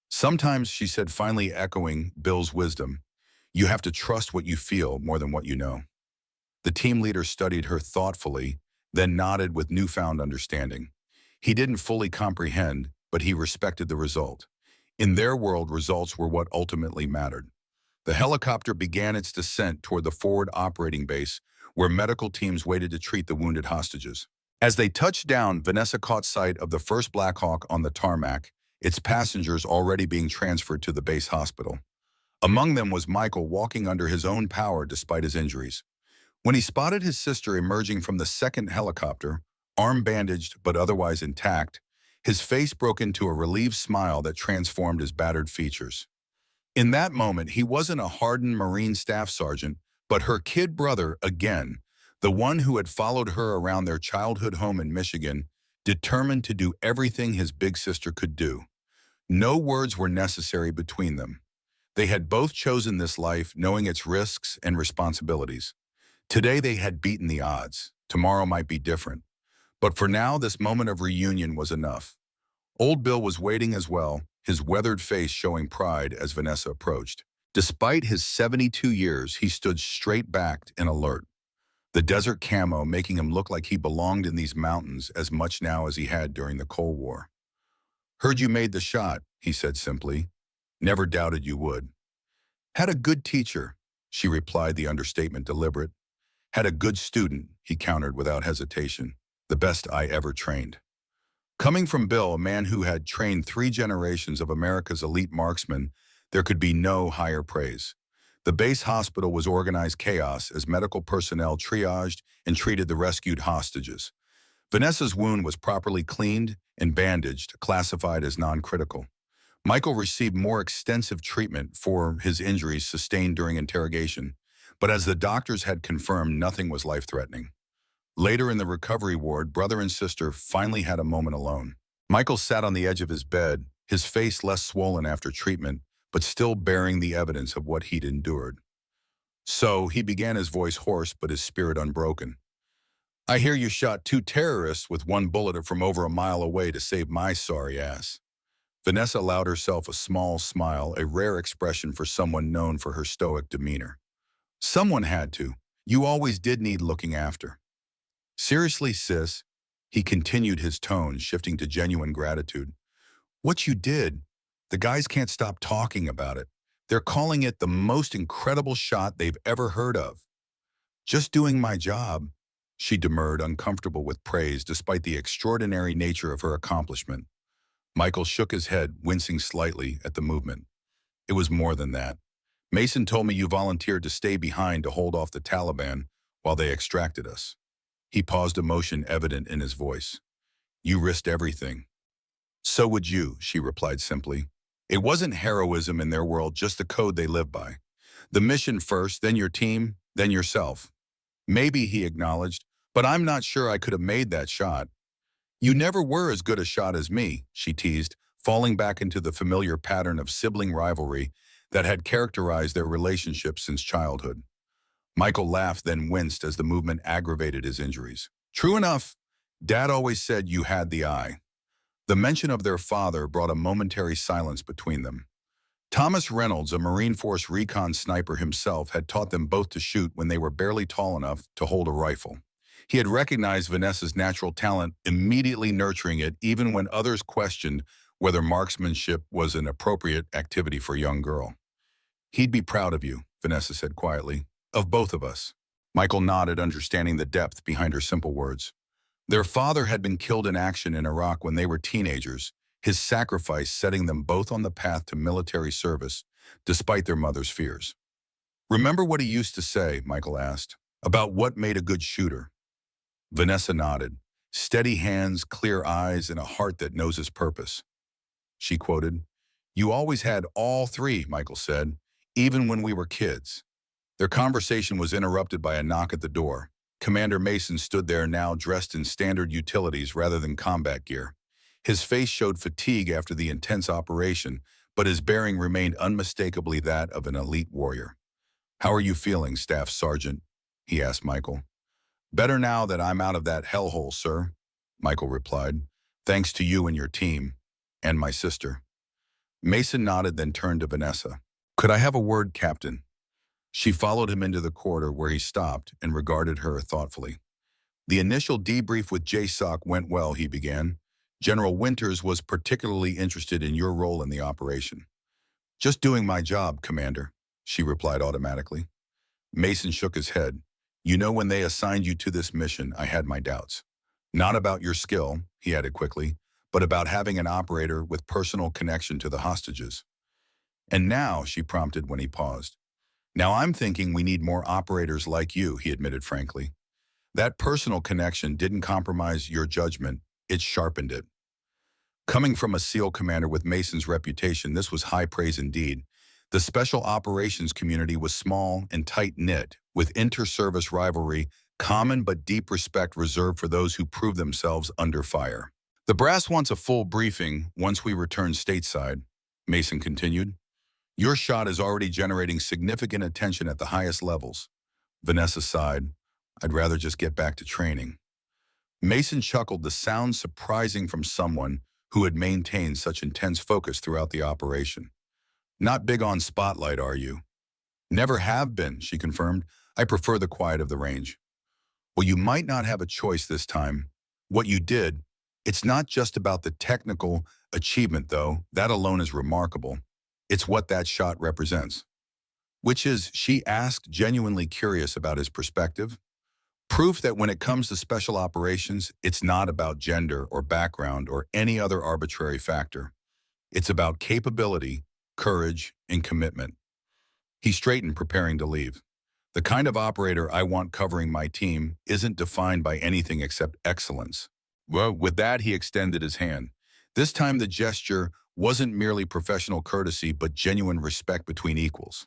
Sometimes, she said, finally echoing Bill's wisdom, you have to trust what you feel more than what you know. The team leader studied her thoughtfully, then nodded with newfound understanding. He didn't fully comprehend, but he respected the result. In their world, results were what ultimately mattered. The helicopter began its descent toward the forward operating base, where medical teams waited to treat the wounded hostages. As they touched down, Vanessa caught sight of the first Black Hawk on the tarmac, its passengers already being transferred to the base hospital. Among them was Michael, walking under his own power despite his injuries. When he spotted his sister emerging from the second helicopter, arm bandaged but otherwise intact, his face broke into a relieved smile that transformed his battered features. In that moment, he wasn't a hardened Marine staff sergeant, but her kid brother again, the one who had followed her around their childhood home in Michigan, determined to do everything his big sister could do. No words were necessary between them. They had both chosen this life, knowing its risks and responsibilities. Today they had beaten the odds. Tomorrow might be different. But for now, this moment of reunion was enough. Old Bill was waiting as well, his weathered face showing pride as Vanessa approached. Despite his 72 years, he stood straight-backed and alert, the desert camo making him look like he belonged in these mountains as much now as he had during the Cold War. Heard you made the shot, he said simply. Never doubted you would. Had a good teacher, she replied, the understatement deliberate. Had a good student, he countered without hesitation. The best I ever trained. Coming from Bill, a man who had trained 3 generations of America's elite marksmen, there could be no higher praise. The base hospital was organized chaos as medical personnel triaged and treated the rescued hostages. Vanessa's wound was properly cleaned and bandaged, classified as non-critical. Michael received more extensive treatment for his injuries sustained during interrogation, but as the doctors had confirmed, nothing was life-threatening. Later in the recovery ward, brother and sister finally had a moment alone. Michael sat on the edge of his bed, his face less swollen after treatment, but still bearing the evidence of what he'd endured. So, he began, his voice hoarse but his spirit unbroken. I hear you shot 2 terrorists with 1 bullet from over a mile away to save my sorry ass. Vanessa allowed herself a small smile, a rare expression for someone known for her stoic demeanor. Someone had to. You always did need looking after. Seriously, sis, he continued, his tone shifting to genuine gratitude. What you did, the guys can't stop talking about it. They're calling it the most incredible shot they've ever heard of. Just doing my job, she demurred, uncomfortable with praise despite the extraordinary nature of her accomplishment. Michael shook his head, wincing slightly at the movement. It was more than that. Mason told me you volunteered to stay behind to hold off the Taliban while they extracted us. He paused, emotion evident in his voice. You risked everything. So would you, she replied simply. It wasn't heroism in their world, just the code they live by. The mission first, then your team, then yourself. Maybe, he acknowledged, but I'm not sure I could have made that shot. You never were as good a shot as me, she teased, falling back into the familiar pattern of sibling rivalry that had characterized their relationship since childhood. Michael laughed, then winced as the movement aggravated his injuries. True enough, Dad always said you had the eye. The mention of their father brought a momentary silence between them. Thomas Reynolds, a Marine Force recon sniper himself, had taught them both to shoot when they were barely tall enough to hold a rifle. He had recognized Vanessa's natural talent, immediately nurturing it even when others questioned whether marksmanship was an appropriate activity for a young girl. He'd be proud of you, Vanessa said quietly. Of both of us. Michael nodded, understanding the depth behind her simple words. Their father had been killed in action in Iraq when they were teenagers, his sacrifice setting them both on the path to military service, despite their mother's fears. Remember what he used to say, Michael asked, about what made a good shooter? Vanessa nodded. Steady hands, clear eyes, and a heart that knows its purpose. She quoted, "You always had all three," Michael said, "even when we were kids." Their conversation was interrupted by a knock at the door. Commander Mason stood there now dressed in standard utilities rather than combat gear. His face showed fatigue after the intense operation, but his bearing remained unmistakably that of an elite warrior. "How are you feeling, Staff Sergeant?" he asked Michael. "Better now that I'm out of that hellhole, sir," Michael replied. "Thanks to you and your team, and my sister." Mason nodded, then turned to Vanessa. "Could I have a word, Captain?" She followed him into the corridor where he stopped and regarded her thoughtfully. "The initial debrief with JSOC went well," he began. "General Winters was particularly interested in your role in the operation." "Just doing my job, Commander," she replied automatically. Mason shook his head. "You know, when they assigned you to this mission, I had my doubts. Not about your skill," he added quickly, "but about having an operator with personal connection to the hostages." "And now," she prompted when he paused. "Now I'm thinking we need more operators like you," he admitted frankly. "That personal connection didn't compromise your judgment, it sharpened it." Coming from a SEAL commander with Mason's reputation, this was high praise indeed. The special operations community was small and tight-knit, with inter-service rivalry, common but deep respect reserved for those who prove themselves under fire. "The brass wants a full briefing once we return stateside," Mason continued. "Your shot is already generating significant attention at the highest levels." Vanessa sighed. "I'd rather just get back to training." Mason chuckled, the sound surprising from someone who had maintained such intense focus throughout the operation. "Not big on spotlight, are you?" "Never have been," she confirmed. "I prefer the quiet of the range." "Well, you might not have a choice this time. What you did, it's not just about the technical achievement, though. That alone is remarkable. It's what that shot represents." "Which is," she asked, genuinely curious about his perspective. "Proof that when it comes to special operations, it's not about gender or background or any other arbitrary factor. It's about capability, courage, and commitment." He straightened, preparing to leave. "The kind of operator I want covering my team isn't defined by anything except excellence." Well, with that, he extended his hand. This time the gesture wasn't merely professional courtesy, but genuine respect between equals.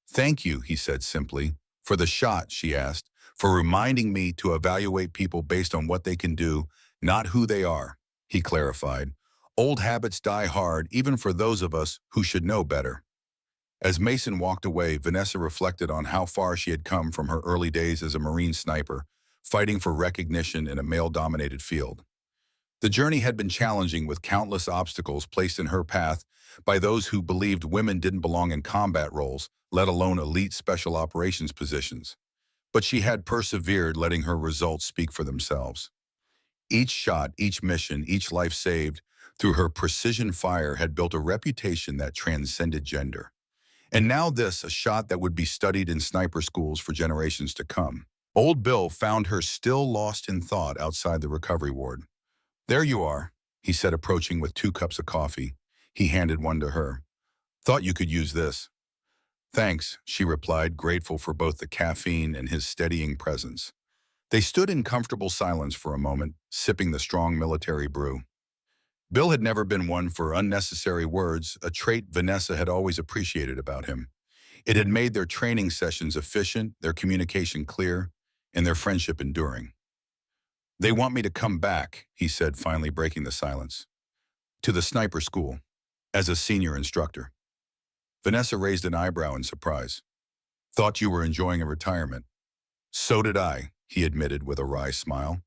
"Thank you," he said simply. "For the shot," she asked, "for reminding me to evaluate people based on what they can do, not who they are," he clarified. "Old habits die hard, even for those of us who should know better." As Mason walked away, Vanessa reflected on how far she had come from her early days as a Marine sniper, fighting for recognition in a male-dominated field. The journey had been challenging, with countless obstacles placed in her path by those who believed women didn't belong in combat roles, let alone elite special operations positions. But she had persevered, letting her results speak for themselves. Each shot, each mission, each life saved through her precision fire had built a reputation that transcended gender. And now this, a shot that would be studied in sniper schools for generations to come. Old Bill found her still lost in thought outside the recovery ward. "There you are," he said, approaching with 2 cups of coffee. He handed one to her. "Thought you could use this." "Thanks," she replied, grateful for both the caffeine and his steadying presence. They stood in comfortable silence for a moment, sipping the strong military brew. Bill had never been one for unnecessary words, a trait Vanessa had always appreciated about him. It had made their training sessions efficient, their communication clear, and their friendship enduring. "They want me to come back," he said, finally breaking the silence. "To the sniper school, as a senior instructor." Vanessa raised an eyebrow in surprise. "Thought you were enjoying a retirement." "So did I," he admitted with a wry smile.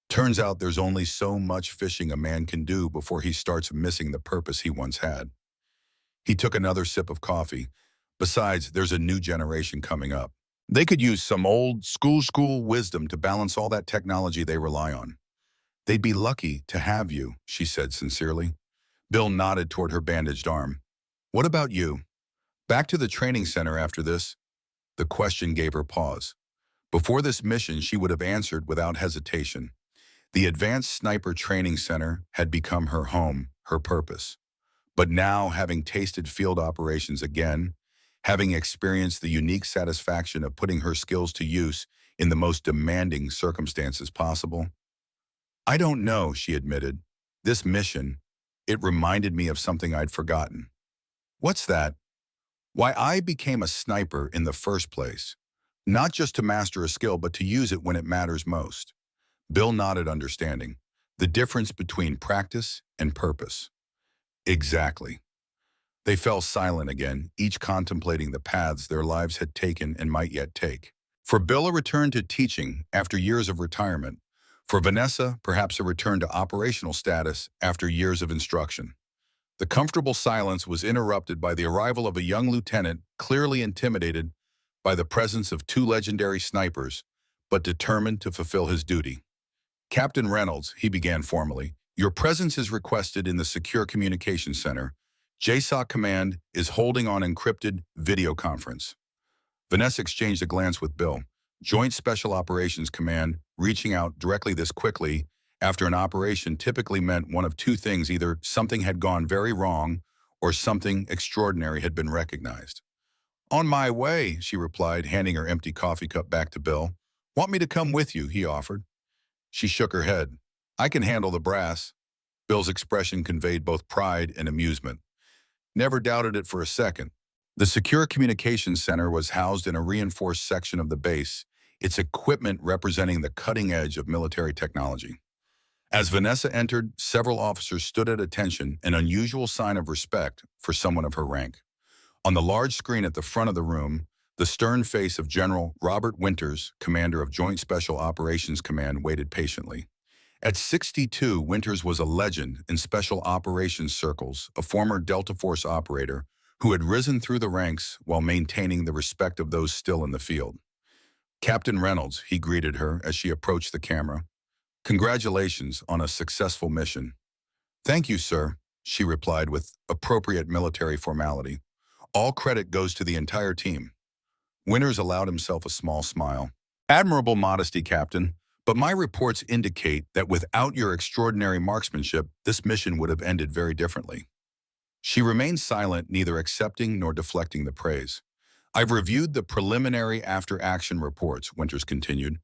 "Turns out there's only so much fishing a man can do before he starts missing the purpose he once had." He took another sip of coffee. "Besides, there's a new generation coming up. They could use some old school wisdom to balance all that technology they rely on." "They'd be lucky to have you," she said sincerely. Bill nodded toward her bandaged arm. "What about you?" Back to the training center after this, the question gave her pause. Before this mission, she would have answered without hesitation. The Advanced Sniper Training Center had become her home, her purpose. But now, having tasted field operations again, having experienced the unique satisfaction of putting her skills to use in the most demanding circumstances possible, I don't know, she admitted. This mission, it reminded me of something I'd forgotten. What's that? Why I became a sniper in the first place. Not just to master a skill, but to use it when it matters most. Bill nodded understanding. The difference between practice and purpose. Exactly. They fell silent again, each contemplating the paths their lives had taken and might yet take. For Bill, a return to teaching after years of retirement. For Vanessa, perhaps a return to operational status after years of instruction. The comfortable silence was interrupted by the arrival of a young lieutenant, clearly intimidated by the presence of two legendary snipers, but determined to fulfill his duty. Captain Reynolds, he began formally, your presence is requested in the Secure Communications Center. JSOC Command is holding on encrypted video conference. Vanessa exchanged a glance with Bill. Joint Special Operations Command, reaching out directly this quickly after an operation typically meant one of two things: either something had gone very wrong or something extraordinary had been recognized. On my way, she replied, handing her empty coffee cup back to Bill. Want me to come with you, he offered. She shook her head. I can handle the brass. Bill's expression conveyed both pride and amusement. Never doubted it for a second. The Secure Communications Center was housed in a reinforced section of the base, its equipment representing the cutting edge of military technology. As Vanessa entered, several officers stood at attention, an unusual sign of respect for someone of her rank. On the large screen at the front of the room, the stern face of General Robert Winters, commander of Joint Special Operations Command, waited patiently. At 62, Winters was a legend in special operations circles, a former Delta Force operator who had risen through the ranks while maintaining the respect of those still in the field. Captain Reynolds, he greeted her as she approached the camera. Congratulations on a successful mission. Thank you, sir, she replied with appropriate military formality. All credit goes to the entire team. Winters allowed himself a small smile. Admirable modesty, Captain, but my reports indicate that without your extraordinary marksmanship, this mission would have ended very differently. She remained silent, neither accepting nor deflecting the praise. I've reviewed the preliminary after-action reports, Winters continued.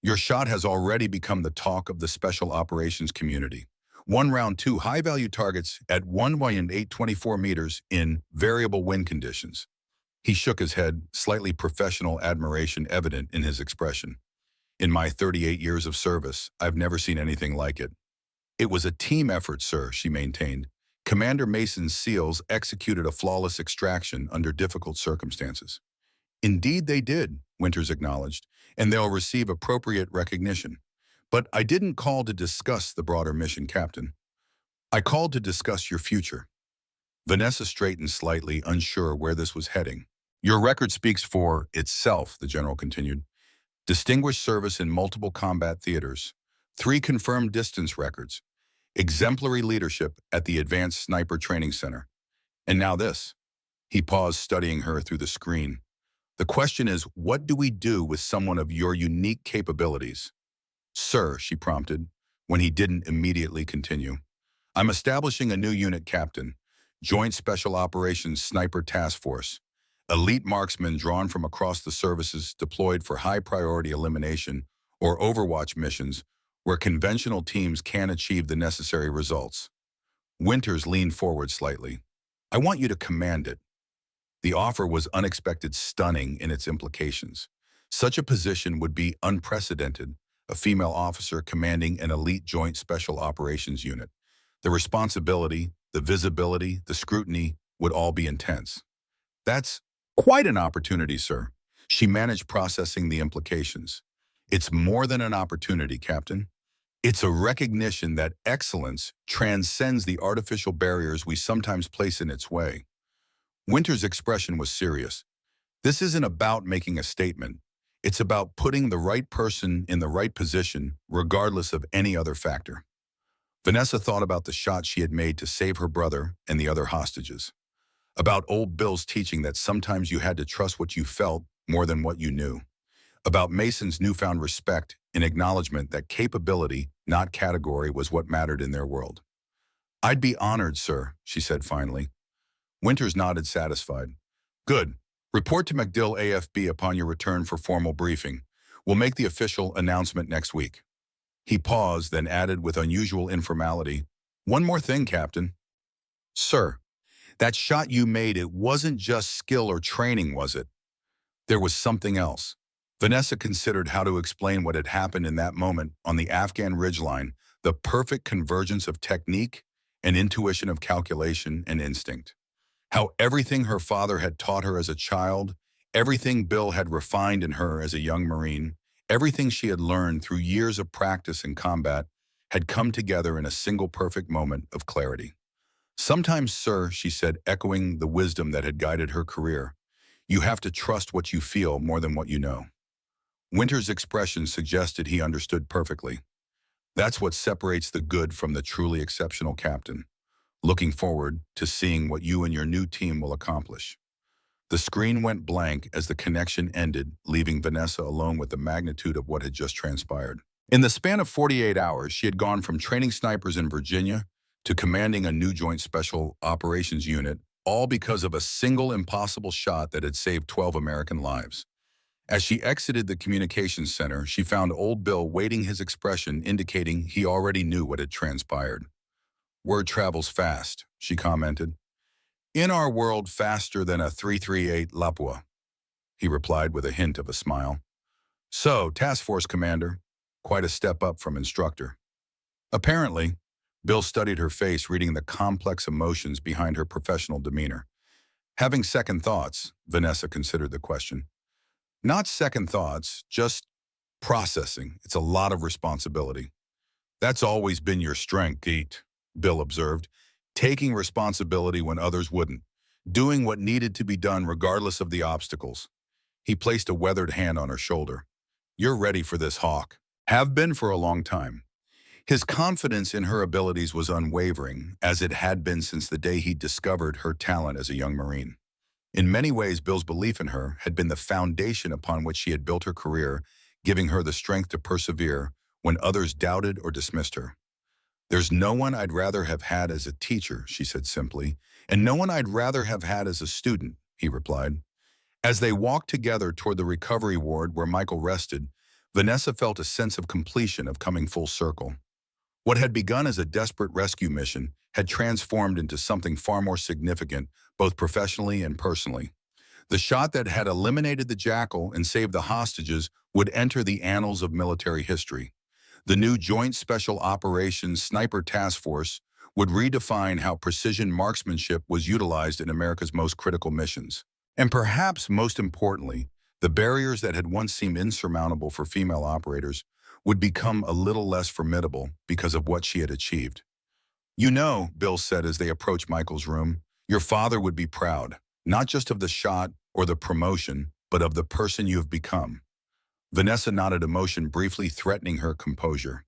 Your shot has already become the talk of the special operations community. One round, two high-value targets at 1 and 824 meters in variable wind conditions. He shook his head, slightly professional admiration evident in his expression. In my 38 years of service, I've never seen anything like it. It was a team effort, sir, she maintained. Commander Mason's SEALs executed a flawless extraction under difficult circumstances. Indeed they did, Winters acknowledged, and they'll receive appropriate recognition. But I didn't call to discuss the broader mission, Captain. I called to discuss your future. Vanessa straightened slightly, unsure where this was heading. Your record speaks for itself, the general continued. Distinguished service in multiple combat theaters, 3 confirmed distance records, exemplary leadership at the Advanced Sniper Training Center. And now this. He paused, studying her through the screen. The question is, what do we do with someone of your unique capabilities? Sir, she prompted, when he didn't immediately continue. I'm establishing a new unit, Captain. Joint Special Operations Sniper Task Force. Elite marksmen drawn from across the services deployed for high-priority elimination or Overwatch missions where conventional teams can't achieve the necessary results. Winters leaned forward slightly. I want you to command it. The offer was unexpected, stunning in its implications. Such a position would be unprecedented, a female officer commanding an elite joint special operations unit. The responsibility, the visibility, the scrutiny would all be intense. That's quite an opportunity, sir. She managed processing the implications. It's more than an opportunity, Captain. It's a recognition that excellence transcends the artificial barriers we sometimes place in its way. Winter's expression was serious. This isn't about making a statement. It's about putting the right person in the right position, regardless of any other factor. Vanessa thought about the shot she had made to save her brother and the other hostages. About old Bill's teaching that sometimes you had to trust what you felt more than what you knew. About Mason's newfound respect and acknowledgement that capability, not category, was what mattered in their world. "I'd be honored, sir," she said finally. Winters nodded, satisfied. "Good. Report to MacDill AFB upon your return for formal briefing. We'll make the official announcement next week." He paused, then added with unusual informality, "One more thing, Captain." "Sir, that shot you made, it wasn't just skill or training, was it? There was something else." Vanessa considered how to explain what had happened in that moment on the Afghan ridgeline, the perfect convergence of technique and intuition, of calculation and instinct. How everything her father had taught her as a child, everything Bill had refined in her as a young Marine, everything she had learned through years of practice in combat, had come together in a single perfect moment of clarity. "Sometimes, sir," she said, echoing the wisdom that had guided her career, "you have to trust what you feel more than what you know." Winter's expression suggested he understood perfectly. "That's what separates the good from the truly exceptional, Captain. Looking forward to seeing what you and your new team will accomplish." The screen went blank as the connection ended, leaving Vanessa alone with the magnitude of what had just transpired. In the span of 48 hours, she had gone from training snipers in Virginia to commanding a new Joint Special Operations Unit, all because of a single impossible shot that had saved 12 American lives. As she exited the communications center, she found old Bill waiting, his expression indicating he already knew what had transpired. "Word travels fast," she commented. "In our world, faster than a 338 Lapua," he replied with a hint of a smile. "So, task force commander, quite a step up from instructor." Apparently, Bill studied her face, reading the complex emotions behind her professional demeanor. "Having second thoughts," Vanessa considered the question. "Not second thoughts, just processing. It's a lot of responsibility." "That's always been your strength, Pete," Bill observed, "taking responsibility when others wouldn't, doing what needed to be done regardless of the obstacles." He placed a weathered hand on her shoulder. "You're ready for this, Hawk. Have been for a long time." His confidence in her abilities was unwavering, as it had been since the day he discovered her talent as a young Marine. In many ways, Bill's belief in her had been the foundation upon which she had built her career, giving her the strength to persevere when others doubted or dismissed her. "There's no one I'd rather have had as a teacher," she said simply, "and no one I'd rather have had as a student," he replied. As they walked together toward the recovery ward where Michael rested, Vanessa felt a sense of completion, of coming full circle. What had begun as a desperate rescue mission had transformed into something far more significant, both professionally and personally. The shot that had eliminated the Jackal and saved the hostages would enter the annals of military history. The new Joint Special Operations Sniper Task Force would redefine how precision marksmanship was utilized in America's most critical missions. And perhaps most importantly, the barriers that had once seemed insurmountable for female operators would become a little less formidable because of what she had achieved. "You know," Bill said as they approached Michael's room, "your father would be proud, not just of the shot or the promotion, but of the person you have become." Vanessa nodded, emotion briefly threatening her composure.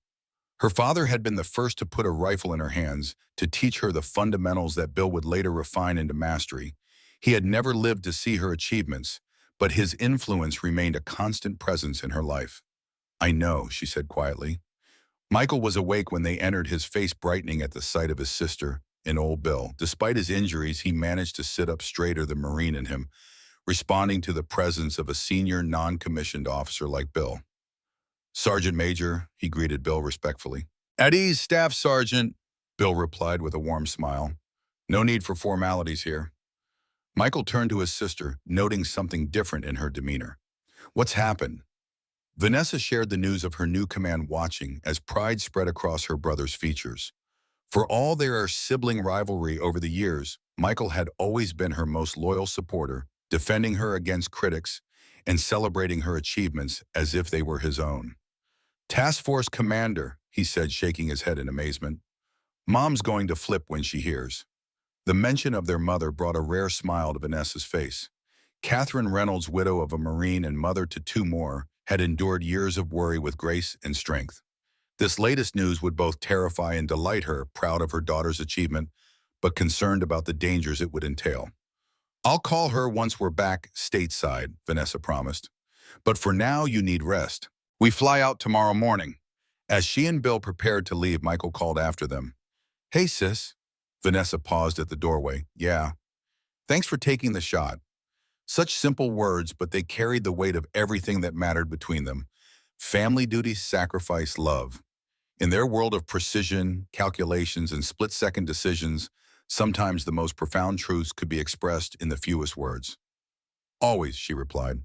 Her father had been the first to put a rifle in her hands, to teach her the fundamentals that Bill would later refine into mastery. He had never lived to see her achievements, but his influence remained a constant presence in her life. "I know," she said quietly. Michael was awake when they entered, his face brightening at the sight of his sister and old Bill. Despite his injuries, he managed to sit up straighter, the Marine in him, responding to the presence of a senior non-commissioned officer like Bill. "Sergeant Major," he greeted Bill respectfully. "At ease, Staff Sergeant," Bill replied with a warm smile. "No need for formalities here." Michael turned to his sister, noting something different in her demeanor. "What's happened?" Vanessa shared the news of her new command, watching as pride spread across her brother's features. For all their sibling rivalry over the years, Michael had always been her most loyal supporter, defending her against critics and celebrating her achievements as if they were his own. "Task Force Commander," he said, shaking his head in amazement. "Mom's going to flip when she hears." The mention of their mother brought a rare smile to Vanessa's face. Catherine Reynolds, widow of a Marine and mother to two more, had endured years of worry with grace and strength. This latest news would both terrify and delight her, proud of her daughter's achievement, but concerned about the dangers it would entail. I'll call her once we're back stateside, Vanessa promised. But for now, you need rest. We fly out tomorrow morning. As she and Bill prepared to leave, Michael called after them. Hey, sis. Vanessa paused at the doorway. Yeah. Thanks for taking the shot. Such simple words, but they carried the weight of everything that mattered between them. Family duties, sacrifice, love. In their world of precision, calculations, and split-second decisions, sometimes the most profound truths could be expressed in the fewest words. Always, she replied.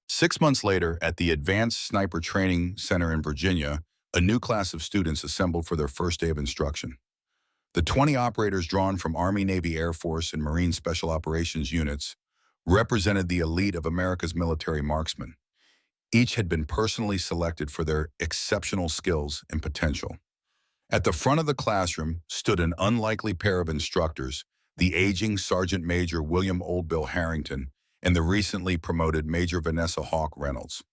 6 months later, at the Advanced Sniper Training Center in Virginia, a new class of students assembled for their first day of instruction. The 20 operators drawn from Army, Navy, Air Force, and Marine Special Operations units represented the elite of America's military marksmen. Each had been personally selected for their exceptional skills and potential. At the front of the classroom stood an unlikely pair of instructors, the aging Sergeant Major William Old Bill Harrington and the recently promoted Major Vanessa Hawk Reynolds.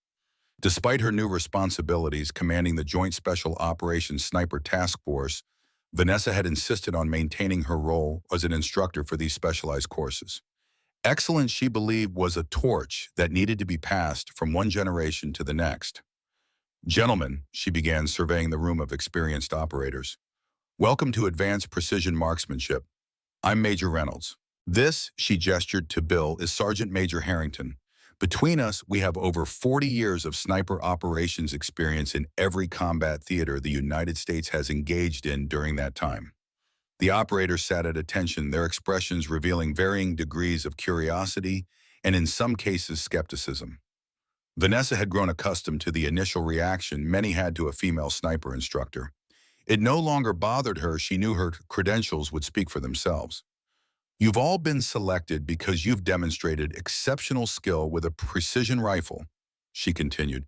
Despite her new responsibilities commanding the Joint Special Operations Sniper Task Force, Vanessa had insisted on maintaining her role as an instructor for these specialized courses. Excellence, she believed, was a torch that needed to be passed from one generation to the next. Gentlemen, she began, surveying the room of experienced operators. Welcome to Advanced Precision Marksmanship. I'm Major Reynolds. This, she gestured to Bill, is Sergeant Major Harrington. Between us, we have over 40 years of sniper operations experience in every combat theater the United States has engaged in during that time. The operators sat at attention, their expressions revealing varying degrees of curiosity and, in some cases, skepticism. Vanessa had grown accustomed to the initial reaction many had to a female sniper instructor. It no longer bothered her. She knew her credentials would speak for themselves. You've all been selected because you've demonstrated exceptional skill with a precision rifle, she continued.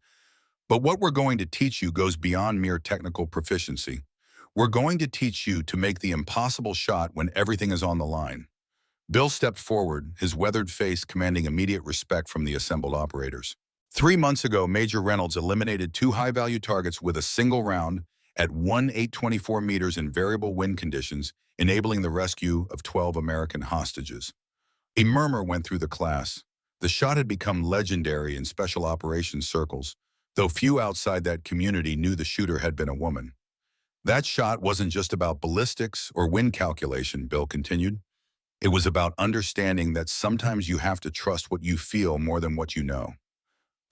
But what we're going to teach you goes beyond mere technical proficiency. We're going to teach you to make the impossible shot when everything is on the line. Bill stepped forward, his weathered face commanding immediate respect from the assembled operators. 3 months ago, Major Reynolds eliminated 2 high-value targets with a single round at 1,824 meters in variable wind conditions, enabling the rescue of 12 American hostages. A murmur went through the class. The shot had become legendary in special operations circles, though few outside that community knew the shooter had been a woman. That shot wasn't just about ballistics or wind calculation, Bill continued. It was about understanding that sometimes you have to trust what you feel more than what you know.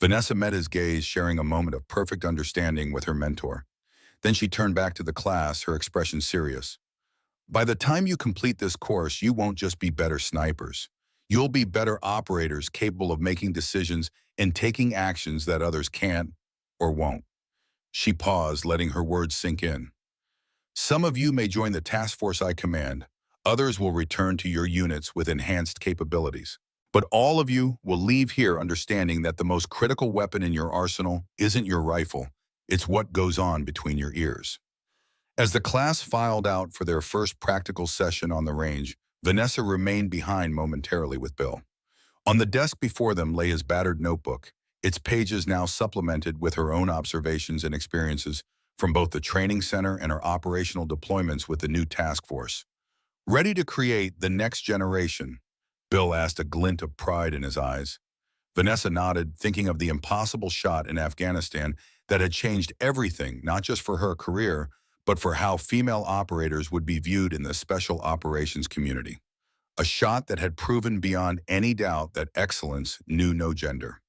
Vanessa met his gaze, sharing a moment of perfect understanding with her mentor. Then she turned back to the class, her expression serious. By the time you complete this course, you won't just be better snipers. You'll be better operators capable of making decisions and taking actions that others can't or won't. She paused, letting her words sink in. Some of you may join the task force I command. Others will return to your units with enhanced capabilities. But all of you will leave here understanding that the most critical weapon in your arsenal isn't your rifle. It's what goes on between your ears. As the class filed out for their first practical session on the range, Vanessa remained behind momentarily with Bill. On the desk before them lay his battered notebook, its pages now supplemented with her own observations and experiences from both the training center and her operational deployments with the new task force. Ready to create the next generation? Bill asked, a glint of pride in his eyes. Vanessa nodded, thinking of the impossible shot in Afghanistan that had changed everything, not just for her career, but for how female operators would be viewed in the special operations community. A shot that had proven beyond any doubt that excellence knew no gender.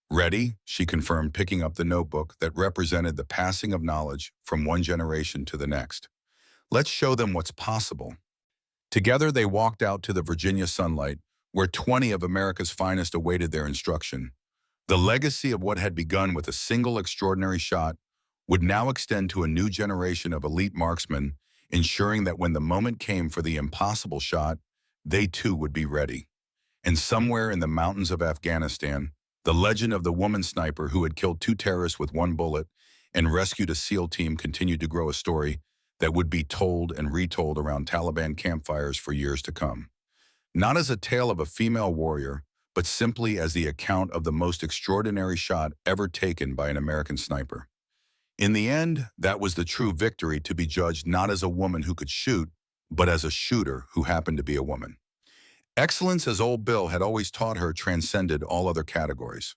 Ready, she confirmed, picking up the notebook that represented the passing of knowledge from one generation to the next. Let's show them what's possible. Together, they walked out to the Virginia sunlight, where 20 of America's finest awaited their instruction. The legacy of what had begun with a single extraordinary shot would now extend to a new generation of elite marksmen, ensuring that when the moment came for the impossible shot, they too would be ready. And somewhere in the mountains of Afghanistan, the legend of the woman sniper who had killed 2 terrorists with 1 bullet and rescued a SEAL team continued to grow, a story that would be told and retold around Taliban campfires for years to come. Not as a tale of a female warrior, but simply as the account of the most extraordinary shot ever taken by an American sniper. In the end, that was the true victory, to be judged not as a woman who could shoot, but as a shooter who happened to be a woman. Excellence, as old Bill had always taught her, transcended all other categories.